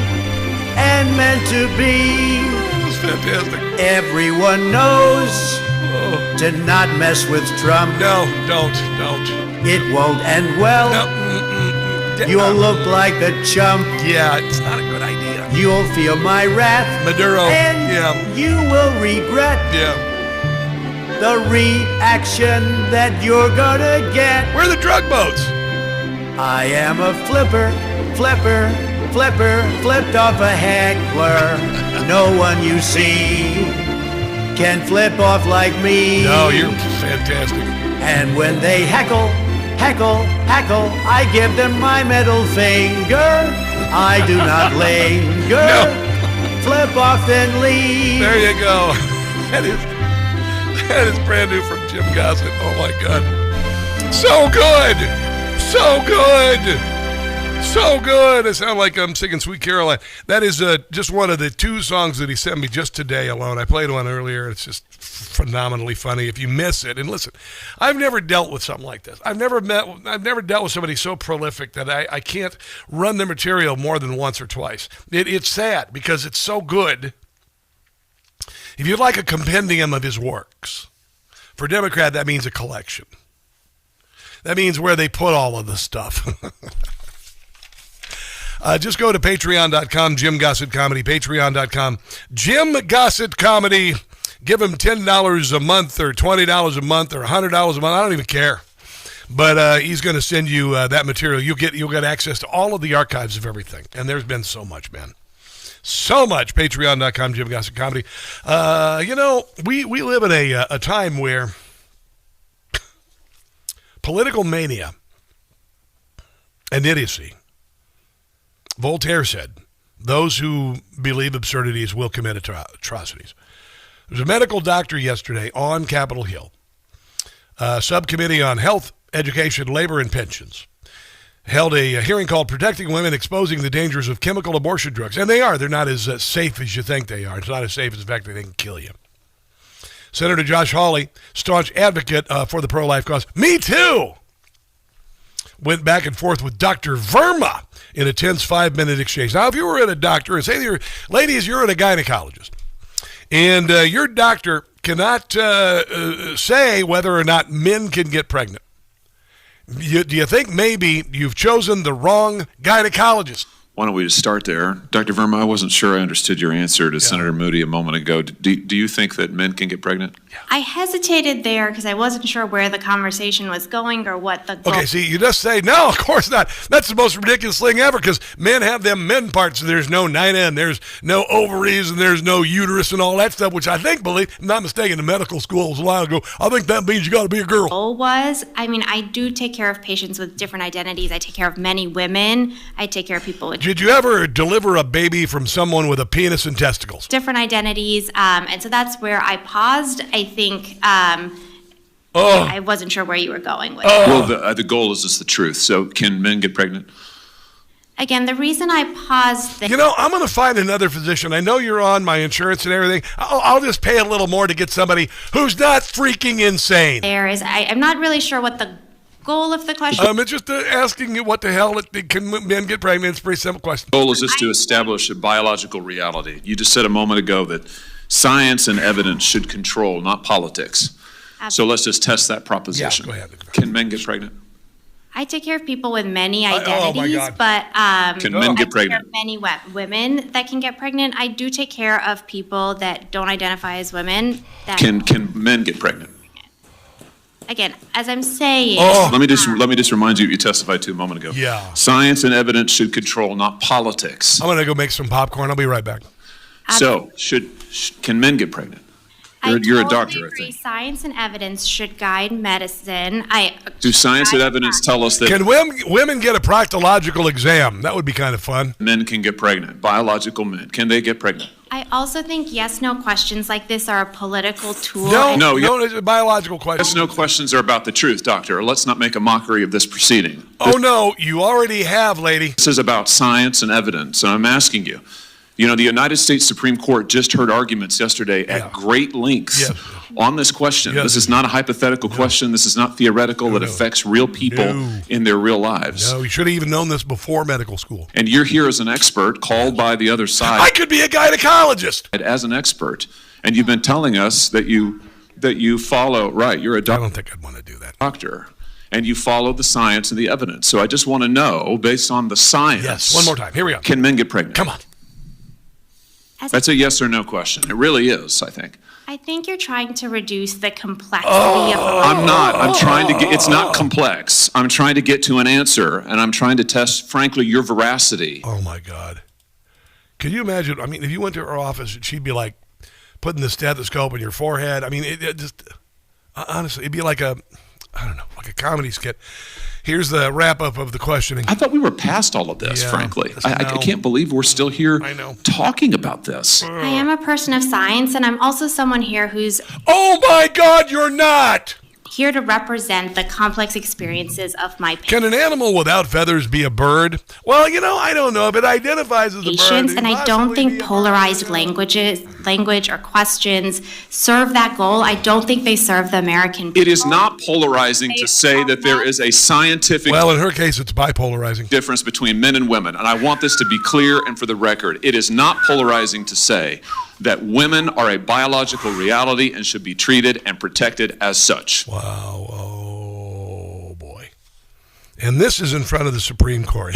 and meant to be. That's fantastic. Everyone knows to not mess with Trump. No, don't. It won't end well. No. You'll look like a chump. Yeah, it's not a good idea. You'll feel my wrath. Maduro. And you will regret the reaction that you're gonna get. Where are the drug boats? I am a flipper, flipped off a heckler. No one you see can flip off like me. No, you're fantastic. And when they heckle, I give them my middle finger. I do not linger. No. Flip off and leave. There you go. That is brand new from Jim Gossett. Oh my God. So good. So good. I sound like I'm singing Sweet Caroline. That is just one of the 2 songs that he sent me just today alone. I played one earlier. It's just phenomenally funny. If you miss it, and listen, I've never dealt with something like this. I've never dealt with somebody so prolific that I can't run their material more than once or twice. It's sad because it's so good. If you'd like a compendium of his works, for a Democrat, that means a collection. That means where they put all of the stuff. Just go to patreon.com, Jim Gossett Comedy, patreon.com, Jim Gossett Comedy. Give him $10 a month or $20 a month or $100 a month. I don't even care. But he's going to send you that material. You'll get access to all of the archives of everything. And there's been so much, man. So much. Patreon.com, Jim Gossett Comedy. We live in a time where political mania and idiocy. Voltaire said, those who believe absurdities will commit atrocities. There was a medical doctor yesterday on Capitol Hill, subcommittee on health, education, labor, and pensions, held a hearing called Protecting Women, Exposing the Dangers of Chemical Abortion Drugs. And they are. They're not as safe as you think they are. It's not as safe as the fact that they can kill you. Senator Josh Hawley, staunch advocate for the pro-life cause, me too, went back and forth with Dr. Verma in a tense 5-minute exchange. Now, if you were at a doctor, and say, ladies, you're at a gynecologist, and your doctor cannot say whether or not men can get pregnant, do you think maybe you've chosen the wrong gynecologist? Why don't we just start there? Dr. Verma, I wasn't sure I understood your answer to Senator Moody a moment ago. Do you think that men can get pregnant? I hesitated there because I wasn't sure where the conversation was going or what the goal. Okay, see, you just say, no, of course not. That's the most ridiculous thing ever because men have them men parts. There's no nina and there's no ovaries and there's no uterus and all that stuff, which I think, I'm not mistaken, in medical school was a while ago. I think that means you got to be a girl. I do take care of patients with different identities. I take care of many women. I take care of people with Did you ever deliver a baby from someone with a penis and testicles? different identities, and so that's where I paused. I think I wasn't sure where you were going with it. Well, the goal is just the truth. So can men get pregnant? Again, the reason I paused there. I'm going to find another physician. I know you're on my insurance and everything. I'll just pay a little more to get somebody who's not freaking insane. I'm not really sure what the goal of the question. I'm just asking you what the hell can men get pregnant. It's a pretty simple question. The goal is just to establish a biological reality. You just said a moment ago that science and evidence should control, not politics. Absolutely. So let's just test that proposition. Yeah, go ahead. Can men get pregnant? I take care of people with many identities, but Can men get I take care pregnant? of many women that can get pregnant. I do take care of people that don't identify as women. Can men get pregnant? Again, as I'm saying. Let me just remind you what you testified to a moment ago. Yeah. Science and evidence should control, not politics. I'm going to go make some popcorn. I'll be right back. So, can men get pregnant? You're a doctor, I think. Science and evidence should guide medicine. Do science and evidence tell us that Can women get a proctological exam? That would be kind of fun. men can get pregnant? Biological men, can they get pregnant? I also think yes/no questions like this are a political tool. No, it's a biological question. Yes, no questions are about the truth, doctor. Let's not make a mockery of this proceeding. Oh, no, you already have, lady. This is about science and evidence, and I'm asking you. The United States Supreme Court just heard arguments yesterday at great lengths on this question. This is not a hypothetical question. This is not theoretical. It affects real people in their real lives. No, you should have even known this before medical school. And you're here as an expert called by the other side. I could be a gynecologist. As an expert, and you've been telling us that you follow, right, you're a doctor. I don't think I'd want to do that. Doctor. And you follow the science and the evidence. So I just want to know, based on the science. Yes, one more time. Here we go. Can men get pregnant? Come on. That's a yes or no question. It really is, I think. I think you're trying to reduce the complexity of I'm not. I'm trying to get, it's not complex. I'm trying to get to an answer, and I'm trying to test, frankly, your veracity. Oh, my God. Can you imagine? If you went to her office, she'd be like putting the stethoscope in your forehead. It just, honestly, it'd be like a comedy skit. Here's the wrap-up of the questioning. I thought we were past all of this, frankly. I can't believe we're still here talking about this. I am a person of science, and I'm also someone here who's... Oh, my God, you're not! here to represent the complex experiences of my Can an animal without feathers be a bird? Well, I don't know if it identifies as a bird. And I don't think polarized language or questions serve that goal. I don't think they serve the American people. It is not polarizing to say that there is a scientific... Well, in her case, it's bipolarizing. ...difference between men and women. And I want this to be clear and for the record. It is not polarizing to say that women are a biological reality and should be treated and protected as such. Wow. Oh, boy. And this is in front of the Supreme Court.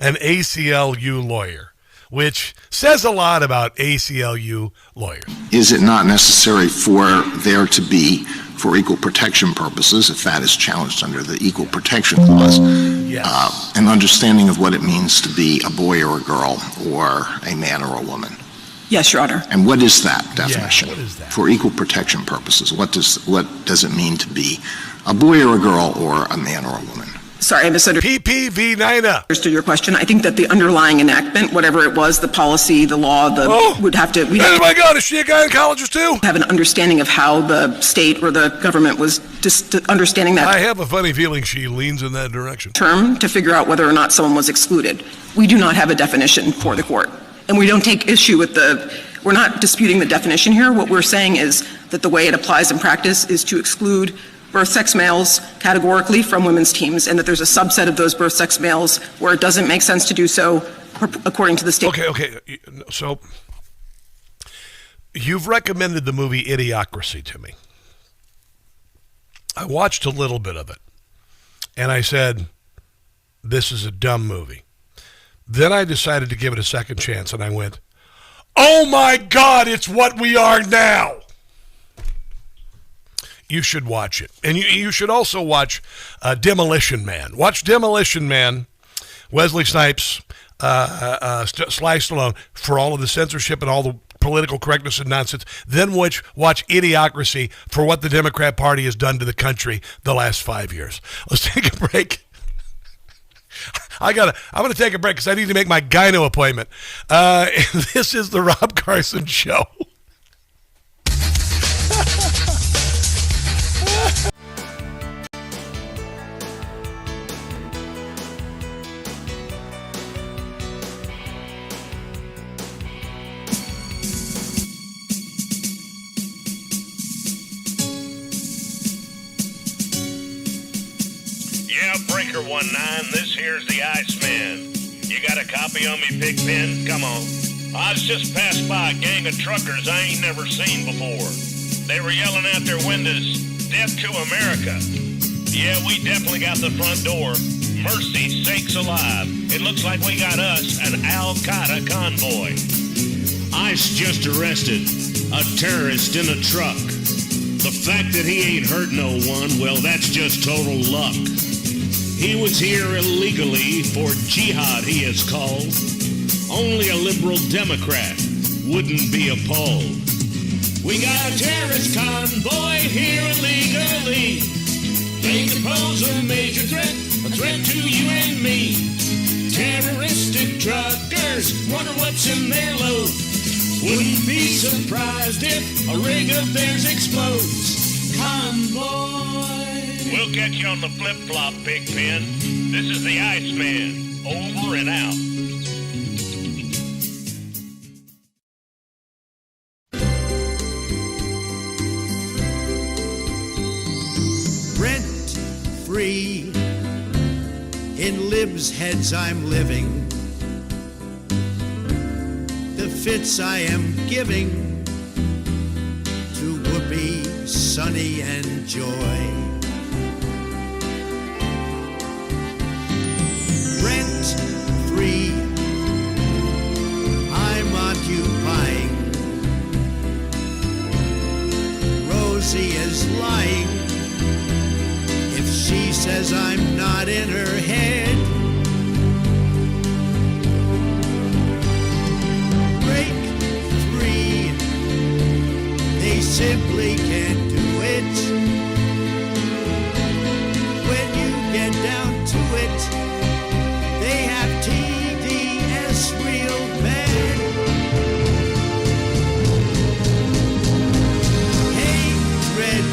An ACLU lawyer, which says a lot about ACLU lawyers. Is it not necessary for there to be, for equal protection purposes, if that is challenged under the Equal Protection Clause, an understanding of what it means to be a boy or a girl or a man or a woman? Yes, Your Honor. And what is that definition? What is that? For equal protection purposes, what does it mean to be a boy or a girl or a man or a woman? Sorry, I misunderstood. PPV-9. Understood your question. I think that the underlying enactment, whatever it was, the policy, the law, would have to... Oh my God, is she a gynecologist too? Have an understanding of how the state or the government was just understanding that. I have a funny feeling she leans in that direction. ...term to figure out whether or not someone was excluded. We do not have a definition for the court. And we don't take issue with we're not disputing the definition here. What we're saying is that the way it applies in practice is to exclude birth sex males categorically from women's teams, and that there's a subset of those birth sex males where it doesn't make sense to do so according to the state. Okay. So you've recommended the movie Idiocracy to me. I watched a little bit of it, and I said, this is a dumb movie. Then I decided to give it a second chance, and I went, oh my God, it's what we are now. You should watch it. And you should also watch Demolition Man. Watch Demolition Man, Wesley Snipes, Sly Stallone, for all of the censorship and all the political correctness and nonsense. Then watch Idiocracy for what the Democrat Party has done to the country the last 5 years. Let's take a break. I'm going to take a break because I need to make my gyno appointment. This is the Rob Carson Show. Breaker 19, this here's the Iceman. You got a copy on me, Pigpen? Come on. I was just passed by a gang of truckers I ain't never seen before. They were yelling out their windows, "Death to America." Yeah, we definitely got the front door. Mercy sakes alive. It looks like we got us an Al-Qaeda convoy. ICE just arrested a terrorist in a truck. The fact that he ain't hurt no one, well, that's just total luck. He was here illegally for jihad, he is called. Only a liberal Democrat wouldn't be appalled. We got a terrorist convoy here illegally. They could pose a major threat, a threat to you and me. Terroristic truckers wonder what's in their load. Wouldn't be surprised if a rig of theirs explodes. Convoy. We'll catch you on the flip-flop, Pigpen. This is the Iceman. Over and out. Rent-free. In libs' heads I'm living. The fits I am giving to Whoopi, Sonny, and Joy. Rent-free, I'm occupying. Rosie is lying if she says I'm not in her head. Break free, they simply can't do it. When you get down to it, they have TDS real bad. Hatred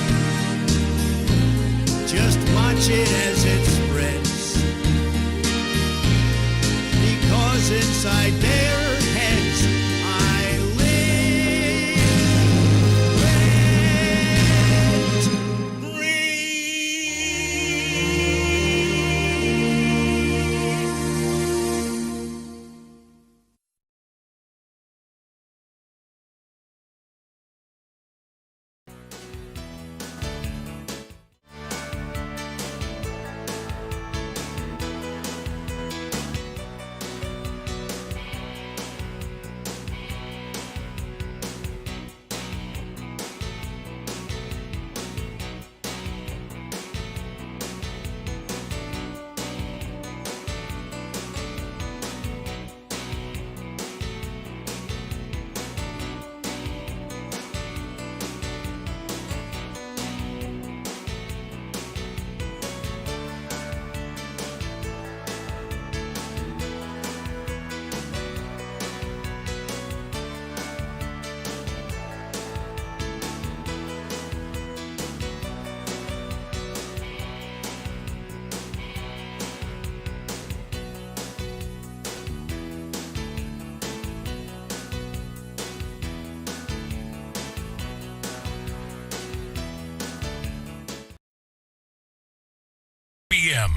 p.m.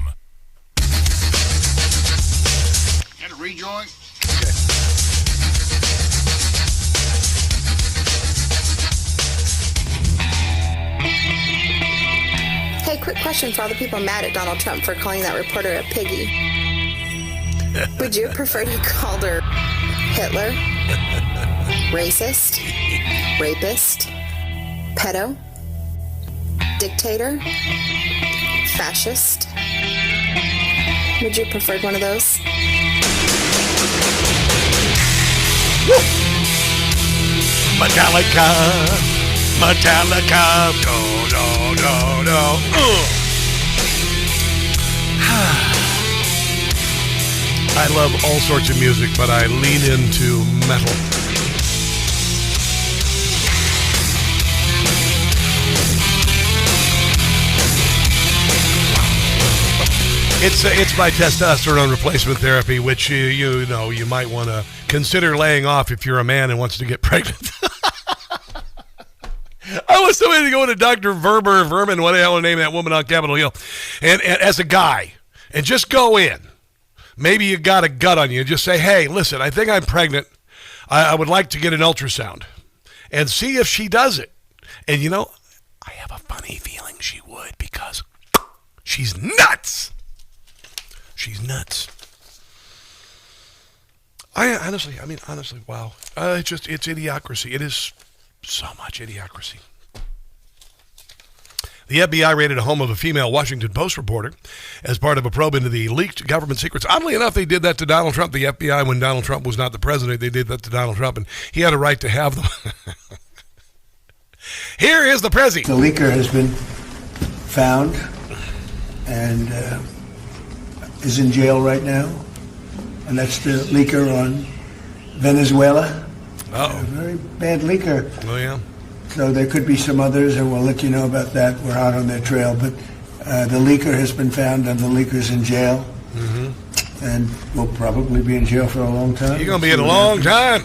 Got to rejoin? Hey, quick question for all the people mad at Donald Trump for calling that reporter a piggy. Would you prefer to be called her Hitler, racist, rapist, pedo, dictator, fascist? Would you prefer one of those? Metallica, no. I love all sorts of music, but I lean into metal. It's my testosterone replacement therapy, which you know you might want to consider laying off if you're a man and wants to get pregnant. I was so ready to go to Dr. Vermin, what the hell name that woman on Capitol Hill, and as a guy, and just go in. Maybe you got a gut on you. Just say, hey, listen, I think I'm pregnant. I would like to get an ultrasound, and see if she does it. And you know, I have a funny feeling she would, because she's nuts. She's nuts. Honestly, wow. It's idiocracy. It is so much idiocracy. The FBI raided a home of a female Washington Post reporter as part of a probe into the leaked government secrets. Oddly enough, they did that to Donald Trump. The FBI, when Donald Trump was not the president, they did that to Donald Trump, and he had a right to have them. Here is the Prezi. The leaker has been found and is in jail right now, and that's the leaker on Venezuela. Uh-oh. A very bad leaker. Oh, yeah. So there could be some others, and we'll let you know about that. We're out on their trail. But the leaker has been found, and the leaker's in jail. Mm-hmm. And will probably be in jail for a long time. You're going to be in a long time.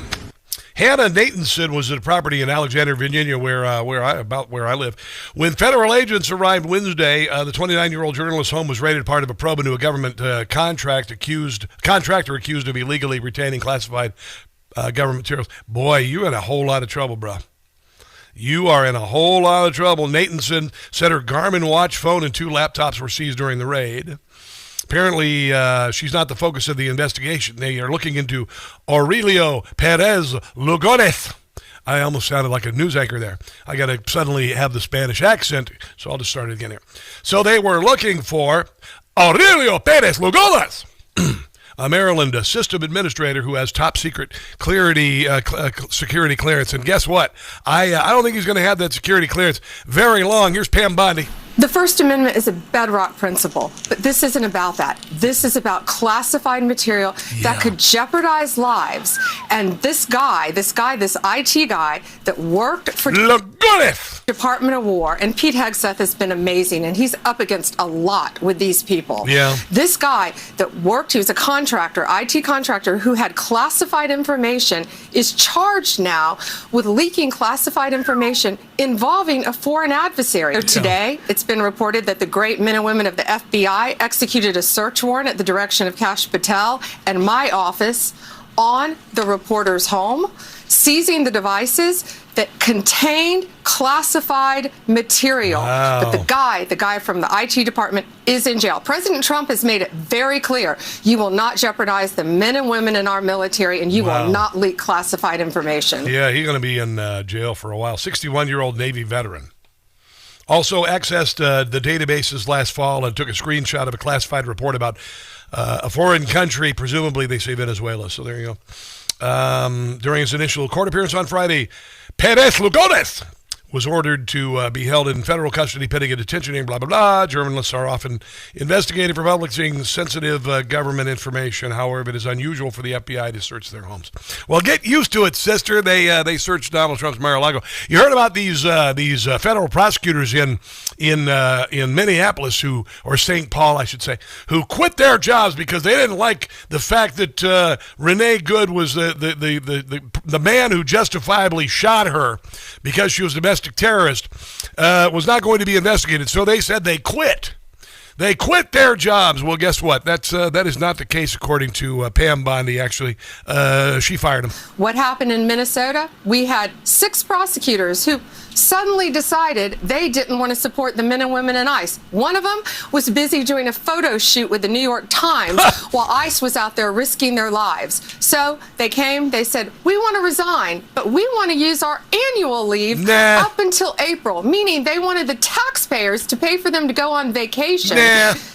Hannah Nathanson was at a property in Alexandria, Virginia, where I live. When federal agents arrived Wednesday, the 29-year-old journalist's home was raided, part of a probe into a government contractor accused of illegally retaining classified government materials. Boy, you're in a whole lot of trouble, bro. You are in a whole lot of trouble. Nathanson said her Garmin watch, phone, and 2 laptops were seized during the raid. Apparently, she's not the focus of the investigation. They are looking into Aurelio Perez Lugones. I almost sounded like a news anchor there. I got to suddenly have the Spanish accent, so I'll just start it again here. So they were looking for Aurelio Perez Lugones, a Maryland system administrator who has top secret security clearance. And guess what? I don't think he's going to have that security clearance very long. Here's Pam Bondi. The First Amendment is a bedrock principle, but this isn't about that. This is about classified material that could jeopardize lives. And this IT guy that worked for Department of War, and Pete Hegseth has been amazing, and he's up against a lot with these people. Yeah. This guy that worked, he was a contractor, IT contractor, who had classified information, is charged now with leaking classified information involving a foreign adversary. So today, it's been reported that the great men and women of the FBI executed a search warrant at the direction of Kash Patel and my office on the reporter's home, seizing the devices that contained classified material. Wow. But the guy from the IT department is in jail. President Trump has made it very clear, you will not jeopardize the men and women in our military, and you will not leak classified information. Yeah, he's going to be in jail for a while. 61-year-old Navy veteran. Also accessed the databases last fall and took a screenshot of a classified report about a foreign country, presumably they say Venezuela. So there you go. During his initial court appearance on Friday, Perez Lugones was ordered to be held in federal custody pending a detention hearing, blah, blah, blah. Journalists are often investigated for publishing sensitive government information. However, it is unusual for the FBI to search their homes. Well, get used to it, sister. They searched Donald Trump's Mar-a-Lago. You heard about these federal prosecutors in Minneapolis or St. Paul, I should say, who quit their jobs because they didn't like the fact that Renee Good was the man who justifiably shot her because she was a domestic terrorist, was not going to be investigated. So they said they quit. They quit their jobs. Well, guess what? That is not the case according to Pam Bondi. Actually, she fired them. What happened in Minnesota? We had 6 prosecutors who suddenly decided they didn't want to support the men and women in ICE. One of them was busy doing a photo shoot with the New York Times while ICE was out there risking their lives. So they came, they said, we want to resign, but we want to use our annual leave up until April, meaning they wanted the taxpayers to pay for them to go on vacation.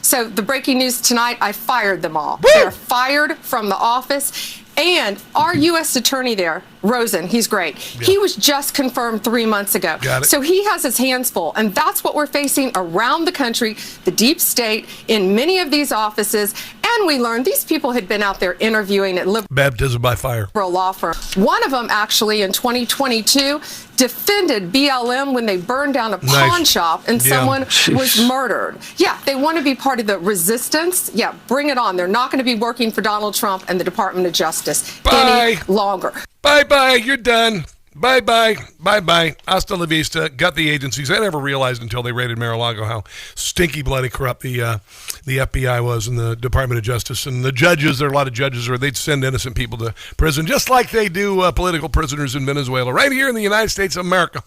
So the breaking news tonight, I fired them all. They're fired from the office. And our U.S. attorney there, Rosen, he's great. Yeah. He was just confirmed 3 months ago. So he has his hands full. And that's what we're facing around the country, the deep state, in many of these offices. And we learned these people had been out there interviewing at baptism by fire for a law firm. One of them actually in 2022 defended BLM when they burned down a pawn shop and someone was murdered. Yeah, they want to be part of the resistance. Yeah, bring it on. They're not going to be working for Donald Trump and the Department of Justice any longer. Bye-bye. You're done. Bye-bye. Bye-bye. Hasta la vista. Got the agencies. I never realized until they raided Mar-a-Lago how stinky, bloody corrupt the FBI was and the Department of Justice. And the judges, there are a lot of judges where they'd send innocent people to prison, just like they do political prisoners in Venezuela, right here in the United States of America.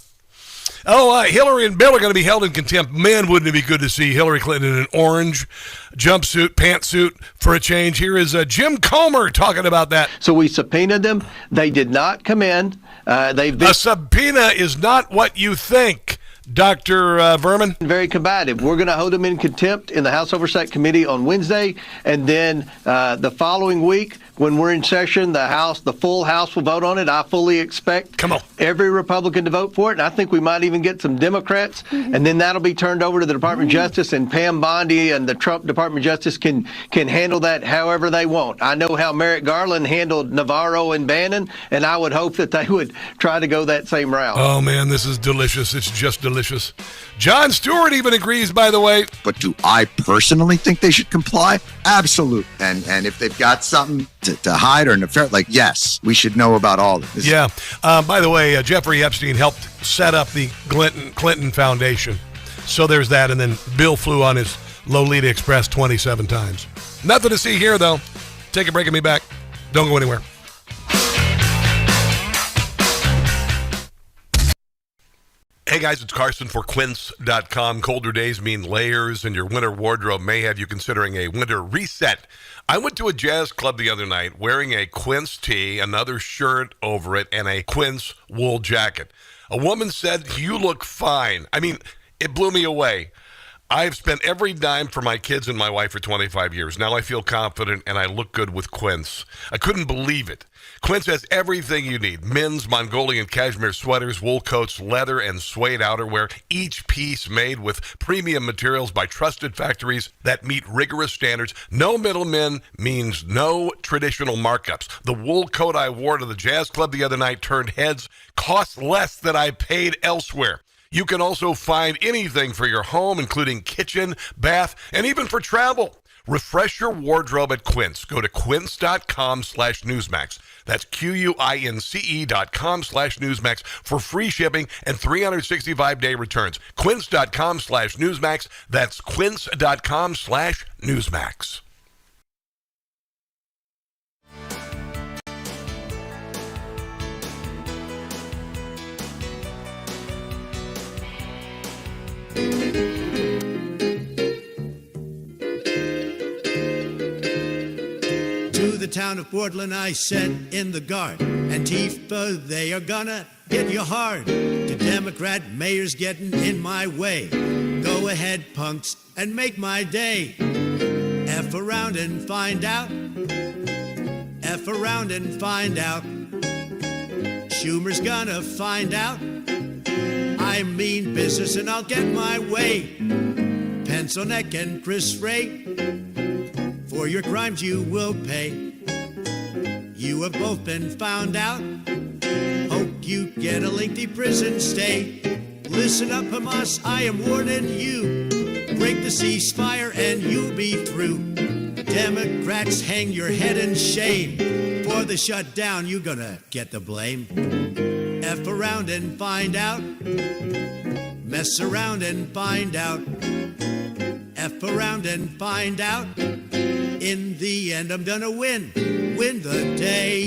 Hillary and Bill are going to be held in contempt. Man, wouldn't it be good to see Hillary Clinton in an orange jumpsuit, pantsuit for a change. Here is Jim Comer talking about that. So we subpoenaed them. They did not come in. A subpoena is not what you think, Dr. Verman. Very combative. We're going to hold them in contempt in the House Oversight Committee on Wednesday, and then the following week, when we're in session, the full House will vote on it. I fully expect every Republican to vote for it, and I think we might even get some Democrats, and then that'll be turned over to the Department of Justice, and Pam Bondi and the Trump Department of Justice can handle that however they want. I know how Merrick Garland handled Navarro and Bannon, and I would hope that they would try to go that same route. Oh, man, this is delicious. It's just delicious. Jon Stewart even agrees, by the way. But do I personally think they should comply? Absolutely. And if they've got something to hide or nefarious, yes, we should know about all of this. Yeah. By the way, Jeffrey Epstein helped set up the Clinton Foundation. So there's that. And then Bill flew on his Lolita Express 27 times. Nothing to see here, though. Take a break and be back. Don't go anywhere. Hey guys, it's Carson for Quince.com. Colder days mean layers, and your winter wardrobe may have you considering a winter reset. I went to a jazz club the other night wearing a Quince tee, another shirt over it, and a Quince wool jacket. A woman said, "You look fine." I mean, it blew me away. I've spent every dime for my kids and my wife for 25 years. Now I feel confident and I look good with Quince. I couldn't believe it. Quince has everything you need. Men's Mongolian cashmere sweaters, wool coats, leather, and suede outerwear. Each piece made with premium materials by trusted factories that meet rigorous standards. No middlemen means no traditional markups. The wool coat I wore to the jazz club the other night turned heads, cost less than I paid elsewhere. You can also find anything for your home, including kitchen, bath, and even for travel. Refresh your wardrobe at Quince. Go to quince.com/Newsmax. That's QUINCE.com/Newsmax for free shipping and 365-day returns. Quince.com/Newsmax. That's quince.com/Newsmax. To the town of Portland I said in the guard, Antifa, they are gonna get you hard. To Democrat mayors getting in my way, go ahead punks and make my day. F around and find out, F around and find out. Schumer's gonna find out, I mean business and I'll get my way. Pencil Neck and Chris Ray, for your crimes you will pay. You have both been found out. Hope you get a lengthy prison stay. Listen up, Hamas, I am warning you. Break the ceasefire and you'll be through. Democrats, hang your head in shame. For the shutdown, you're gonna get the blame. F around and find out. Mess around and find out. F around and find out. In the end, I'm gonna win the day.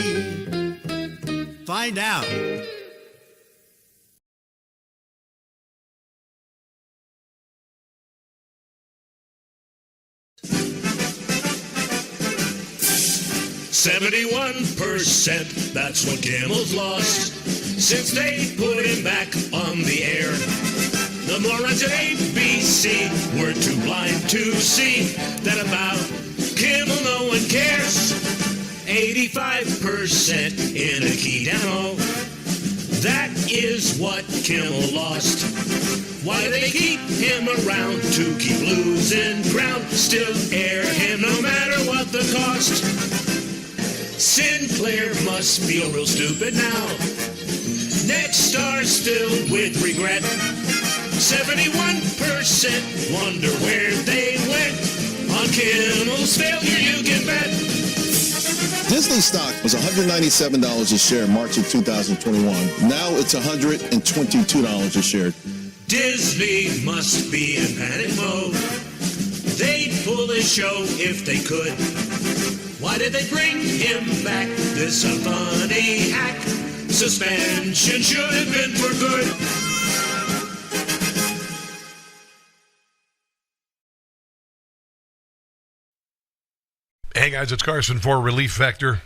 Find out. %, that's what Kimmel's lost since they put him back on the air. The morons at ABC were too blind to see that about Kimmel no one cares. 85% in a key down. That is what Kimmel lost. Why do they keep him around? To keep losing ground. Still air him no matter what the cost. Sinclair must feel real stupid now. Next star still with regret. 71% wonder where they went. On Kimmel's failure you can bet. Disney stock was $197 a share in March of 2021. Now it's $122 a share. Disney must be in panic mode. They'd pull this show if they could. Why did they bring him back? This a funny hack. Suspension should have been for good. Hey guys, it's Carson for Relief Factor.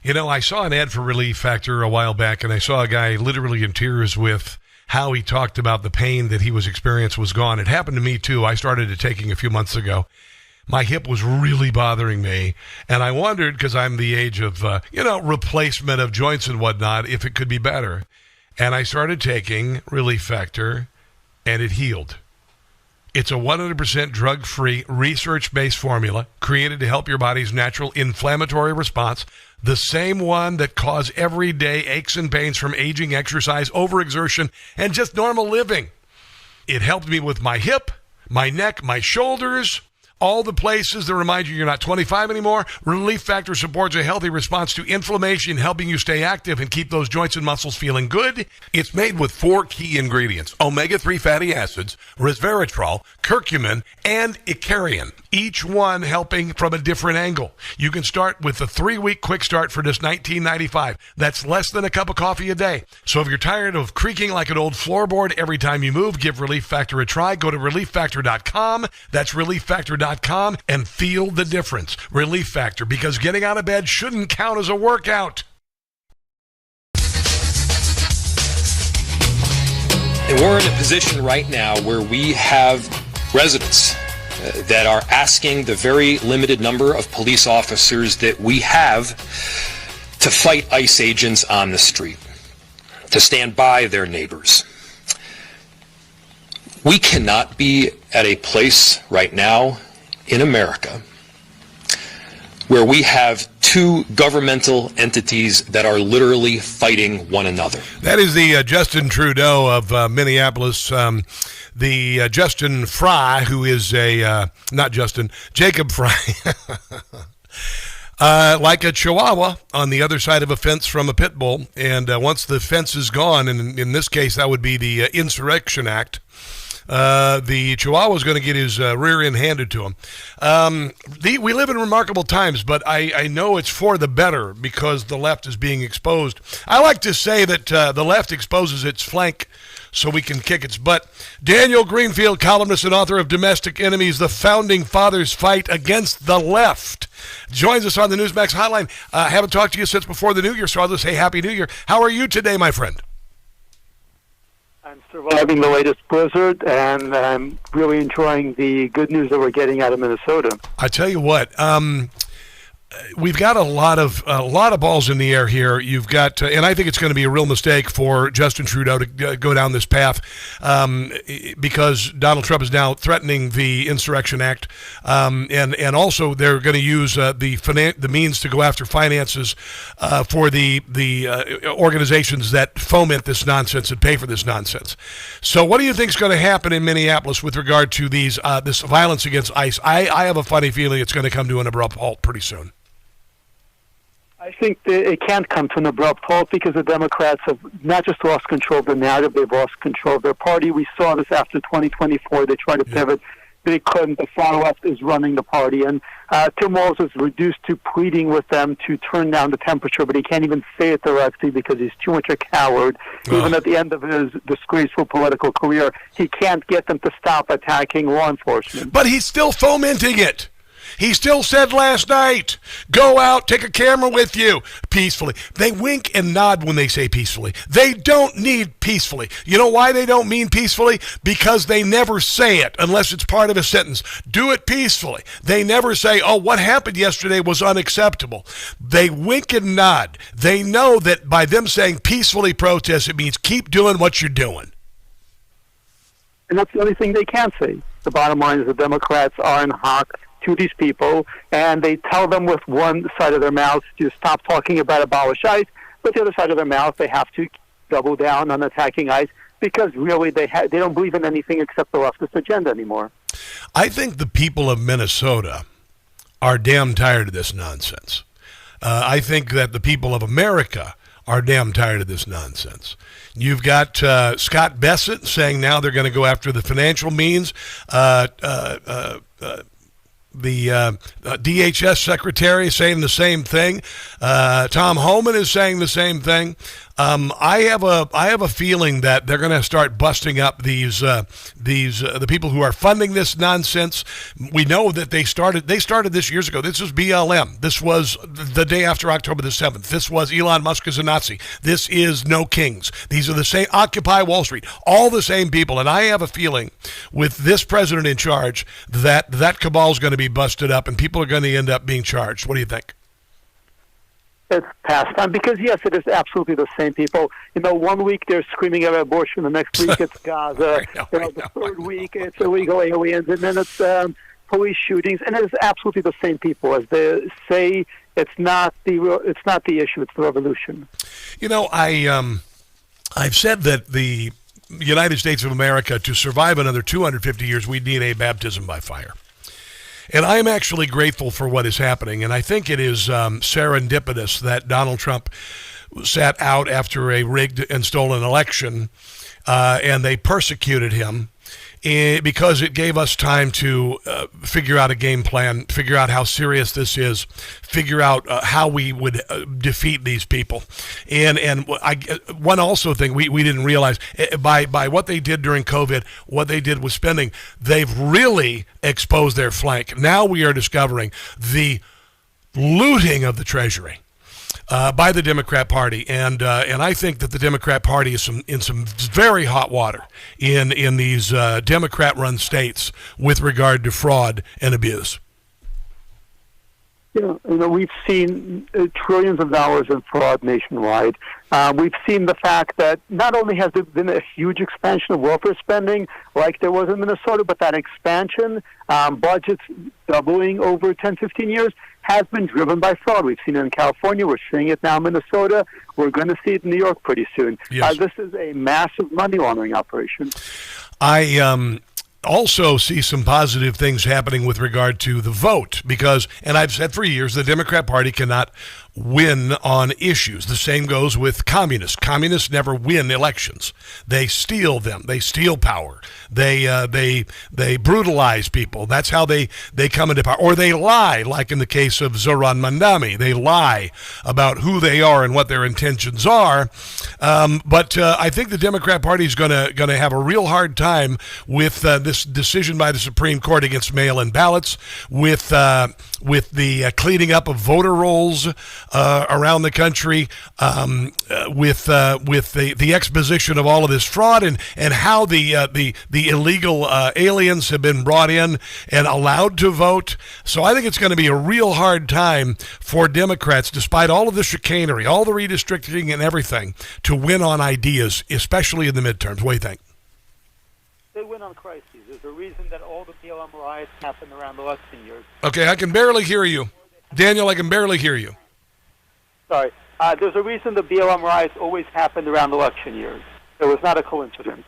You know, I saw an ad for Relief Factor a while back, and I saw a guy literally in tears with how he talked about the pain that he was experiencing was gone. It happened to me too. I started it taking a few months ago. My hip was really bothering me, and I wondered, because I'm the age of, replacement of joints and whatnot, if it could be better. And I started taking Relief Factor, and it healed. It's a 100% drug-free, research-based formula created to help your body's natural inflammatory response, the same one that causes everyday aches and pains from aging, exercise, overexertion, and just normal living. It helped me with my hip, my neck, my shoulders, all the places that remind you you're not 25 anymore. Relief Factor supports a healthy response to inflammation, helping you stay active and keep those joints and muscles feeling good. It's made with 4 key ingredients: omega-3 fatty acids, resveratrol, curcumin, and icariin, each one helping from a different angle. You can start with the 3-week quick start for just $19.95. That's less than a cup of coffee a day. So if you're tired of creaking like an old floorboard every time you move, give Relief Factor a try. Go to ReliefFactor.com. That's ReliefFactor.com and feel the difference. Relief Factor, because getting out of bed shouldn't count as a workout. And we're in a position right now where we have residents that are asking the very limited number of police officers that we have to fight ICE agents on the street, to stand by their neighbors. We cannot be at a place right now in America where we have 2 governmental entities that are literally fighting one another. That is the Justin Trudeau of Minneapolis. The Justin Fry, who is Jacob Fry. Like a chihuahua on the other side of a fence from a pit bull. And once the fence is gone, and in this case that would be the Insurrection Act, the Chihuahua is going to get his rear end handed to him. We live in remarkable times, but I know it's for the better because the left is being exposed. I like to say that the left exposes its flank so we can kick its butt. Daniel Greenfield, columnist and author of Domestic Enemies, The Founding Fathers Fight Against the Left, joins us on the Newsmax Hotline. Haven't talked to you since before the New Year, so I'll just say Happy New Year. How are you today, my friend? I'm surviving the latest blizzard, and I'm really enjoying the good news that we're getting out of Minnesota. I tell you what, we've got a lot of balls in the air here. You've got, and I think it's going to be a real mistake for Justin Trudeau to go down this path because Donald Trump is now threatening the Insurrection Act, and also they're going to use the means to go after finances for the organizations that foment this nonsense and pay for this nonsense. So, what do you think is going to happen in Minneapolis with regard to this violence against ICE? I have a funny feeling it's going to come to an abrupt halt pretty soon. I think that it can't come to an abrupt halt because the Democrats have not just lost control of the narrative, they've lost control of their party. We saw this after 2024. They tried to pivot they couldn't. The far left is running the party. And Tim Walz is reduced to pleading with them to turn down the temperature, but he can't even say it directly because he's too much a coward. Even at the end of his disgraceful political career, he can't get them to stop attacking law enforcement. But he's still fomenting it. He still said last night, go out, take a camera with you, peacefully. They wink and nod when they say peacefully. They don't need peacefully. You know why they don't mean peacefully? Because they never say it unless it's part of a sentence. Do it peacefully. They never say, oh, what happened yesterday was unacceptable. They wink and nod. They know that by them saying peacefully protest, it means keep doing what you're doing. And that's the only thing they can say. The bottom line is the Democrats are in hock to these people, and they tell them with one side of their mouth to stop talking about abolish ICE, but the other side of their mouth they have to double down on attacking ICE because really they don't believe in anything except the leftist agenda anymore. I think the people of Minnesota are damn tired of this nonsense. I think that the people of America are damn tired of this nonsense. You've got Scott Bessent saying now they're going to go after the financial means. The DHS secretary is saying the same thing. Tom Homan is saying the same thing. I have a feeling that they're going to start busting up the people who are funding this nonsense. We know that they started this years ago. This was BLM. This was the day after October the 7th. This was Elon Musk is a Nazi. This is No Kings. These are the same Occupy Wall Street. All the same people. And I have a feeling with this president in charge that cabal is going to be busted up and people are going to end up being charged. What do you think? It's past time because, yes, it is absolutely the same people. You know, 1 week they're screaming about abortion, the next week it's Gaza, the third week it's illegal aliens, and then it's police shootings, and it is absolutely the same people. As they say, it's not the issue, it's the revolution. You know, I've said that the United States of America, to survive another 250 years, we need a baptism by fire. And I am actually grateful for what is happening, and I think it is serendipitous that Donald Trump sat out after a rigged and stolen election, and they persecuted him because it gave us time to figure out a game plan, figure out how serious this is, figure out how we would defeat these people. And one also thing we didn't realize, by what they did during COVID, what they did with spending, they've really exposed their flank. Now we are discovering the looting of the Treasury by the Democrat Party, and I think that the Democrat Party is in some very hot water in these Democrat-run states with regard to fraud and abuse. Yeah, you know, we've seen trillions of dollars in fraud nationwide. We've seen the fact that not only has there been a huge expansion of welfare spending like there was in Minnesota, but that expansion, budgets doubling over 10, 15 years, has been driven by fraud. We've seen it in California. We're seeing it now in Minnesota. We're going to see it in New York pretty soon. Yes. This is a massive money laundering operation. I also see some positive things happening with regard to the vote because, and I've said for years, the Democrat Party cannot win on issues. The same goes with communists. Communists never win elections. They steal them. They steal power. They brutalize people. That's how they come into power. Or they lie, like in the case of Zoran Mandami. They lie about who they are and what their intentions are. But I think the Democrat Party is going to have a real hard time with this decision by the Supreme Court against mail-in ballots, with the cleaning up of voter rolls around the country, with the exposition of all of this fraud and how the illegal aliens have been brought in and allowed to vote. So I think it's going to be a real hard time for Democrats, despite all of the chicanery, all the redistricting and everything, to win on ideas, especially in the midterms. What do you think? They win on crises. There's a reason that all the BLM riots happened around election years. Okay, I can barely hear you. Daniel, I can barely hear you. Sorry. There's a reason the BLM riots always happened around election years. It was not a coincidence.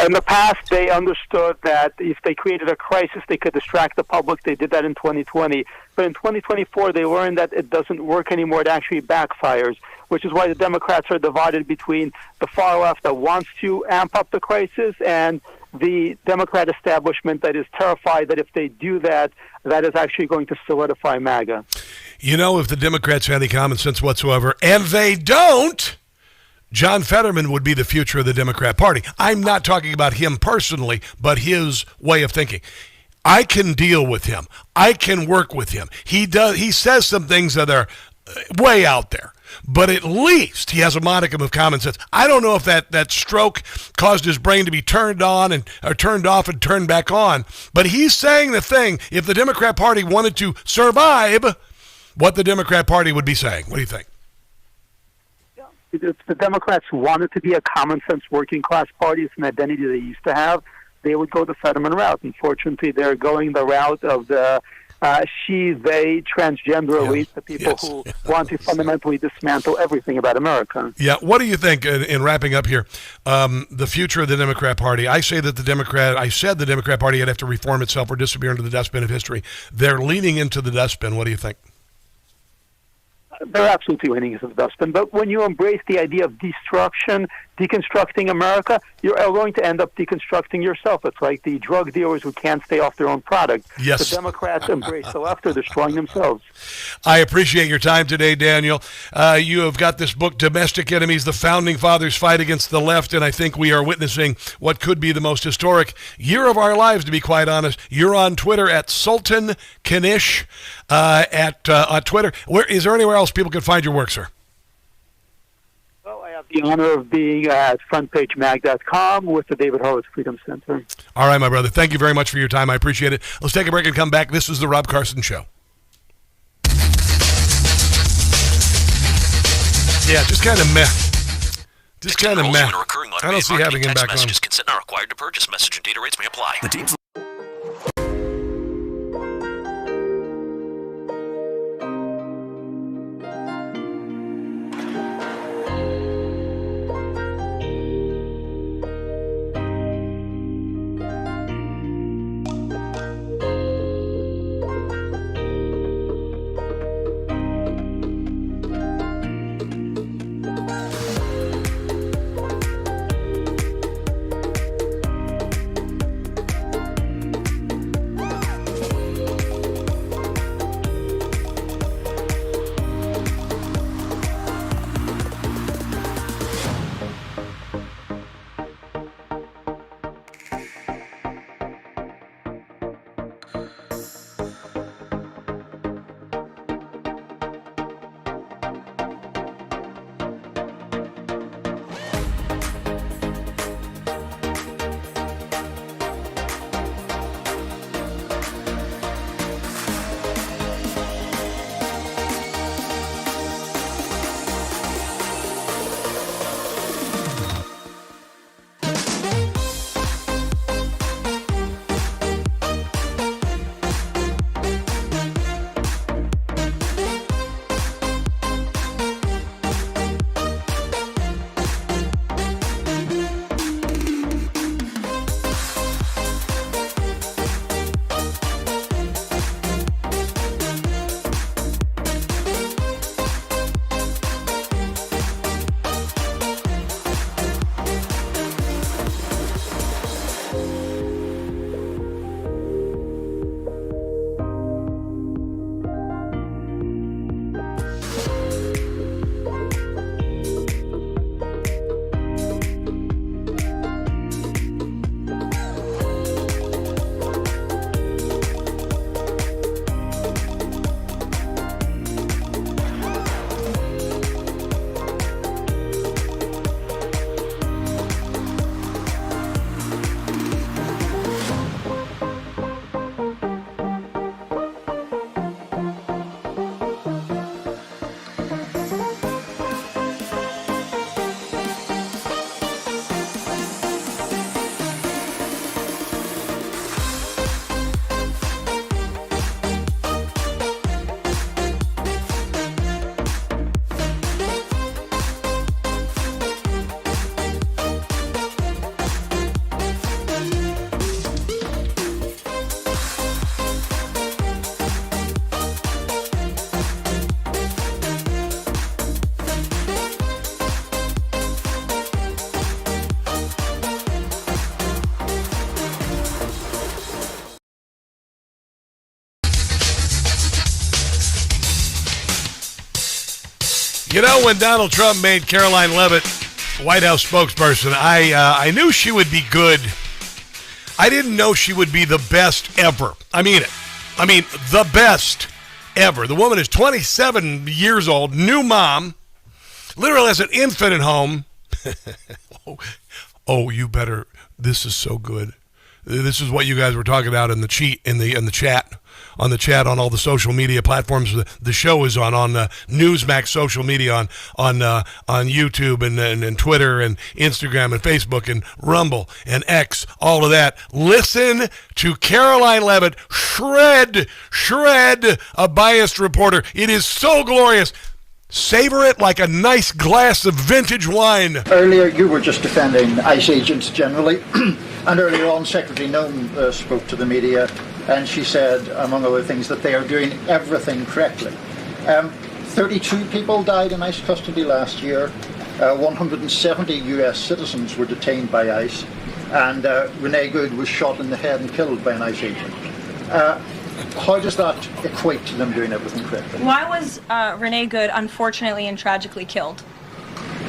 In the past, they understood that if they created a crisis, they could distract the public. They did that in 2020. But in 2024, they learned that it doesn't work anymore. It actually backfires, which is why the Democrats are divided between the far left that wants to amp up the crisis and the Democrat establishment that is terrified that if they do that, that is actually going to solidify MAGA. You know, if the Democrats had any common sense whatsoever, and they don't, John Fetterman would be the future of the Democrat Party. I'm not talking about him personally, but his way of thinking. I can deal with him. I can work with him. He says some things that are way out there, but at least he has a modicum of common sense. I don't know if that stroke caused his brain to be turned on or turned off and turned back on, but he's saying the thing, if the Democrat Party wanted to survive, what the Democrat Party would be saying. What do you think? If the Democrats wanted to be a common-sense working-class party, it's an identity they used to have, they would go the Fetterman route. Unfortunately, they're going the route of the she, they, transgender elite, the people who want to fundamentally dismantle everything about America. Yeah, what do you think, in wrapping up here, the future of the Democrat Party? I said the Democrat Party would have to reform itself or disappear into the dustbin of history. They're leaning into the dustbin. What do you think? They're absolutely leaning into the dustbin. But when you embrace the idea of destruction, deconstructing America, you're going to end up deconstructing yourself. It's like the drug dealers who can't stay off their own product. Yes. The Democrats embrace the left, they're destroying themselves. I appreciate your time today, Daniel. You have got this book, Domestic Enemies, The Founding Fathers Fight Against the Left, and I think we are witnessing what could be the most historic year of our lives, to be quite honest. You're on Twitter at Sultan Kanish on Twitter. Is there anywhere else people can find your work, sir? Well, I have the honor of being at frontpagemag.com with the David Horowitz Freedom Center. All right, my brother. Thank you very much for your time. I appreciate it. Let's take a break and come back. This is The Rob Carson Show. Yeah, just kind of meh. Just kind of meh. I don't see having him back on. Messages consent are required to purchase. Message and data rates may apply. The team's You know, when Donald Trump made Caroline Leavitt White House spokesperson, I knew she would be good. I didn't know she would be the best ever. I mean it. I mean, the best ever. The woman is 27 years old, new mom, literally has an infant at home. Oh, you better. This is so good. This is what you guys were talking about in the chat. On the chat, on all the social media platforms the show is on Newsmax social media, on YouTube and Twitter and Instagram and Facebook and Rumble and X, all of that. Listen to Caroline Leavitt shred a biased reporter. It is so glorious. Savor it like a nice glass of vintage wine. Earlier, you were just defending ICE agents generally, and earlier on, Secretary Noem spoke to the media, and she said, among other things, that they are doing everything correctly. 32 people died in ICE custody last year. 170 U.S. citizens were detained by ICE, and Renee Good was shot in the head and killed by an ICE agent. How does that equate to them doing everything correctly? Why was Renee Good unfortunately and tragically killed?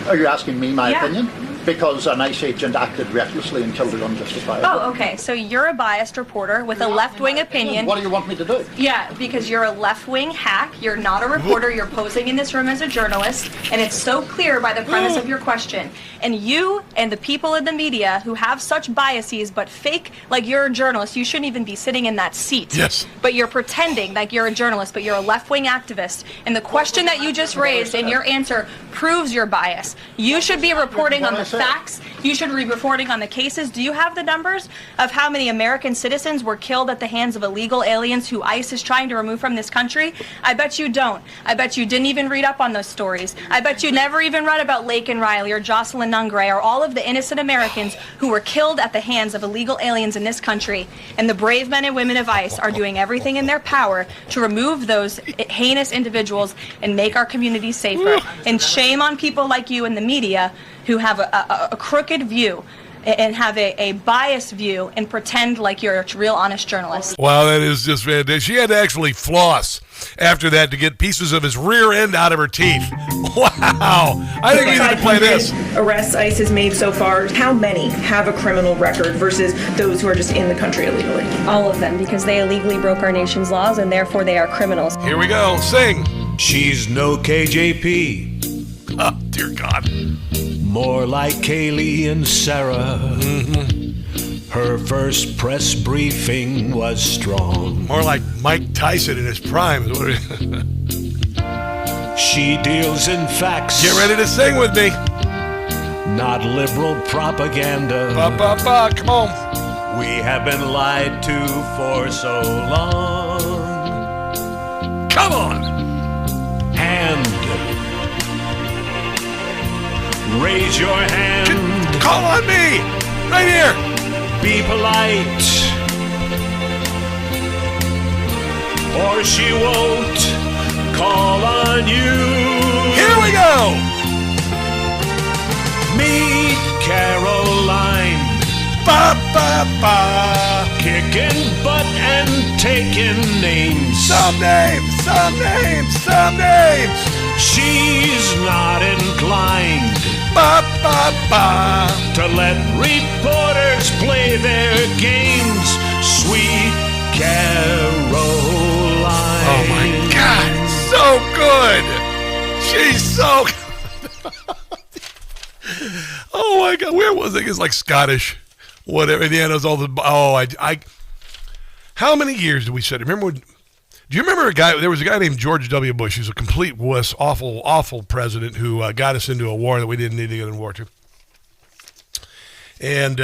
Are you asking me my opinion? Because an ICE agent acted recklessly and killed her unjustifiably. Oh, okay. So you're a biased reporter with a left-wing opinion. What do you want me to do? Yeah, because you're a left-wing hack. You're not a reporter. You're posing in this room as a journalist, and it's so clear by the premise of your question. And you and the people in the media who have such biases but fake like you're a journalist, you shouldn't even be sitting in that seat. Yes. But you're pretending like you're a journalist, but you're a left-wing activist. And the question that you just raised and your answer proves your bias. You should be reporting on the facts. You should be reporting on the cases. Do you have the numbers of how many American citizens were killed at the hands of illegal aliens who ICE is trying to remove from this country? I bet you don't. I bet you didn't even read up on those stories. I bet you never even read about Laken Riley or Jocelyn Nungray or all of the innocent Americans who were killed at the hands of illegal aliens in this country. And the brave men and women of ICE are doing everything in their power to remove those heinous individuals and make our communities safer. And shame on people like you in the media who have a crooked view and have a biased view and pretend like you're a real honest journalist. Wow, that is just fantastic. She had to actually floss after that to get pieces of his rear end out of her teeth. Wow. I think we need to play this. Arrests ICE has made so far, how many have a criminal record versus those who are just in the country illegally? All of them, because they illegally broke our nation's laws and therefore they are criminals. Here we go. Sing. She's no KJP. Oh, dear God. More like Kaylee and Sarah. Her first press briefing was strong. More like Mike Tyson in his prime. She deals in facts. Get ready to sing with me. Not liberal propaganda. Come on. We have been lied to for so long. Come on. And raise your hand. Call on me. Right here. Be polite. Or she won't call on you. Here we go. Meet Caroline. Ba, ba, ba. Kicking butt and taking names. Some names, some names, some names. She's not inclined ba, ba, ba. to let reporters play their games. Sweet Caroline. Oh my God, so good. She's so oh my God, where was it? It's like Scottish, whatever. Yeah, it was all the. Oh, I. How many years did we sit? Remember? Do you remember a guy? There was a guy named George W. Bush. He's a complete wuss, awful president who got us into a war that we didn't need to get in war to. And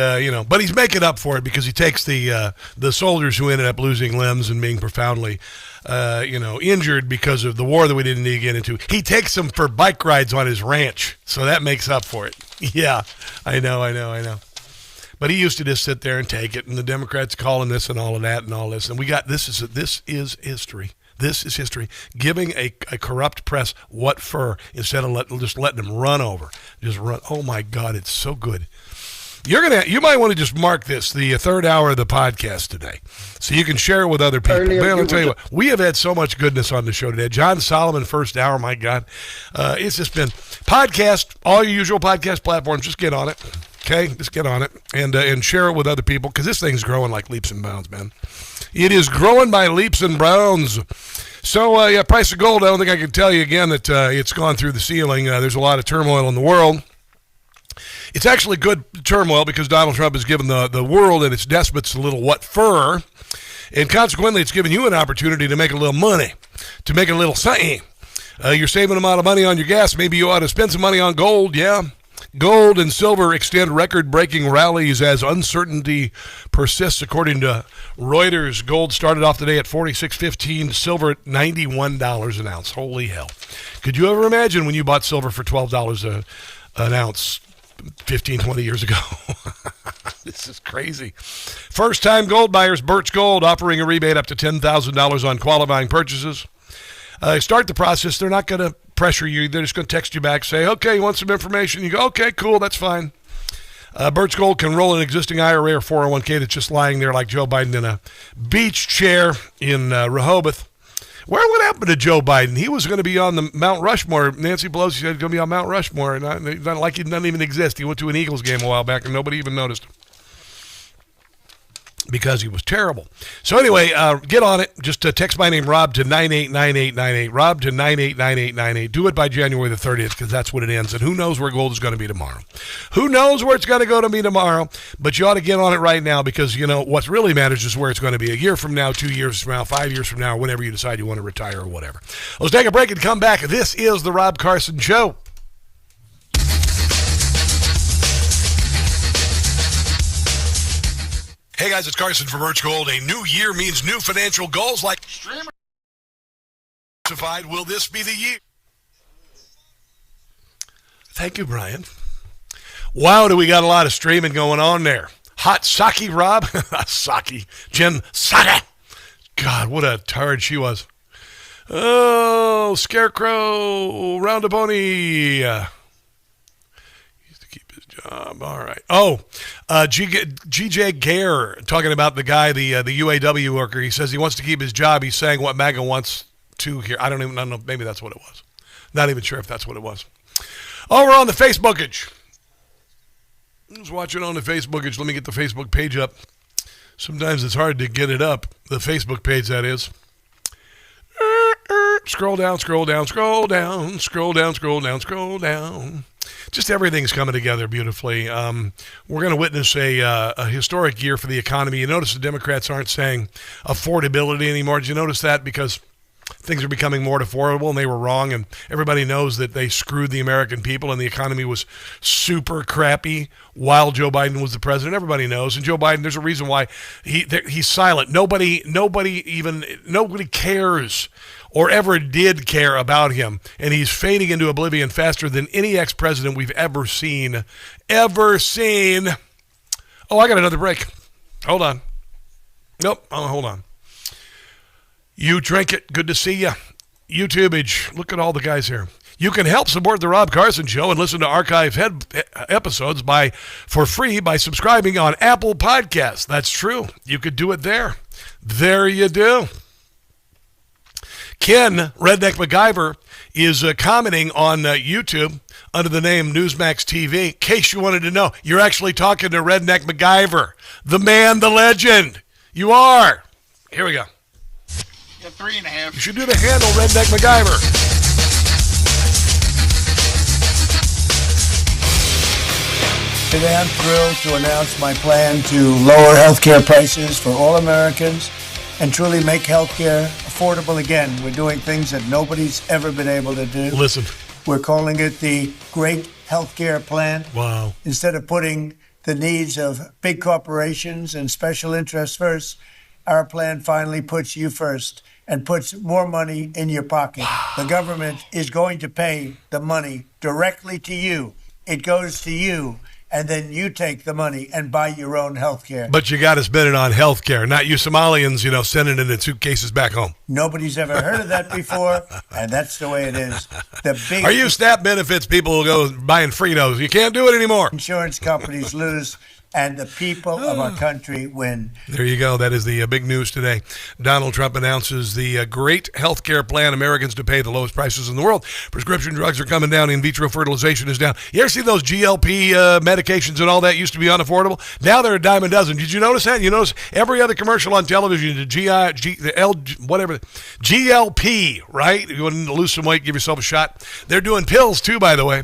but he's making up for it because he takes the soldiers who ended up losing limbs and being profoundly, injured because of the war that we didn't need to get into. He takes them for bike rides on his ranch, so that makes up for it. Yeah, I know. But he used to just sit there and take it, and the Democrats call him this and all of that and all this. And we got this is history. This is history. Giving a corrupt press what for instead of just letting them run over. Just run. Oh my God, it's so good. You might want to just mark this, the third hour of the podcast today, so you can share it with other people. Man, I'll tell you what, we have had so much goodness on the show today. John Solomon, first hour, my God. It's just been podcast, all your usual podcast platforms. Just get on it, okay? Just get on it and share it with other people, because this thing's growing like leaps and bounds, man. It is growing by leaps and bounds. So, price of gold, I don't think I can tell you again that it's gone through the ceiling. There's a lot of turmoil in the world. It's actually good turmoil because Donald Trump has given the world and its despots a little what for, and consequently it's given you an opportunity to make a little money, to make a little something. You're saving a lot of money on your gas. Maybe you ought to spend some money on gold, yeah. Gold and silver extend record-breaking rallies as uncertainty persists, according to Reuters. Gold started off today at $46.15, silver at $91 an ounce. Holy hell. Could you ever imagine when you bought silver for $12 an ounce 15, 20 years ago? This is crazy. First-time gold buyers, Birch Gold, offering a rebate up to $10,000 on qualifying purchases. Start the process. They're not going to pressure you. They're just going to text you back, say, okay, you want some information? You go, okay, cool, that's fine. Birch Gold can roll an existing IRA or 401k that's just lying there like Joe Biden in a beach chair in Rehoboth. What happened to Joe Biden? He was going to be on the Mount Rushmore. Nancy Pelosi said he was going to be on Mount Rushmore, and not like he doesn't even exist. He went to an Eagles game a while back, and nobody even noticed him because he was terrible. So anyway, get on it. Just text my name, Rob, to 989898. Rob to 989898. Do it by January the 30th, because that's when it ends. And who knows where gold is going to be tomorrow. Who knows where it's going to go to be tomorrow, but you ought to get on it right now, because, you know, what really matters is where it's going to be a year from now, 2 years from now, 5 years from now, whenever you decide you want to retire or whatever. Let's take a break and come back. This is the Rob Carson Show. Hey guys, it's Carson from Birch Gold. A new year means new financial goals like streamer. Will this be the year? Thank you, Brian. Wow, do we got a lot of streaming going on there. Hot Saki, Rob. Saki. Jen Saki. God, what a turd she was. Oh, Scarecrow. Round a pony. All right. Oh, G.J. Gare talking about the guy, the UAW worker. He says he wants to keep his job. He's saying what MAGA wants to hear. I don't know. Maybe that's what it was. Not even sure if that's what it was. Oh, we're on the Facebookage. I was watching on the Facebookage. Let me get the Facebook page up. Sometimes it's hard to get it up. The Facebook page, that is. Scroll down, scroll down, scroll down, scroll down, scroll down, scroll down. Just everything's coming together beautifully. We're going to witness a historic year for the economy. You notice the Democrats aren't saying affordability anymore. Did you notice that? Because things are becoming more affordable, and they were wrong, and everybody knows that they screwed the American people, and the economy was super crappy while Joe Biden was the president. Everybody knows, and Joe Biden, there's a reason why he's silent. Nobody cares or ever did care about him, and he's fading into oblivion faster than any ex-president we've ever seen. Oh, I got another break. Hold on. Nope. Oh, hold on. You drink it. Good to see you. YouTubeage. Look at all the guys here. You can help support the Rob Carson Show and listen to archive episodes for free by subscribing on Apple Podcasts. That's true. You could do it there. There you do. Ken, Redneck MacGyver, is commenting on YouTube under the name Newsmax TV. In case you wanted to know, you're actually talking to Redneck MacGyver, the man, the legend. You are. Here we go. Yeah, 3.5. You should do the handle, Redneck MacGyver. Today I'm thrilled to announce my plan to lower healthcare prices for all Americans and truly make healthcare affordable again. We're doing things that nobody's ever been able to do. Listen. We're calling it the Great Healthcare Plan. Wow. Instead of putting the needs of big corporations and special interests first, our plan finally puts you first and puts more money in your pocket. The government is going to pay the money directly to you. It goes to you. and then you take the money and buy your own health care. But you got to spend it on health care, not you Somalians, sending it in suitcases back home. Nobody's ever heard of that before, and that's the way it is. Are you SNAP benefits people who go buying Fritos? You can't do it anymore. Insurance companies lose, and the people of our country win. There you go. That is the big news today. Donald Trump announces the great health care plan Americans to pay the lowest prices in the world. Prescription drugs are coming down. In vitro fertilization is down. You ever see those GLP medications and all that used to be unaffordable? Now they're a dime a dozen. Did you notice that? You notice every other commercial on television, the GLP, right? You want to lose some weight, give yourself a shot. They're doing pills too, by the way.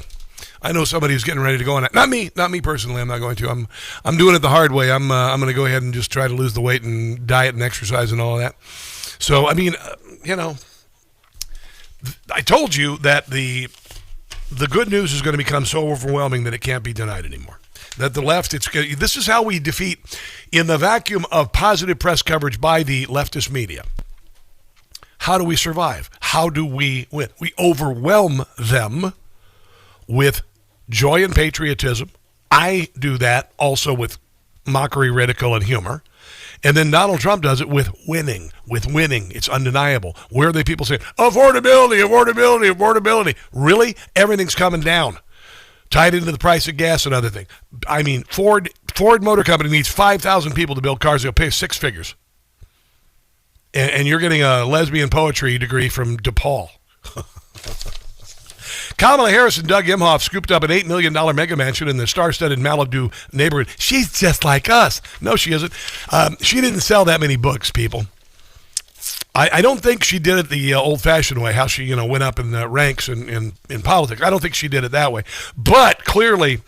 I know somebody who's getting ready to go on that. Not me personally. I'm not going to. I'm doing it the hard way. I'm going to go ahead and just try to lose the weight and diet and exercise and all of that. So, I mean, I told you that the good news is going to become so overwhelming that it can't be denied anymore. That the left, this is how we defeat, in the vacuum of positive press coverage by the leftist media. How do we survive? How do we win? We overwhelm them with joy and patriotism. I do that also with mockery, ridicule, and humor. And then Donald Trump does it with winning. It's undeniable. Where are the people saying, affordability? Really? Everything's coming down. Tied into the price of gas and other things. I mean, Ford Motor Company needs 5,000 people to build cars. They'll pay six figures. And you're getting a lesbian poetry degree from DePaul. Kamala Harris and Doug Emhoff scooped up an $8 million mega mansion in the star-studded Malibu neighborhood. She's just like us. No, she isn't. She didn't sell that many books, people. I don't think she did it the old-fashioned way, how she went up in the ranks in politics. I don't think she did it that way. But clearly,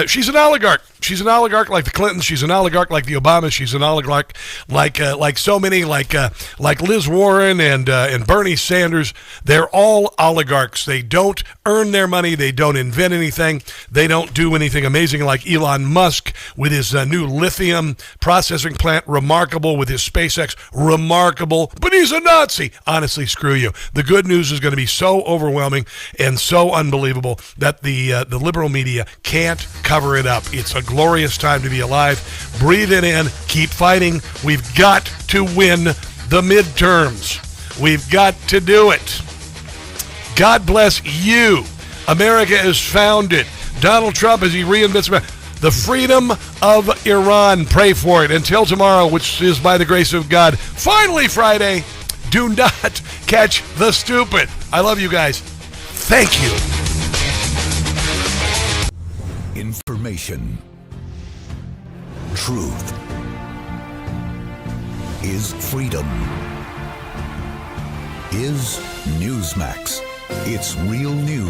she's an oligarch. She's an oligarch like the Clintons. She's an oligarch like the Obamas. She's an oligarch like so many, like Liz Warren and Bernie Sanders. They're all oligarchs. They don't earn their money. They don't invent anything. They don't do anything amazing like Elon Musk with his new lithium processing plant. Remarkable with his SpaceX. Remarkable. But he's a Nazi. Honestly, screw you. The good news is going to be so overwhelming and so unbelievable that the liberal media can't cover it up. It's a glorious time to be alive. Breathe it in. Keep fighting. We've got to win the midterms. We've got to do it. God bless you. America is founded. Donald Trump, as he reinvents the freedom of Iran. Pray for it. Until tomorrow, which is by the grace of God, finally Friday, do not catch the stupid. I love you guys. Thank you. Information. Truth is freedom. Is Newsmax. It's real news.